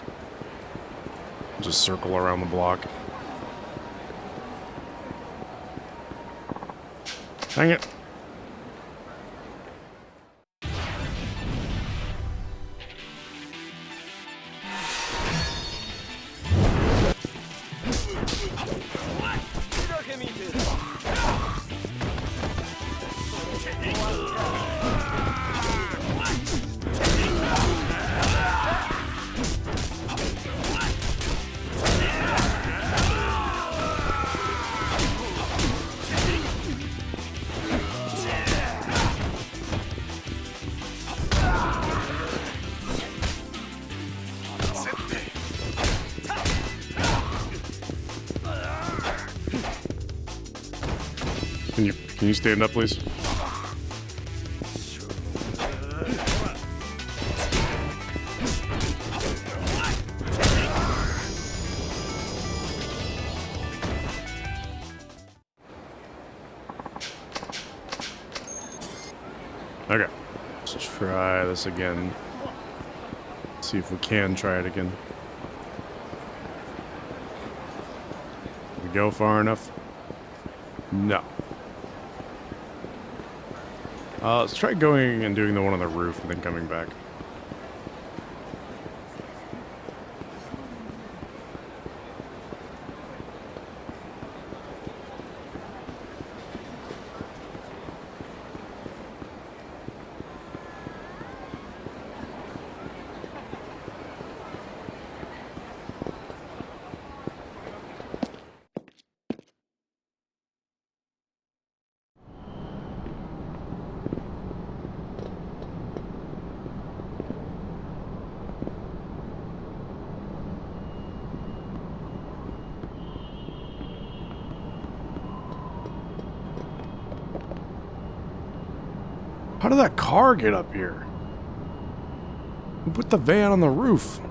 Just circle around the block. Dang it. Can you stand up, please? Okay, let's try this again. See if we can try it again. Did we go far enough? No. Let's try going and doing the one on the roof and then coming back. How did that car get up here? Who put the van on the roof?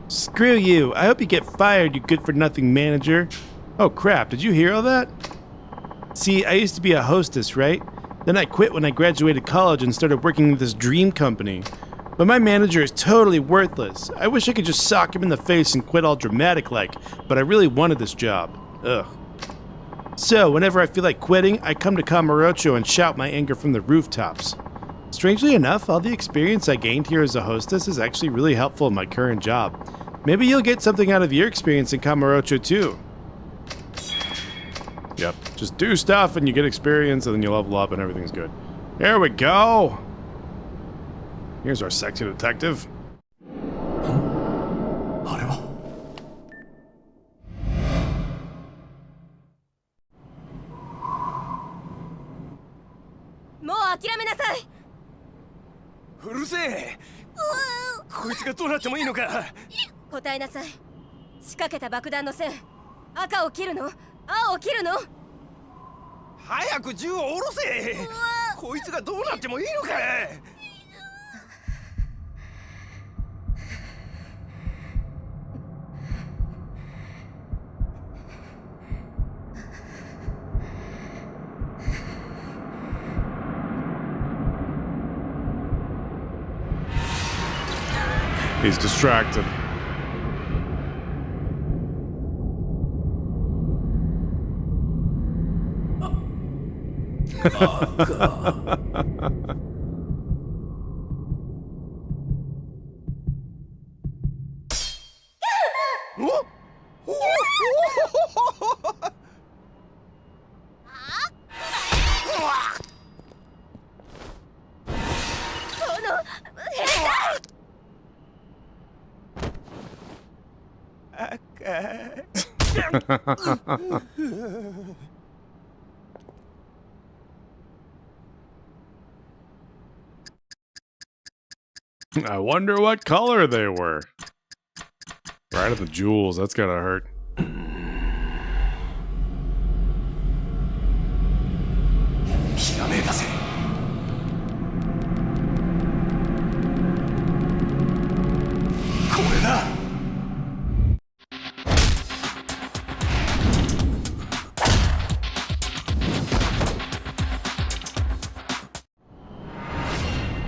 Screw you. I hope you get fired, you good-for-nothing manager. Oh crap, did you hear all that? See, I used to be a hostess, right? Then I quit when I graduated college and started working with this dream company. But my manager is totally worthless. I wish I could just sock him in the face and quit all dramatic-like, but I really wanted this job. Ugh. So, whenever I feel like quitting, I come to Kamurocho and shout my anger from the rooftops. Strangely enough, all the experience I gained here as a hostess is actually really helpful in my current job. Maybe you'll get something out of your experience in Kamurocho too. Yep, just do stuff and you get experience and then you level up and everything's good. Here we go! Here's our sexy detective. あれはもう諦めなさい。うるせえこいつがどうなってもいいのか答えなさい。仕掛けた爆弾の線、赤を切るの？青を切るの？早く銃を下ろせこいつがどうなってもいいのか He's distracted. I wonder what color they were. Right at the jewels, that's gotta hurt. ひらめいたぜこれだ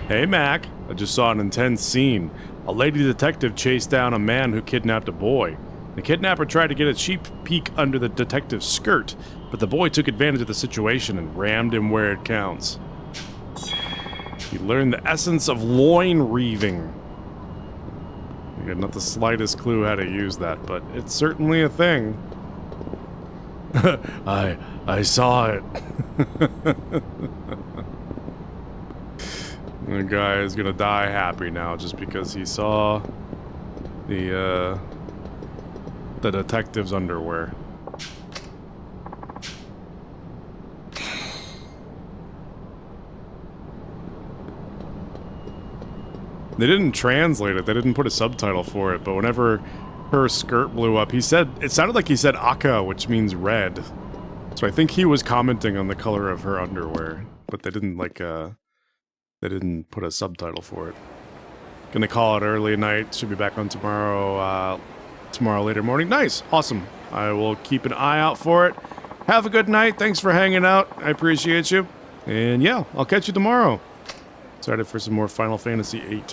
Hey Mac, I just saw an intense scene. A lady detective chased down a man who kidnapped a boy. The kidnapper tried to get a cheap peek under the detective's skirt, but the boy took advantage of the situation and rammed him where it counts. He learned the essence of loin reeving. I got not the slightest clue how to use that, but it's certainly a thing. I saw it. The guy is gonna die happy now just because he saw the detective's underwear. They didn't translate it, they didn't put a subtitle for it, but whenever her skirt blew up, it sounded like he said aka, which means red. So I think he was commenting on the color of her underwear, but they didn't they didn't put a subtitle for it. Gonna call it early night. Should be back on tomorrow later morning. Nice. Awesome. I will keep an eye out for it. Have a good night. Thanks for hanging out. I appreciate you. And yeah, I'll catch you tomorrow. Excited for some more Final Fantasy VIII.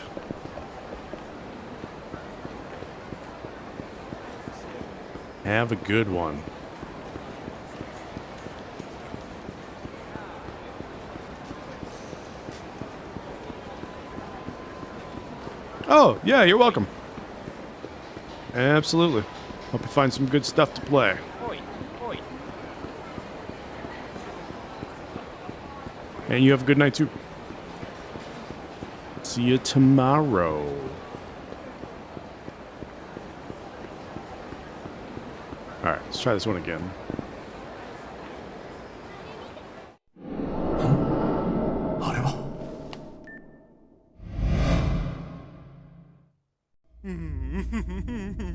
Have a good one. Oh, yeah, you're welcome. Absolutely. Hope you find some good stuff to play. And you have a good night, too. See you tomorrow. Alright, let's try this one again.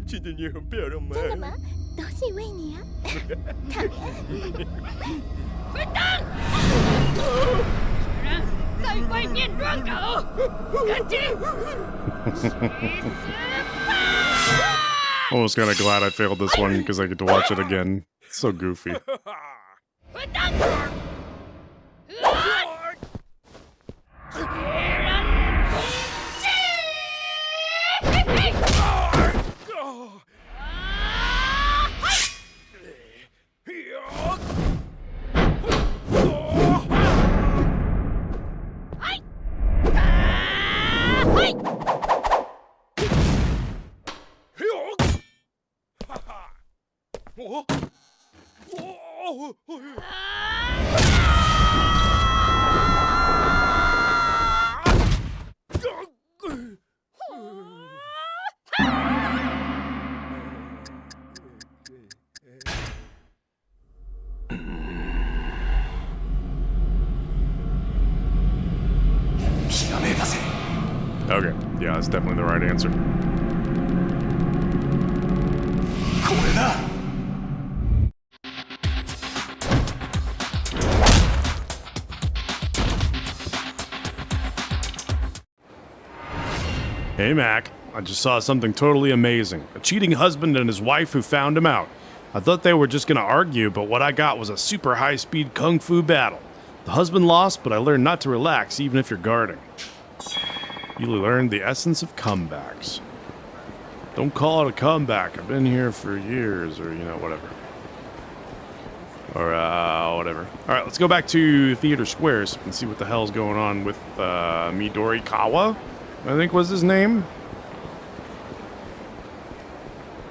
今天你很漂亮吗？真的吗？都是因为你啊！混蛋！人在外面乱搞，赶紧去死吧！ Almost kind of glad I failed this one because I get to watch it again. It's so goofy. 混蛋！别人同心！Okay, yeah, that's definitely the right answer. Hey Mac, I just saw something totally amazing. A cheating husband and his wife who found him out. I thought they were just gonna argue, but what I got was a super high-speed kung fu battle. The husband lost, but I learned not to relax even if you're guarding. You learned the essence of comebacks. Don't call it a comeback. I've been here for years, or, whatever. Or, whatever. Alright, let's go back to Theater Squares and see what the hell's going on with, Midori Kawa, I think was his name.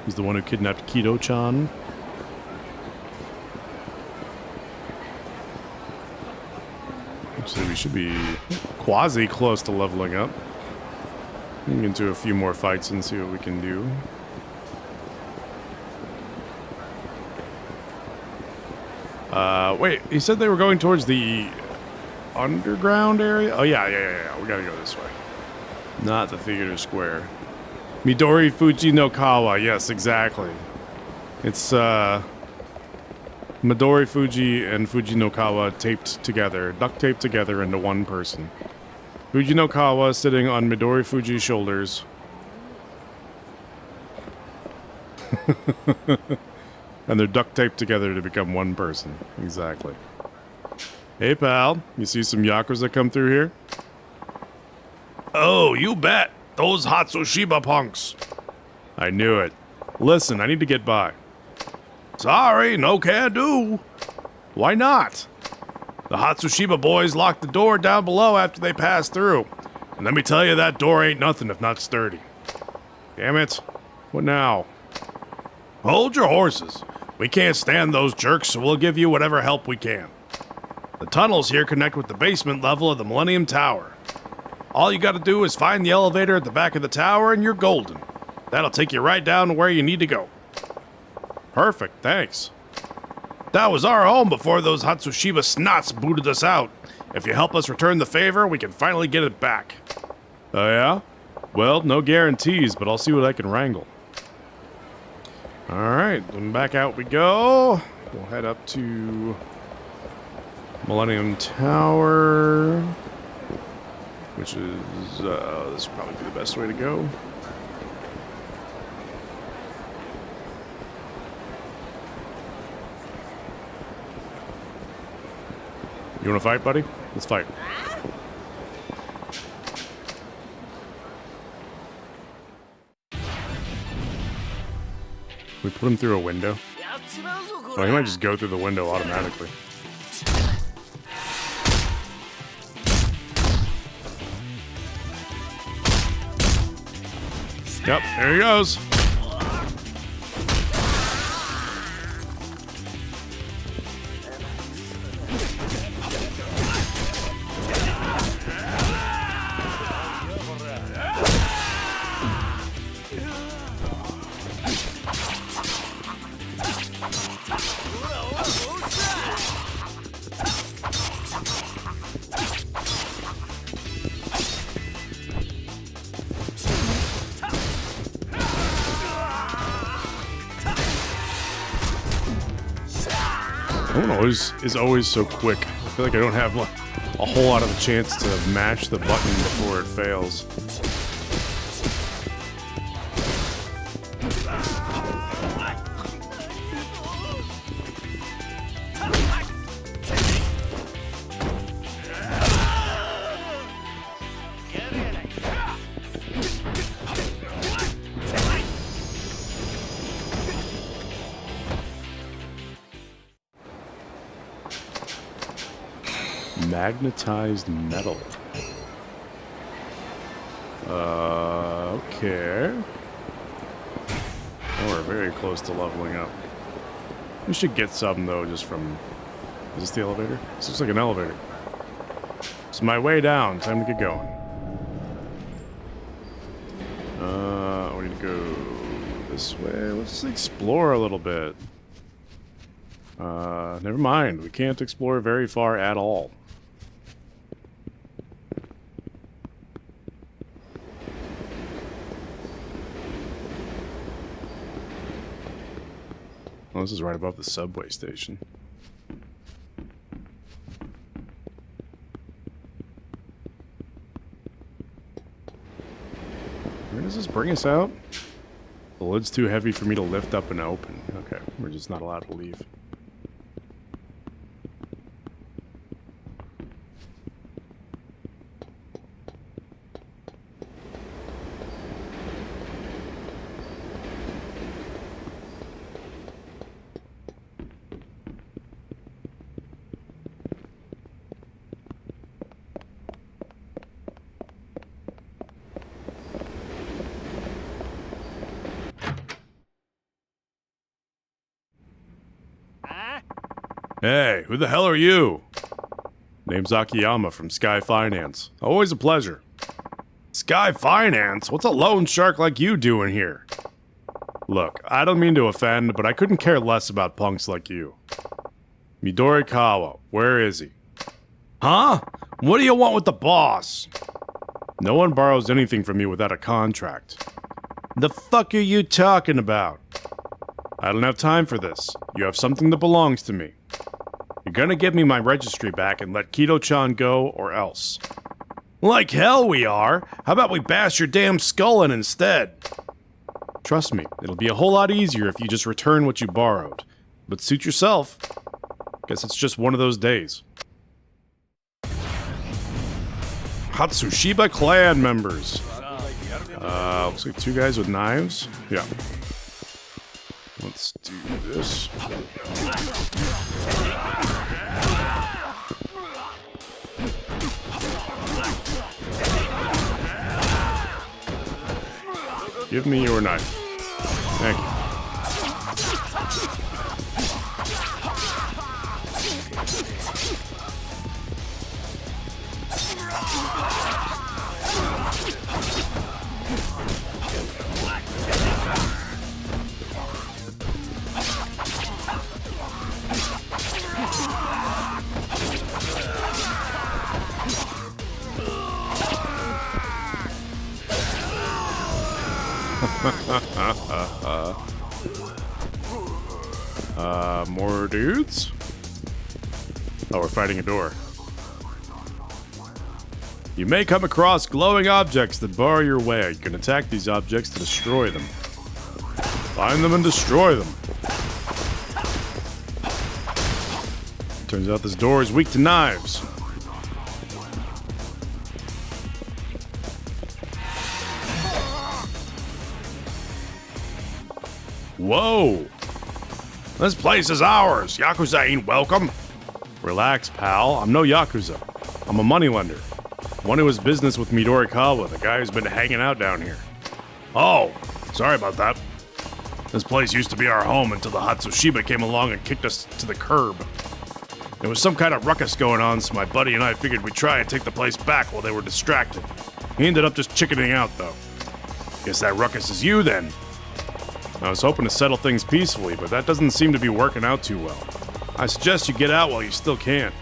He's the one who kidnapped Kido-chan. So we should be quasi close to leveling up. We can get into a few more fights and see what we can do. Wait, he said they were going towards the underground area? Oh, yeah. We gotta go this way. Not the Theater Square. Midori Fuji no Kawa, yes, exactly. It's, Midori Fuji and Fuji no Kawa taped together, duct taped together into one person. Fuji no Kawa sitting on Midori Fuji's shoulders. And they're duct taped together to become one person. Exactly. Hey pal, you see some Yakuza come through here? Oh, you bet! Those Hatsushiba punks! I knew it. Listen, I need to get by. Sorry, no can do. Why not? The Hatsushiba boys locked the door down below after they passed through. And let me tell you, that door ain't nothing if not sturdy. Damn it. What now? Hold your horses. We can't stand those jerks, so we'll give you whatever help we can. The tunnels here connect with the basement level of the Millennium Tower. All you gotta do is find the elevator at the back of the tower and you're golden. That'll take you right down to where you need to go. Perfect, thanks. That was our home before those Hatsushiba snots booted us out. If you help us return the favor, we can finally get it back. Oh yeah? Well, no guarantees, but I'll see what I can wrangle. Alright, then back out we go. We'll head up to Millennium Tower, which is, this will probably be the best way to go. You wanna fight, buddy? Let's fight. We put him through a window? Oh, he might just go through the window automatically. Yep, there he goes. That one is always so quick. I feel like I don't have a whole lot of a chance to mash the button before it fails. Magnetized metal. Okay. Oh, we're very close to leveling up. We should get some, though, just from... Is this the elevator? This looks like an elevator. It's my way down. Time to get going. We need to go this way. Let's explore a little bit. Never mind. We can't explore very far at all. Oh, this is right above the subway station. Where does this bring us out? The lid's too heavy for me to lift up and open. Okay, we're just not allowed to leave. Hey, who the hell are you? Name's Akiyama from Sky Finance. Always a pleasure. Sky Finance? What's a loan shark like you doing here? Look, I don't mean to offend, but I couldn't care less about punks like you. Midorikawa, where is he? Huh? What do you want with the boss? No one borrows anything from me without a contract. The fuck are you talking about? I don't have time for this. You have something that belongs to me. You're gonna give me my registry back and let Kido-chan go, or else. Like hell we are! How about we bash your damn skull in instead? Trust me, it'll be a whole lot easier if you just return what you borrowed. But suit yourself. Guess it's just one of those days. Hatsushiba clan members. Looks like two guys with knives. Yeah. Let's do this. Give me your knife. Thank you. More dudes? Oh, we're fighting a door. You may come across glowing objects that bar your way. You can attack these objects to destroy them. Find them and destroy them. Turns out this door is weak to knives. Whoa! This place is ours. Yakuza ain't welcome. Relax, pal. I'm no Yakuza. I'm a moneylender. One who has business with Midorikawa, the guy who's been hanging out down here. Oh, sorry about that. This place used to be our home until the Hatsushiba came along and kicked us to the curb. There was some kind of ruckus going on, so my buddy and I figured we'd try and take the place back while they were distracted. He ended up just chickening out, though. Guess that ruckus is you, then. I was hoping to settle things peacefully, but that doesn't seem to be working out too well. I suggest you get out while you still can.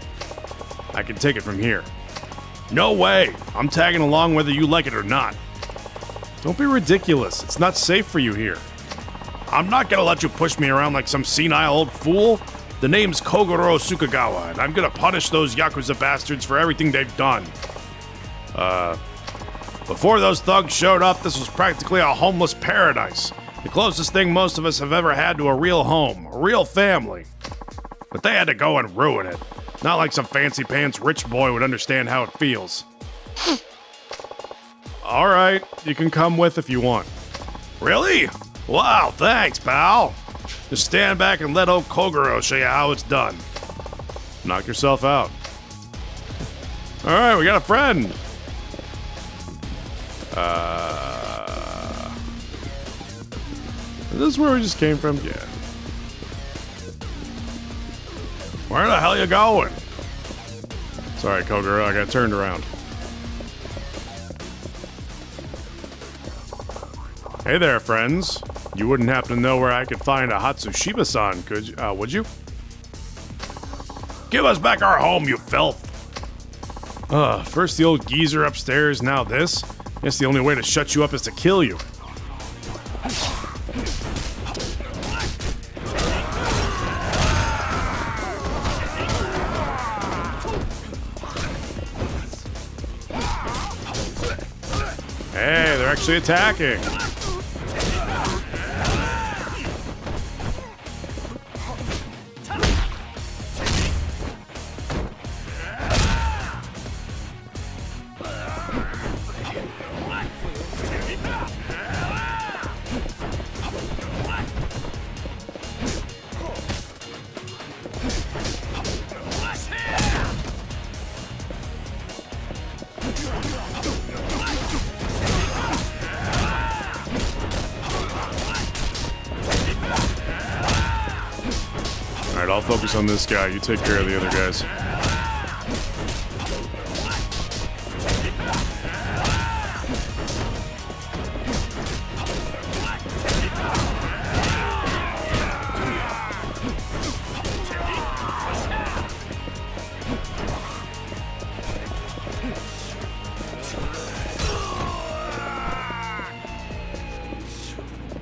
I can take it from here. No way! I'm tagging along whether you like it or not. Don't be ridiculous. It's not safe for you here. I'm not gonna let you push me around like some senile old fool. The name's Kogoro Sukagawa, and I'm gonna punish those Yakuza bastards for everything they've done. Before those thugs showed up, this was practically a homeless paradise. The closest thing most of us have ever had to a real home, a real family. But they had to go and ruin it. Not like some fancy pants rich boy would understand how it feels. All right, you can come with if you want. Really? Wow, thanks, pal. Just stand back and let old Kogoro show you how it's done. Knock yourself out. All right, we got a friend. Is this where we just came from? Yeah. Where the hell you going? Sorry, Kogoro, I got turned around. Hey there, friends. You wouldn't happen to know where I could find a Hatsushiba-san, could you? Would you? Give us back our home, you filth! First the old geezer upstairs, now this. Guess the only way to shut you up is to kill you. Hey, they're actually attacking. Alright, I'll focus on this guy. You take care of the other guys.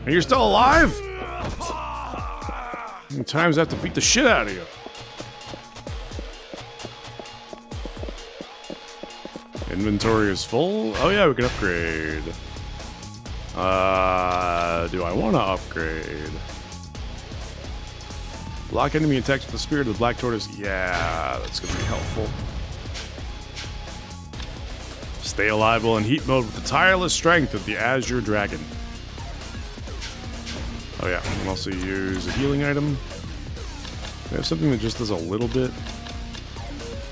And you're still alive? How many times I have to beat the shit out of you? Inventory is full. Oh yeah, we can upgrade. Do I want to upgrade? Block enemy attacks with the spirit of the black tortoise. Yeah, that's gonna be helpful. Stay alive while in heat mode with the tireless strength of the Azure Dragon. Oh yeah, I can also use a healing item. We have something that just does a little bit.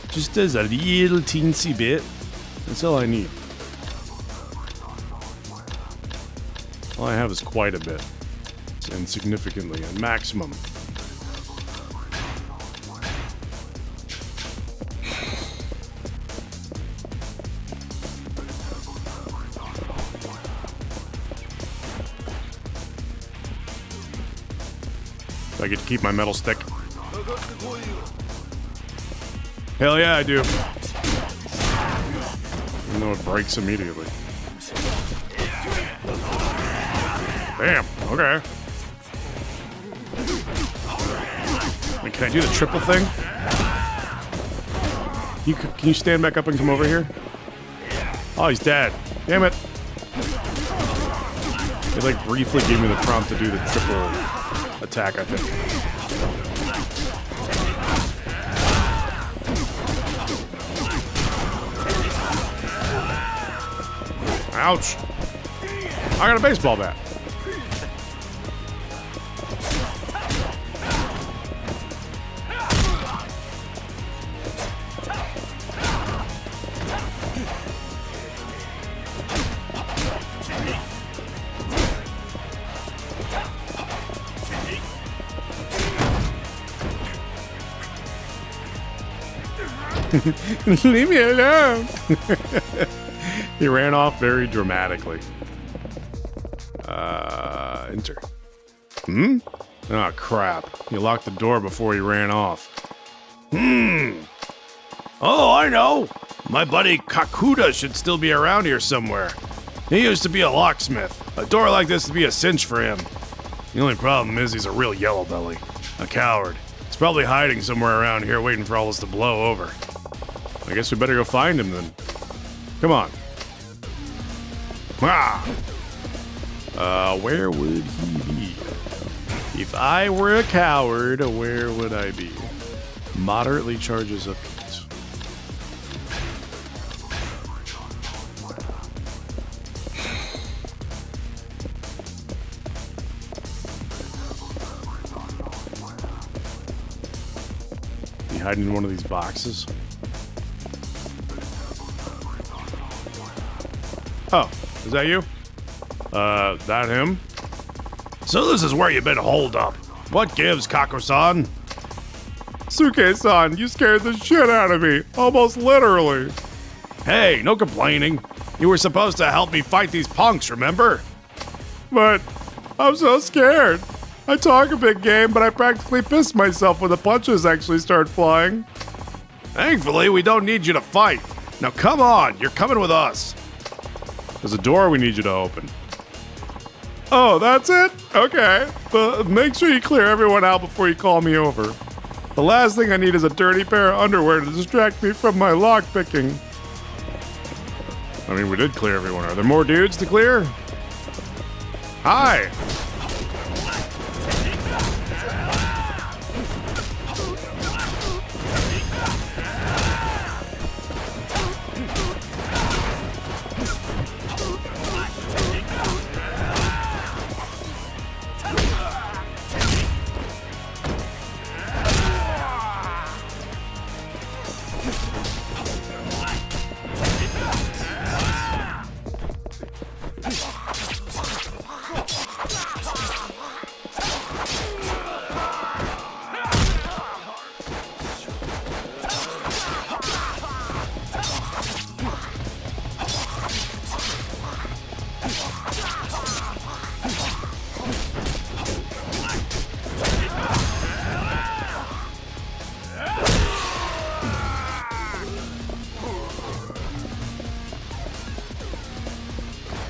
Just does a little teensy bit. That's all I need. All I have is quite a bit. And significantly, a maximum. I get to keep my metal stick. Hell yeah, I do. Even though it breaks immediately. Damn, okay. Wait, can I do the triple thing? Can you stand back up and come over here? Oh, he's dead. Damn it. It like briefly gave me the prompt to do the triple attack, I think. Ouch. I got a baseball bat. Leave me alone. He ran off very dramatically. Enter. Oh, crap. You locked the door before he ran off. Oh, I know. My buddy Kakuda should still be around here somewhere. He used to be a locksmith. A door like this would be a cinch for him. The only problem is he's a real yellow belly. A coward. It's probably hiding somewhere around here waiting for all this to blow over. I guess we better go find him then. Come on. Ah! Where would he be? If I were a coward, where would I be? Moderately charges up. He hiding in one of these boxes? Oh, is that you? That him? So this is where you've been holed up. What gives, Kako-san? Suke-san, you scared the shit out of me. Almost literally. Hey, no complaining. You were supposed to help me fight these punks, remember? But I'm so scared. I talk a big game, but I practically pissed myself when the punches actually start flying. Thankfully, we don't need you to fight. Now come on, you're coming with us. There's a door we need you to open. Oh, that's it? Okay. But make sure you clear everyone out before you call me over. The last thing I need is a dirty pair of underwear to distract me from my lockpicking. I mean, we did clear everyone. Are there more dudes to clear? Hi!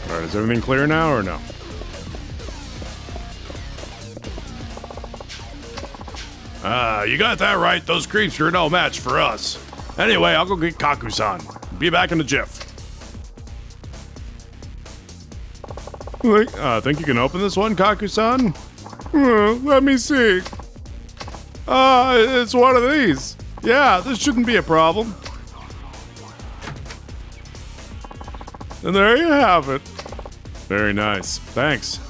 Alright, is everything clear now or no? You got that right. Those creeps are no match for us. Anyway, I'll go get Kaku-san. Be back in a jiff. Think you can open this one, Kaku-san? Let me see. It's one of these. Yeah, this shouldn't be a problem. And there you have it. Very nice. Thanks.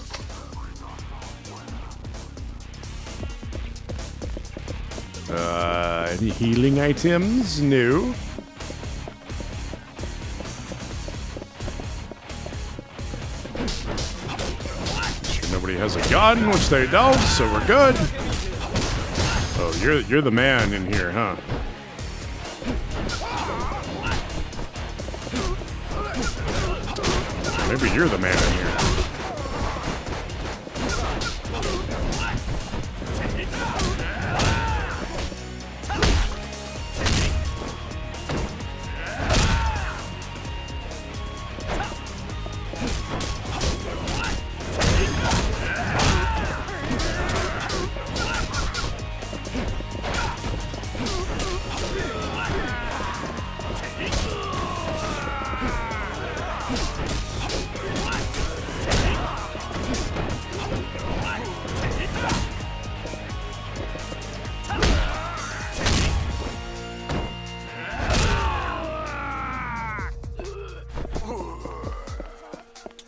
Any healing items? No. Sure nobody has a gun, which they don't, so we're good. Oh, you're the man in here, huh? Maybe you're the man in here.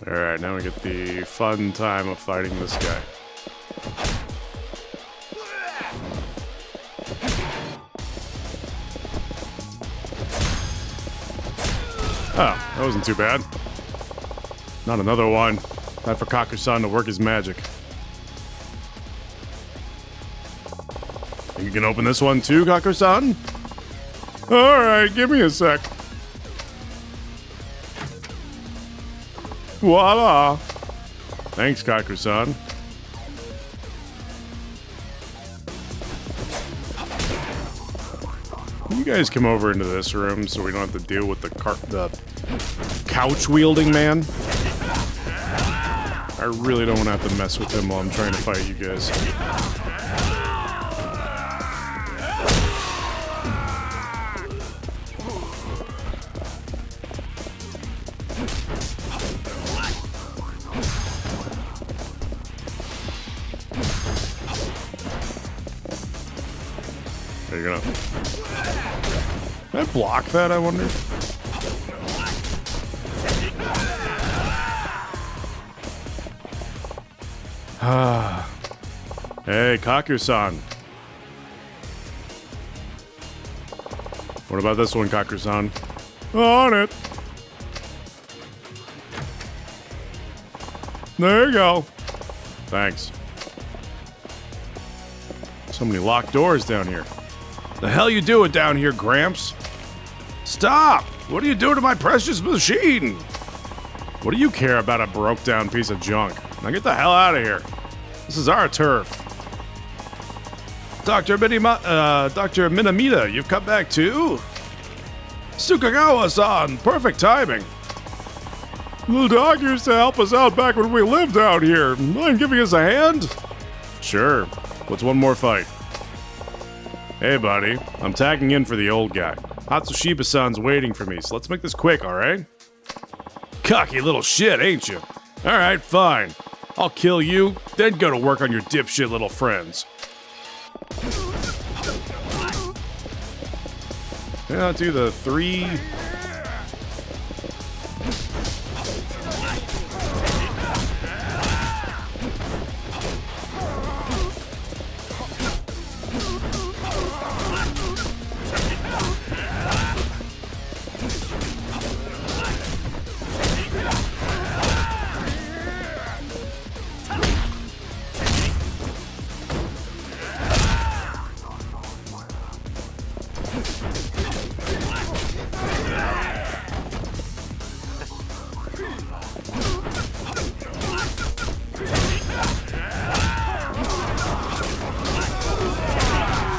Alright, now we get the fun time of fighting this guy. Oh, that wasn't too bad. Not another one. Time for Kaku-san to work his magic. Think you can open this one too, Kaku-san? Alright, give me a sec. Voila! Thanks, Kaku-san. You guys come over into this room so we don't have to deal with the couch-wielding man. I really don't want to have to mess with him while I'm trying to fight you guys. you gonna... Can I block that, I wonder? Hey, Kaku-san. What about this one, Kaku-san? On it. There you go. Thanks. So many locked doors down here. The hell you doing down here, Gramps? Stop! What are you doing to my precious machine? What do you care about a broke down piece of junk? Now get the hell out of here. This is our turf. Dr. Minamita, you've come back too? Sukagawa-san, perfect timing. The dog used to help us out back when we lived out here. Mind giving us a hand? Sure. What's one more fight? Hey, buddy. I'm tagging in for the old guy. Hatsushiba-san's waiting for me, so let's make this quick, alright? Cocky little shit, ain't you? Alright, fine. I'll kill you, then go to work on your dipshit little friends. Yeah, I'll do the 3...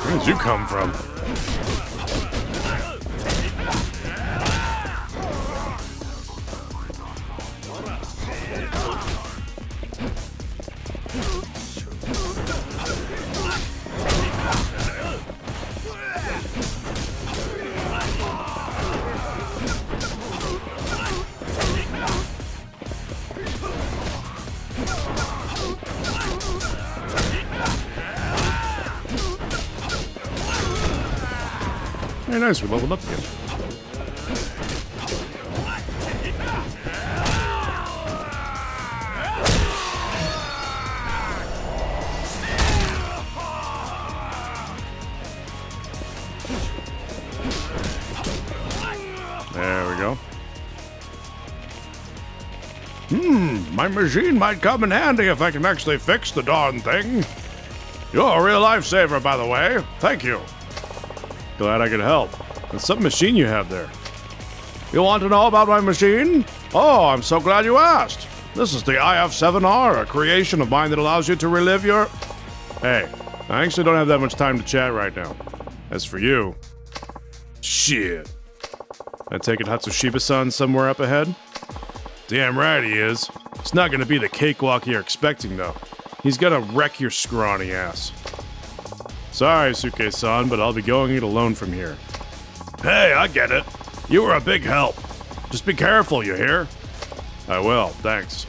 Where did you come from? Very nice, we leveled up again. There we go. My machine might come in handy if I can actually fix the darn thing. You're a real lifesaver, by the way. Thank you. Glad I could help. It's some machine you have there. You want to know about my machine? Oh, I'm so glad you asked. This is the IF7R, a creation of mine that allows you to relive your... Hey, I actually don't have that much time to chat right now. As for you... Shit. I take it Hatsushiba-san's somewhere up ahead? Damn right he is. It's not gonna be the cakewalk you're expecting, though. He's gonna wreck your scrawny ass. Sorry, Suke-san, but I'll be going it alone from here. Hey, I get it. You were a big help. Just be careful, you hear? I will, thanks.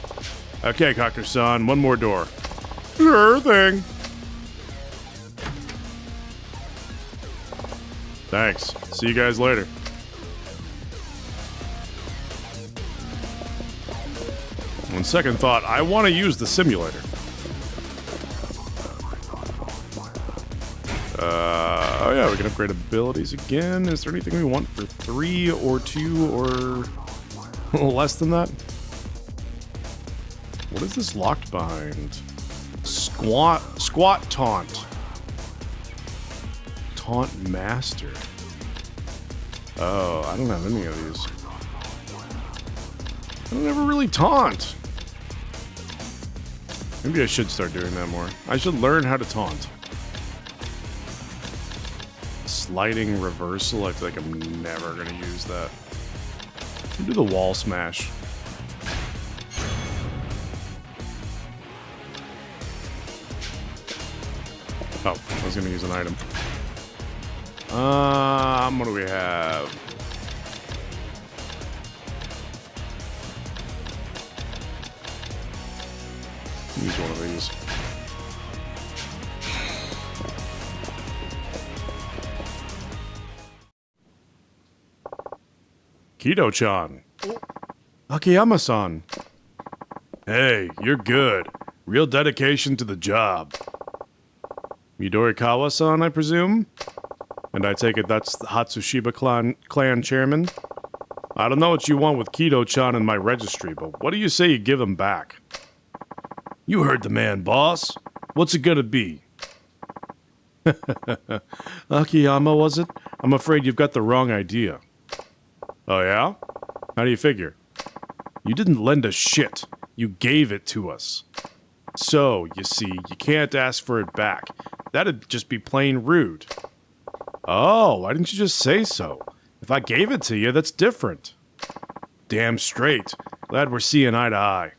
Okay, Kaku-san, one more door. Sure thing. Thanks. See you guys later. On second thought, I want to use the simulator. Oh yeah, we can upgrade abilities again. Is there anything we want for 3 or 2 or less than that? What is this locked behind? Squat taunt. Taunt master. Oh, I don't have any of these. I don't ever really taunt. Maybe I should start doing that more. I should learn how to taunt. Sliding reversal, I feel like I'm never gonna use that. I'll do the wall smash. Oh, I was gonna use an item. What do we have? Use one of these. Kido-chan. Akiyama-san. Hey, you're good. Real dedication to the job. Midorikawa-san, I presume? And I take it that's the Hatsushiba clan chairman? I don't know what you want with Kido-chan in my registry, but what do you say you give him back? You heard the man, boss. What's it gonna be? Akiyama, was it? I'm afraid you've got the wrong idea. Oh yeah? How do you figure? You didn't lend us shit. You gave it to us. So, you see, you can't ask for it back. That'd just be plain rude. Oh, why didn't you just say so? If I gave it to you, that's different. Damn straight. Glad we're seeing eye to eye.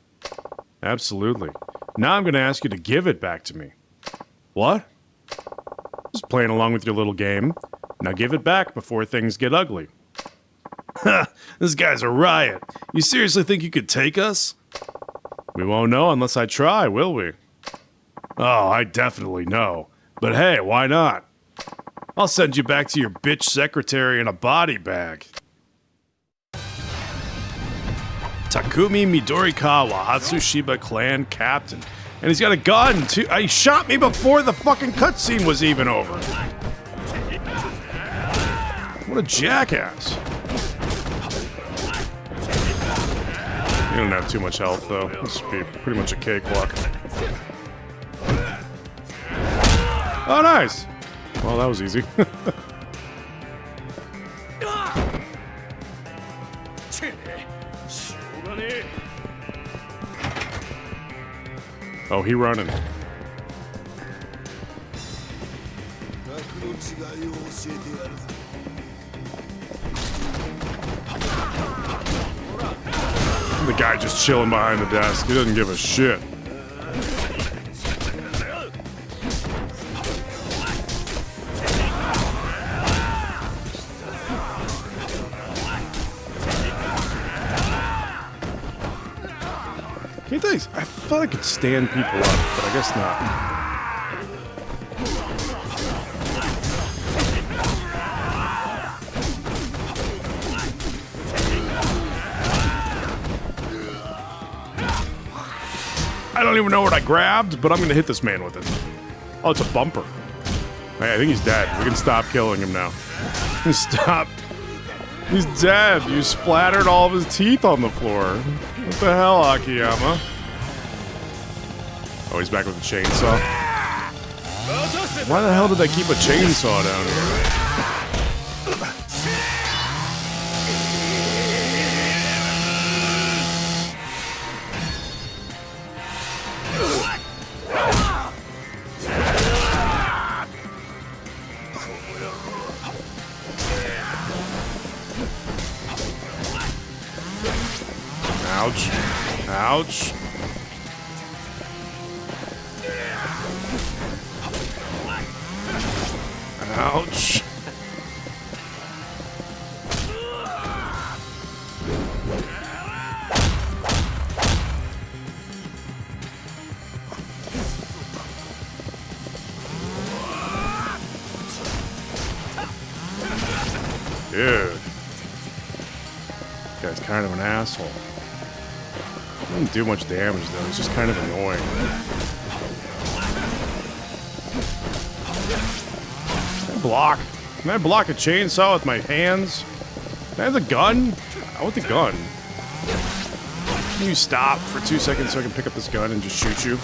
Absolutely. Now I'm gonna ask you to give it back to me. What? Just playing along with your little game. Now give it back before things get ugly. Ha! This guy's a riot. You seriously think you could take us? We won't know unless I try, will we? Oh, I definitely know. But hey, why not? I'll send you back to your bitch secretary in a body bag. Takumi Midorikawa, Hatsushiba clan captain. And he's got a gun, too. He shot me before the fucking cutscene was even over. What a jackass. You don't have too much health, though. This should be pretty much a cakewalk. Oh, nice. Well, that was easy. Oh, he running. The guy just chilling behind the desk. He doesn't give a shit. Can't I thought I could stand people up, but I guess not. I don't even know what I grabbed, but I'm gonna hit this man with it. Oh, it's a bumper. Hey, I think he's dead. We can stop killing him now. Stop. He's dead. You splattered all of his teeth on the floor. What the hell, Akiyama? Oh, he's back with the chainsaw. Why the hell did they keep a chainsaw down here? Ouch. Ouch. Ouch. Dude. This guy's kind of an asshole. Doesn't do much damage though, he's just kind of annoying. Can I block? Can I block a chainsaw with my hands? Can I have the gun? I want the gun. Can you stop for 2 seconds so I can pick up this gun and just shoot you?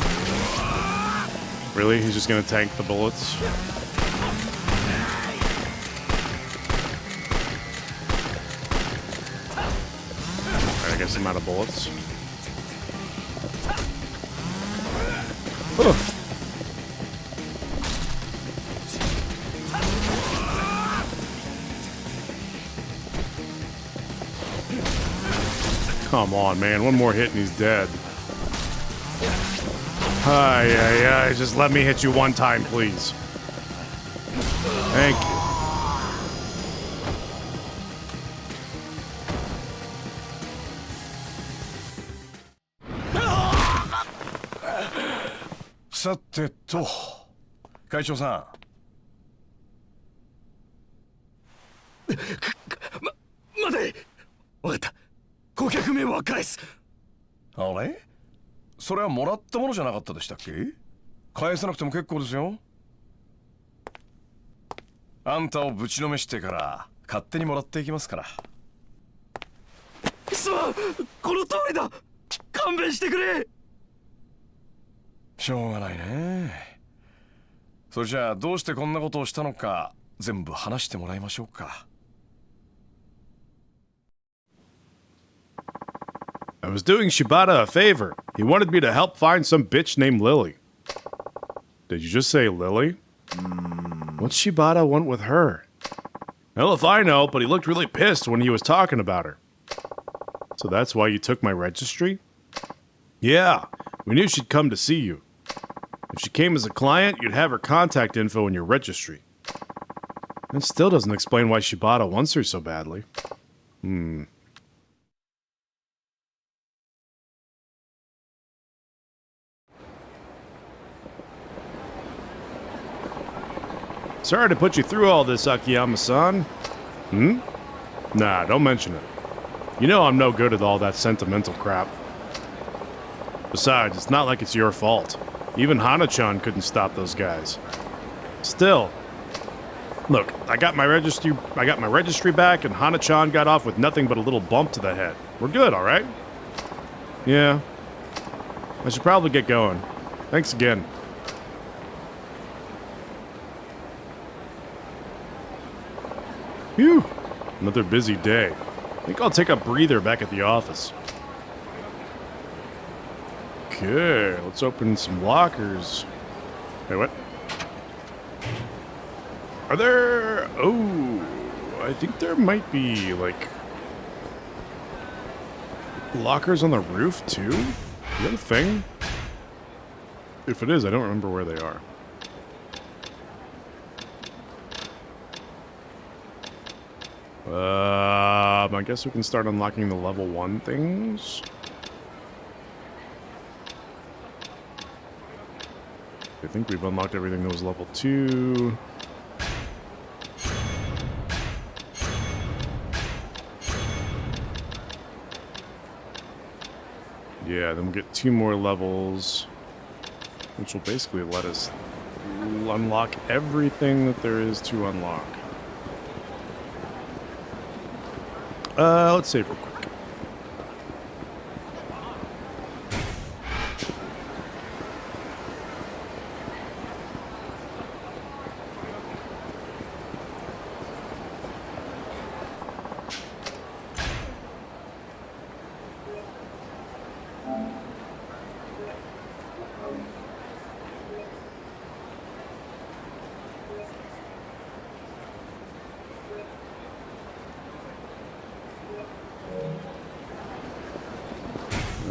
Really? He's just gonna tank the bullets? Alright, I guess I'm out of bullets. Ugh. Come on, man. One more hit and he's dead. Ay, just let me hit you one time, please. Thank you. わかった。顧客名は返す。あれそれはもらったものじゃなかったでしたっけ？返さなくても結構ですよ。あんたをぶちのめしてから勝手にもらっていきますから。すまん、この通りだ。勘弁してくれ。しょうがないね。それじゃあどうしてこんなことをしたのか全部話してもらいましょうか。I was doing Shibata a favor. He wanted me to help find some bitch named Lily. Did you just say Lily? What's Shibata want with her? Hell if I know, but he looked really pissed when he was talking about her. So that's why you took my registry? Yeah, we knew she'd come to see you. If she came as a client, you'd have her contact info in your registry. That still doesn't explain why Shibata wants her so badly. Sorry to put you through all this, Akiyama-san. Nah, don't mention it. You know I'm no good at all that sentimental crap. Besides, it's not like it's your fault. Even Hana-chan couldn't stop those guys. Still, look, I got my registry back, and Hana-chan got off with nothing but a little bump to the head. We're good, all right? Yeah. I should probably get going. Thanks again. Phew. Another busy day. I think I'll take a breather back at the office. Okay, let's open some lockers. Hey, what? Are there... Oh, I think there might be, like... lockers on the roof, too? Is that a thing? If it is, I don't remember where they are. I guess we can start unlocking the level 1 things. I think we've unlocked everything that was level 2. Yeah, then we'll get 2 more levels, which will basically let us unlock everything that there is to unlock. Let's save real quick.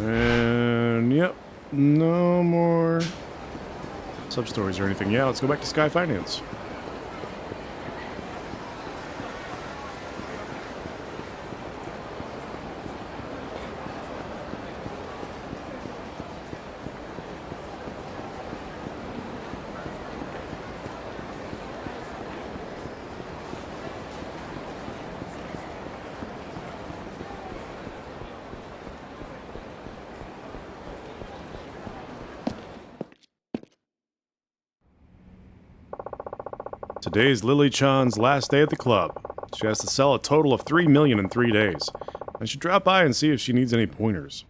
And yep, no more sub-stories or anything. Yeah, let's go back to Sky Finance. Today's Lily-chan's last day at the club. She has to sell a total of $3 million in 3 days. I should drop by and see if she needs any pointers.